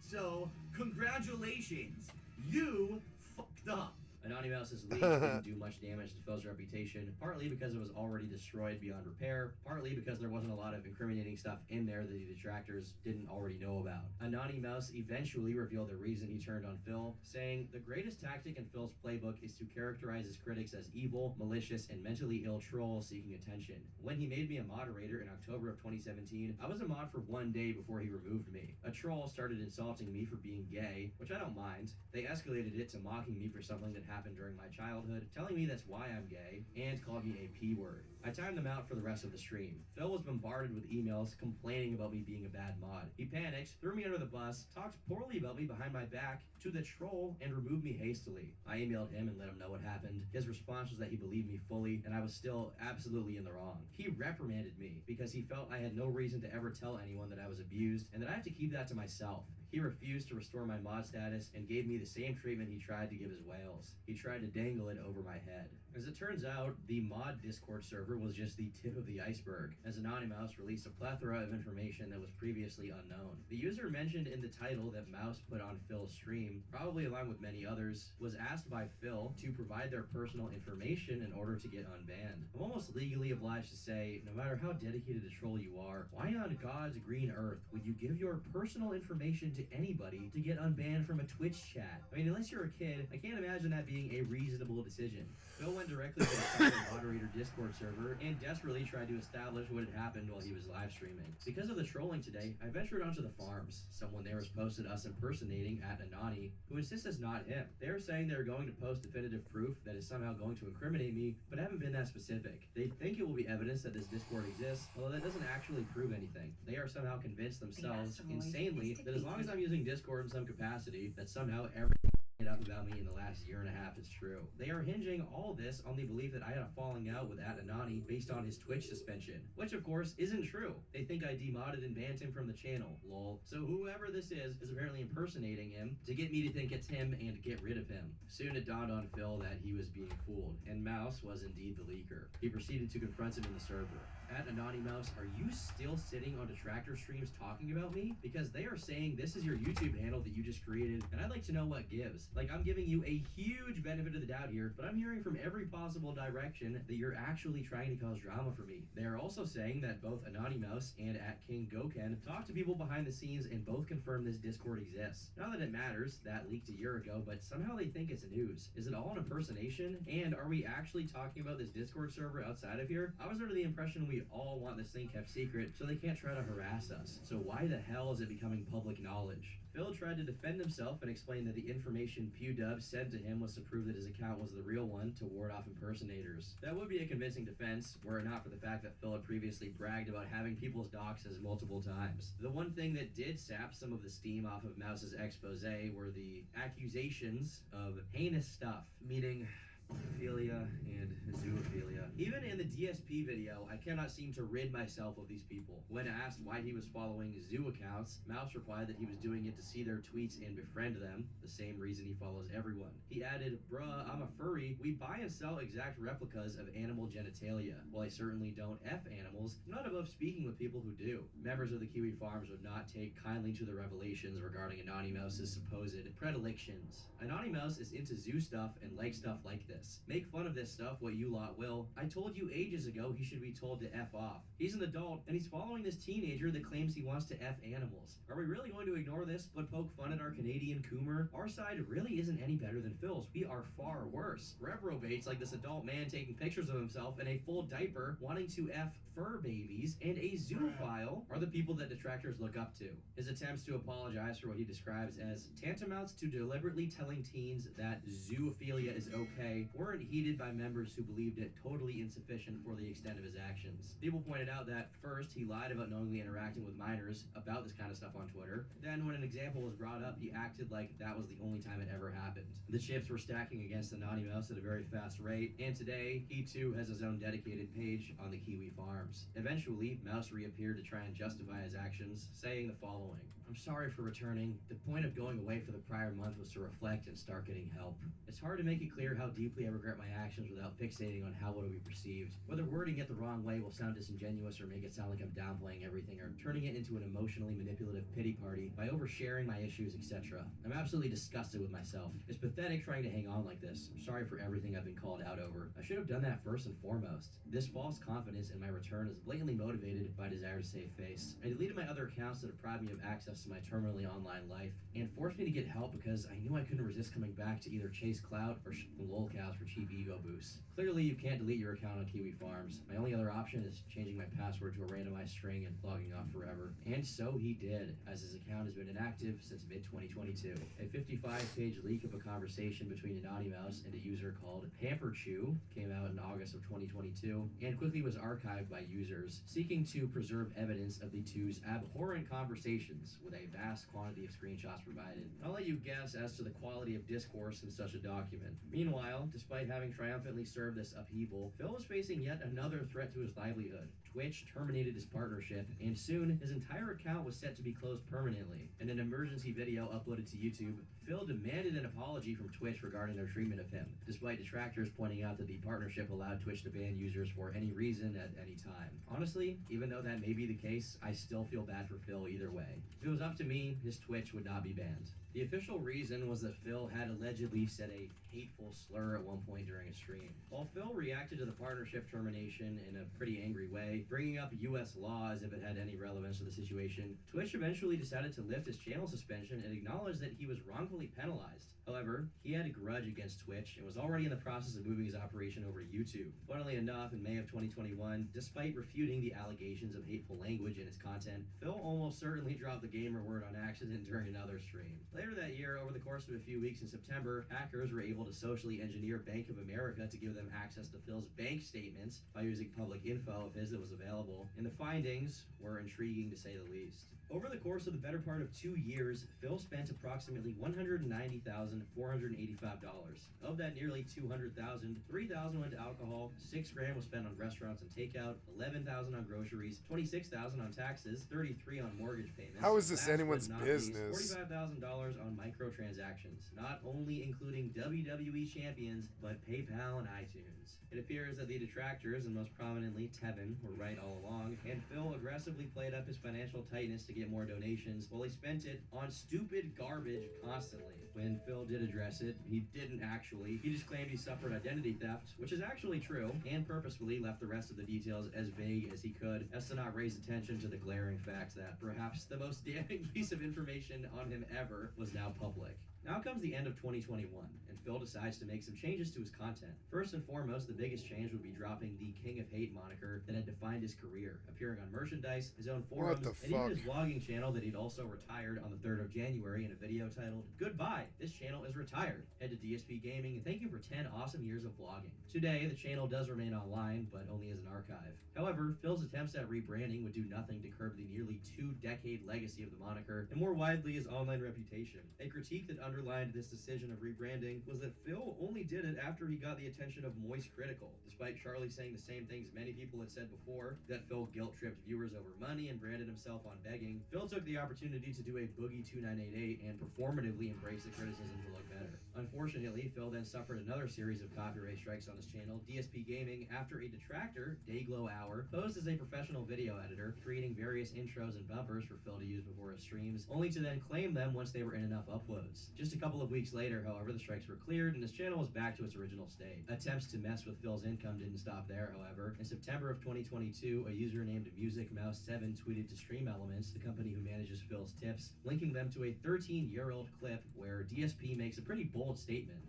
So, congratulations. You fucked up. Anonymous's leak didn't do much damage to Phil's reputation, partly because it was already destroyed beyond repair, partly because there wasn't a lot of incriminating stuff in there that the detractors didn't already know about. Anonymous eventually revealed the reason he turned on Phil, saying, "The greatest tactic in Phil's playbook is to characterize his critics as evil, malicious, and mentally ill trolls seeking attention. When he made me a moderator in October of 2017, I was a mod for 1 day before he removed me. A troll started insulting me for being gay, which I don't mind. They escalated it to mocking me for something that happened during my childhood, telling me that's why I'm gay, and called me a P-word. I timed them out for the rest of the stream. Phil was bombarded with emails complaining about me being a bad mod. He panicked, threw me under the bus, talked poorly about me behind my back to the troll, and removed me hastily. I emailed him and let him know what happened. His response was that he believed me fully, and I was still absolutely in the wrong. He reprimanded me because he felt I had no reason to ever tell anyone that I was abused, and that I have to keep that to myself. He refused to restore my mod status and gave me the same treatment he tried to give his whales. He tried to dangle it over my head. As it turns out, the mod Discord server was just the tip of the iceberg, as Anonymous released a plethora of information that was previously unknown. The user mentioned in the title that Mouse put on Phil's stream, probably along with many others, was asked by Phil to provide their personal information in order to get unbanned. I'm almost legally obliged to say, no matter how dedicated a troll you are, why on God's green earth would you give your personal information to anybody to get unbanned from a Twitch chat? I mean, unless you're a kid, I can't imagine that being a reasonable decision. Phil went directly to the private moderator Discord server and desperately tried to establish what had happened while he was live streaming. Because of the trolling today, I ventured onto the farms. Someone there has posted us impersonating at Anani, who insists it's not him. They are saying they're going to post definitive proof that is somehow going to incriminate me, but haven't been that specific. They think it will be evidence that this Discord exists, although that doesn't actually prove anything. They are somehow convinced themselves, insanely, that as long as I'm using Discord in some capacity, that somehow everything up about me in the last year and a half is true. They are hinging all this on the belief that I had a falling out with Anani based on his Twitch suspension, which of course isn't true. They think I demodded and banned him from the channel, lol. So whoever this is apparently impersonating him to get me to think it's him and get rid of him. Soon it dawned on Phil that he was being fooled, and Mouse was indeed the leaker. He proceeded to confront him in the server. At Anonymous, are you still sitting on detractor streams talking about me? Because they are saying this is your YouTube handle that you just created, and I'd like to know what gives. Like, I'm giving you a huge benefit of the doubt here, but I'm hearing from every possible direction that you're actually trying to cause drama for me. They are also saying that both Anonymous and at King Goken talk to people behind the scenes and both confirm this Discord exists. Not that it matters, that leaked a year ago, but somehow they think it's news. Is it all an impersonation? And are we actually talking about this Discord server outside of here? I was under the impression we all want this thing kept secret so they can't try to harass us. So why the hell is it becoming public knowledge? Phil tried to defend himself and explain that the information PewDub sent to him was to prove that his account was the real one to ward off impersonators. That would be a convincing defense, were it not for the fact that Phil had previously bragged about having people's doxes multiple times. The one thing that did sap some of the steam off of Mouse's expose were the accusations of heinous stuff, meaning pedophilia and zoophilia. Even in the DSP video, I cannot seem to rid myself of these people. When asked why he was following zoo accounts, Mouse replied that he was doing it to see their tweets and befriend them, the same reason he follows everyone. He added, "Bruh, I'm a furry. We buy and sell exact replicas of animal genitalia. While I certainly don't F animals, I'm not above speaking with people who do." Members of the Kiwi Farms would not take kindly to the revelations regarding Anonymous' supposed predilections. Anonymous is into zoo stuff and likes stuff like this. Make fun of this stuff what you lot will. I told you ages ago he should be told to F off. He's an adult and he's following this teenager that claims he wants to F animals. Are we really going to ignore this but poke fun at our Canadian Coomer? Our side really isn't any better than Phil's. We are far worse. Reprobates like this adult man taking pictures of himself in a full diaper wanting to F fur babies and a zoophile are the people that detractors look up to. His attempts to apologize for what he describes as tantamounts to deliberately telling teens that zoophilia is okay weren't heeded by members who believed it totally insufficient for the extent of his actions. People pointed out that first, he lied about knowingly interacting with minors about this kind of stuff on Twitter. Then when an example was brought up, he acted like that was the only time it ever happened. The chips were stacking against Anonymous at a very fast rate, and today, he too has his own dedicated page on the Kiwi Farms. Eventually, Mouse reappeared to try and justify his actions, saying the following: "I'm sorry for returning. The point of going away for the prior month was to reflect and start getting help. It's hard to make it clear how deeply I regret my actions without fixating on how it'll be perceived. Whether wording it the wrong way will sound disingenuous or make it sound like I'm downplaying everything or turning it into an emotionally manipulative pity party by oversharing my issues, etc. I'm absolutely disgusted with myself. It's pathetic trying to hang on like this. I'm sorry for everything I've been called out over. I should have done that first and foremost. This false confidence in my return is blatantly motivated by desire to save face. I deleted my other accounts that deprived me of access to my terminally online life and forced me to get help because I knew I couldn't resist coming back to either chase clout or lolcows for cheap ego boosts. Clearly, you can't delete your account on Kiwi Farms. My only other option is changing my password to a randomized string and logging off forever." And so he did, as his account has been inactive since mid-2022. A 55-page leak of a conversation between Anonymous and a user called Pamperchew came out in August of 2022 and quickly was archived by users seeking to preserve evidence of the two's abhorrent conversations with a vast quantity of screenshots provided. I'll let you guess as to the quality of discourse in such a document. Meanwhile, despite having triumphantly served this upheaval, Phil was facing yet another threat to his livelihood. Twitch terminated his partnership, and soon his entire account was set to be closed permanently. In an emergency video uploaded to YouTube, Phil demanded an apology from Twitch regarding their treatment of him, despite detractors pointing out that the partnership allowed Twitch to ban users for any reason at any time. Honestly, even though that may be the case, I still feel bad for Phil either way. If it was up to me, his Twitch would not be banned. The official reason was that Phil had allegedly said a hateful slur at one point during a stream. While Phil reacted to the partnership termination in a pretty angry way, bringing up US law as if it had any relevance to the situation, Twitch eventually decided to lift his channel suspension and acknowledge that he was wrongfully penalized. However, he had a grudge against Twitch and was already in the process of moving his operation over to YouTube. Funnily enough, in May of 2021, despite refuting the allegations of hateful language in his content, Phil almost certainly dropped the gamer word on accident during another stream. Later that year, over the course of a few weeks in September, hackers were able to socially engineer Bank of America to give them access to Phil's bank statements by using public info of his that was available, and the findings were intriguing to say the least. Over the course of the better part of 2 years, Phil spent approximately $190,485. Of that nearly $200,000, $3,000 went to alcohol, $6,000 was spent on restaurants and takeout, $11,000 on groceries, $26,000 on taxes, $33,000 on mortgage payments. How is this last anyone's but not least, business? $45,000 on microtransactions, not only including WWE champions, but PayPal and iTunes. It appears that the detractors, and most prominently Tevin, were right all along, and Phil aggressively played up his financial tightness to get more donations while he spent it on stupid garbage constantly. When Phil did address it, he didn't actually. He just claimed he suffered identity theft, which is actually true, and purposefully left the rest of the details as vague as he could, as to not raise attention to the glaring fact that perhaps the most damning piece of information on him ever was now public. Now comes the end of 2021, and Phil decides to make some changes to his content. First and foremost, the biggest change would be dropping the King of Hate moniker that had defined his career, appearing on merchandise, his own forums, and even his vlogging channel that he'd also retired on the 3rd of January in a video titled, "Goodbye, this channel is retired. Head to DSP Gaming and thank you for 10 awesome years of vlogging." Today, the channel does remain online, but only as an archive. However, Phil's attempts at rebranding would do nothing to curb the nearly 2-decade legacy of the moniker, and more widely his online reputation. A critique that underlined this decision of rebranding was that Phil only did it after he got the attention of Moist Critical, despite Charlie saying the same things many people had said before, that Phil guilt-tripped viewers over money and branded himself on begging. Phil took the opportunity to do a Boogie 2988 and performatively embrace the criticism to look better. Unfortunately, Phil then suffered another series of copyright strikes on his channel, DSP Gaming, after a detractor, Dayglow Hour, posed as a professional video editor, creating various intros and bumpers for Phil to use before his streams, only to then claim them once they were in enough uploads. Just a couple of weeks later, however, the strikes were cleared and his channel was back to its original state. Attempts to mess with Phil's income didn't stop there, however. In September of 2022, a user named MusicMouse7 tweeted to Stream Elements, the company who manages Phil's tips, linking them to a 13-year-old clip where DSP makes a pretty bold statement.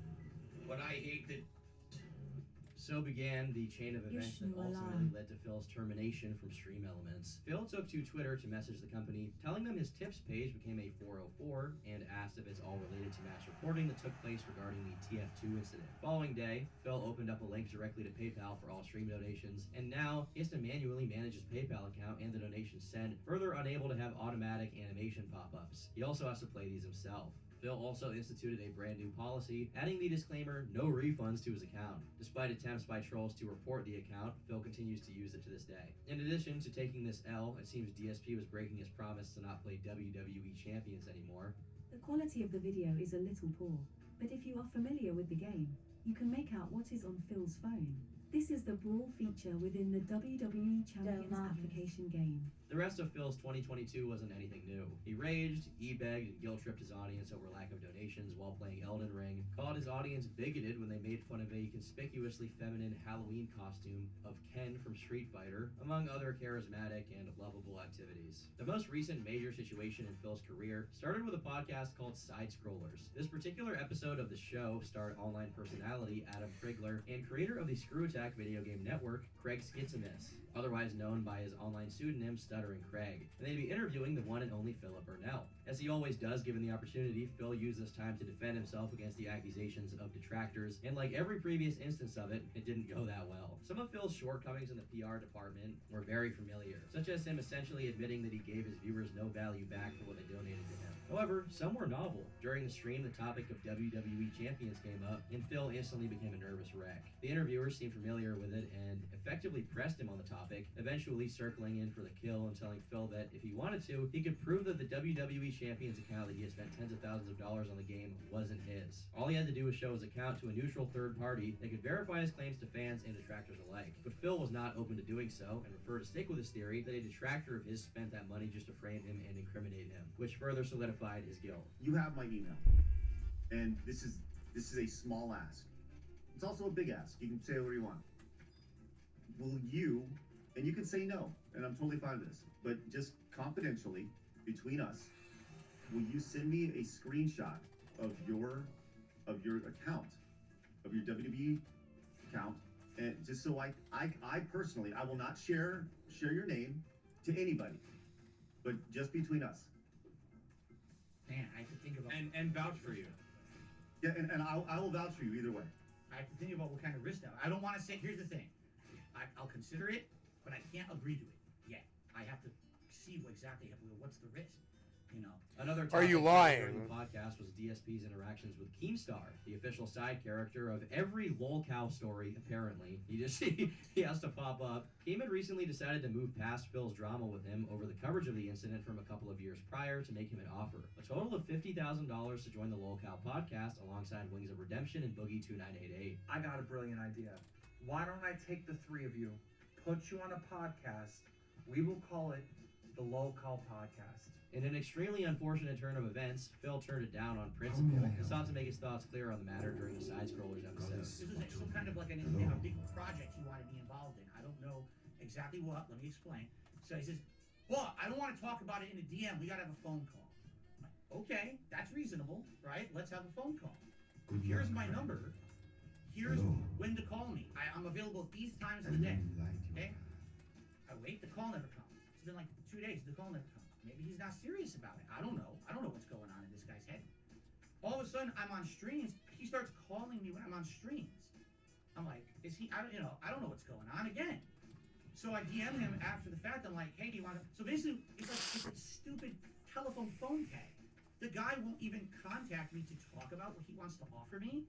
But I hate that. So began the chain of events that ultimately led to Phil's termination from Stream Elements. Phil took to Twitter to message the company, telling them his tips page became a 404 and asked if it's all related to mass reporting that took place regarding the TF2 incident. Following day, Phil opened up a link directly to PayPal for all stream donations, and now he has to manually manage his PayPal account and the donations sent, further unable to have automatic animation pop-ups. He also has to play these himself. Phil also instituted a brand new policy, adding the disclaimer, no refunds to his account. Despite attempts by trolls to report the account, Phil continues to use it to this day. In addition to taking this L, it seems DSP was breaking his promise to not play WWE Champions anymore. The quality of the video is a little poor, but if you are familiar with the game, you can make out what is on Phil's phone. This is the brawl feature within the WWE Champions application game. The rest of Phil's 2022 wasn't anything new. He raged, e-begged, and guilt-tripped his audience over lack of donations while playing Elden Ring, called his audience bigoted when they made fun of a conspicuously feminine Halloween costume of Ken from Street Fighter, among other charismatic and lovable activities. The most recent major situation in Phil's career started with a podcast called Side Scrollers. This particular episode of the show starred online personality Adam Krigler and creator of the Screw Attack video game network, Craig Skitzimus, otherwise known by his online pseudonym Stuttering Craig, and they'd be interviewing the one and only Philip Burnell. As he always does given the opportunity, Phil used this time to defend himself against the accusations of detractors, and like every previous instance of it, it didn't go that well. Some of Phil's shortcomings in the PR department were very familiar, such as him essentially admitting that he gave his viewers no value back for what they donated to him. However, some were novel. During the stream, the topic of WWE Champions came up, and Phil instantly became a nervous wreck. The interviewers seemed familiar with it and effectively pressed him on the topic, eventually circling in for the kill and telling Phil that if he wanted to, he could prove that the WWE Champions account that he had spent tens of thousands of dollars on the game wasn't his. All he had to do was show his account to a neutral third party that could verify his claims to fans and detractors alike. But Phil was not open to doing so and preferred to stick with his theory that a detractor of his spent that money just to frame him and incriminate him, which further solidified his guilt. You have my email, and this is a small ask. It's also a big ask. You can say whatever you want. Will you, and you can say no, and I'm totally fine with this, but just confidentially, between us, will you send me a screenshot of your account, of your WWE account, and just so I personally, I will not share your name to anybody, but just between us. Man, I have to think about and vouch for you. Yeah, and I will vouch for you either way. I have to think about what kind of risk now. I don't want to say. Here's the thing, I'll consider it, but I can't agree to it yet. I have to see exactly what's the risk. You know. Another Are you topic during lying? the podcast was DSP's interactions with Keemstar, the official side character of every lolcow story, apparently. He has to pop up. Keem had recently decided to move past Phil's drama with him over the coverage of the incident from a couple of years prior to make him an offer. A total of $50,000 to join the lolcow podcast alongside Wings of Redemption and Boogie 2988. I got a brilliant idea. Why don't I take the three of you, put you on a podcast, we will call it the Lolcow Podcast. In an extremely unfortunate turn of events, Phil turned it down on principle and sought to make his thoughts clear on the matter during the Side Scrollers episode. This is some kind of like a big project he wanted me involved in. I don't know exactly what. Let me explain. So he says, well, I don't want to talk about it in a DM. We got to have a phone call. I'm like, okay, that's reasonable, right? Let's have a phone call. Here's my number. Here's when to call me. I'm available at these times of the day. Okay? I wait. The call never comes. It's been like 2 days. The call never comes. Maybe he's not serious about it. I don't know. I don't know what's going on in this guy's head. All of a sudden, I'm on streams. He starts calling me when I'm on streams. I'm like, is he? I don't know what's going on again. So I DM him after the fact. I'm like, hey, do you want to? So basically, it's like a stupid telephone phone tag. The guy won't even contact me to talk about what he wants to offer me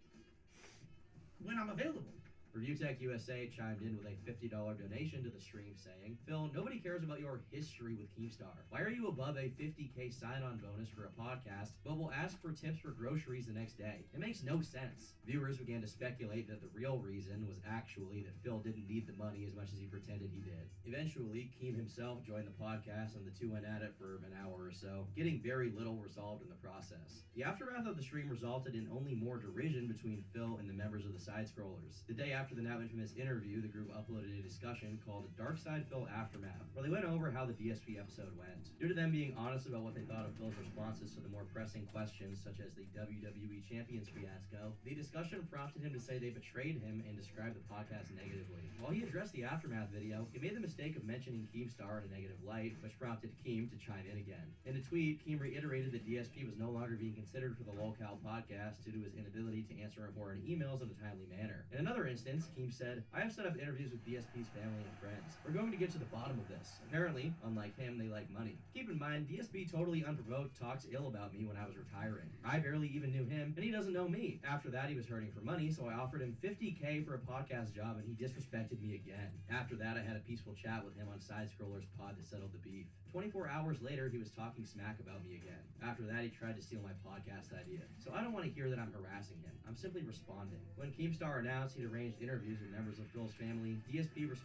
when I'm available. Review Tech USA chimed in with a $50 donation to the stream saying, Phil, nobody cares about your history with Keemstar. Why are you above a 50K sign-on bonus for a podcast, but will ask for tips for groceries the next day? It makes no sense. Viewers began to speculate that the real reason was actually that Phil didn't need the money as much as he pretended he did. Eventually, Keem himself joined the podcast and the two went at it for an hour or so, getting very little resolved in the process. The aftermath of the stream resulted in only more derision between Phil and the members of the Side-Scrollers. The day after the now infamous interview, the group uploaded a discussion called Dark Side Phil Aftermath, where they went over how the DSP episode went. Due to them being honest about what they thought of Phil's responses to the more pressing questions, such as the WWE Champions fiasco, the discussion prompted him to say they betrayed him and described the podcast negatively. While he addressed the Aftermath video, he made the mistake of mentioning Keemstar in a negative light, which prompted Keem to chime in again. In a tweet, Keem reiterated that DSP was no longer being considered for the Lolcal podcast due to his inability to answer important emails in a timely manner. In another instance, Keem said, I have set up interviews with DSP's family and friends. We're going to get to the bottom of this. Apparently, unlike him, they like money. Keep in mind, DSP totally unprovoked talks ill about me when I was retiring. I barely even knew him, and he doesn't know me. After that, he was hurting for money, so I offered him $50K for a podcast job, and he disrespected me again. After that, I had a peaceful chat with him on Side-Scrollers Pod that settled the beef. 24 hours later, he was talking smack about me again. After that, he tried to steal my podcast idea. So I don't want to hear that I'm harassing him. I'm simply responding. When Keemstar announced he'd arranged interviews with members of Phil's family, DSP responded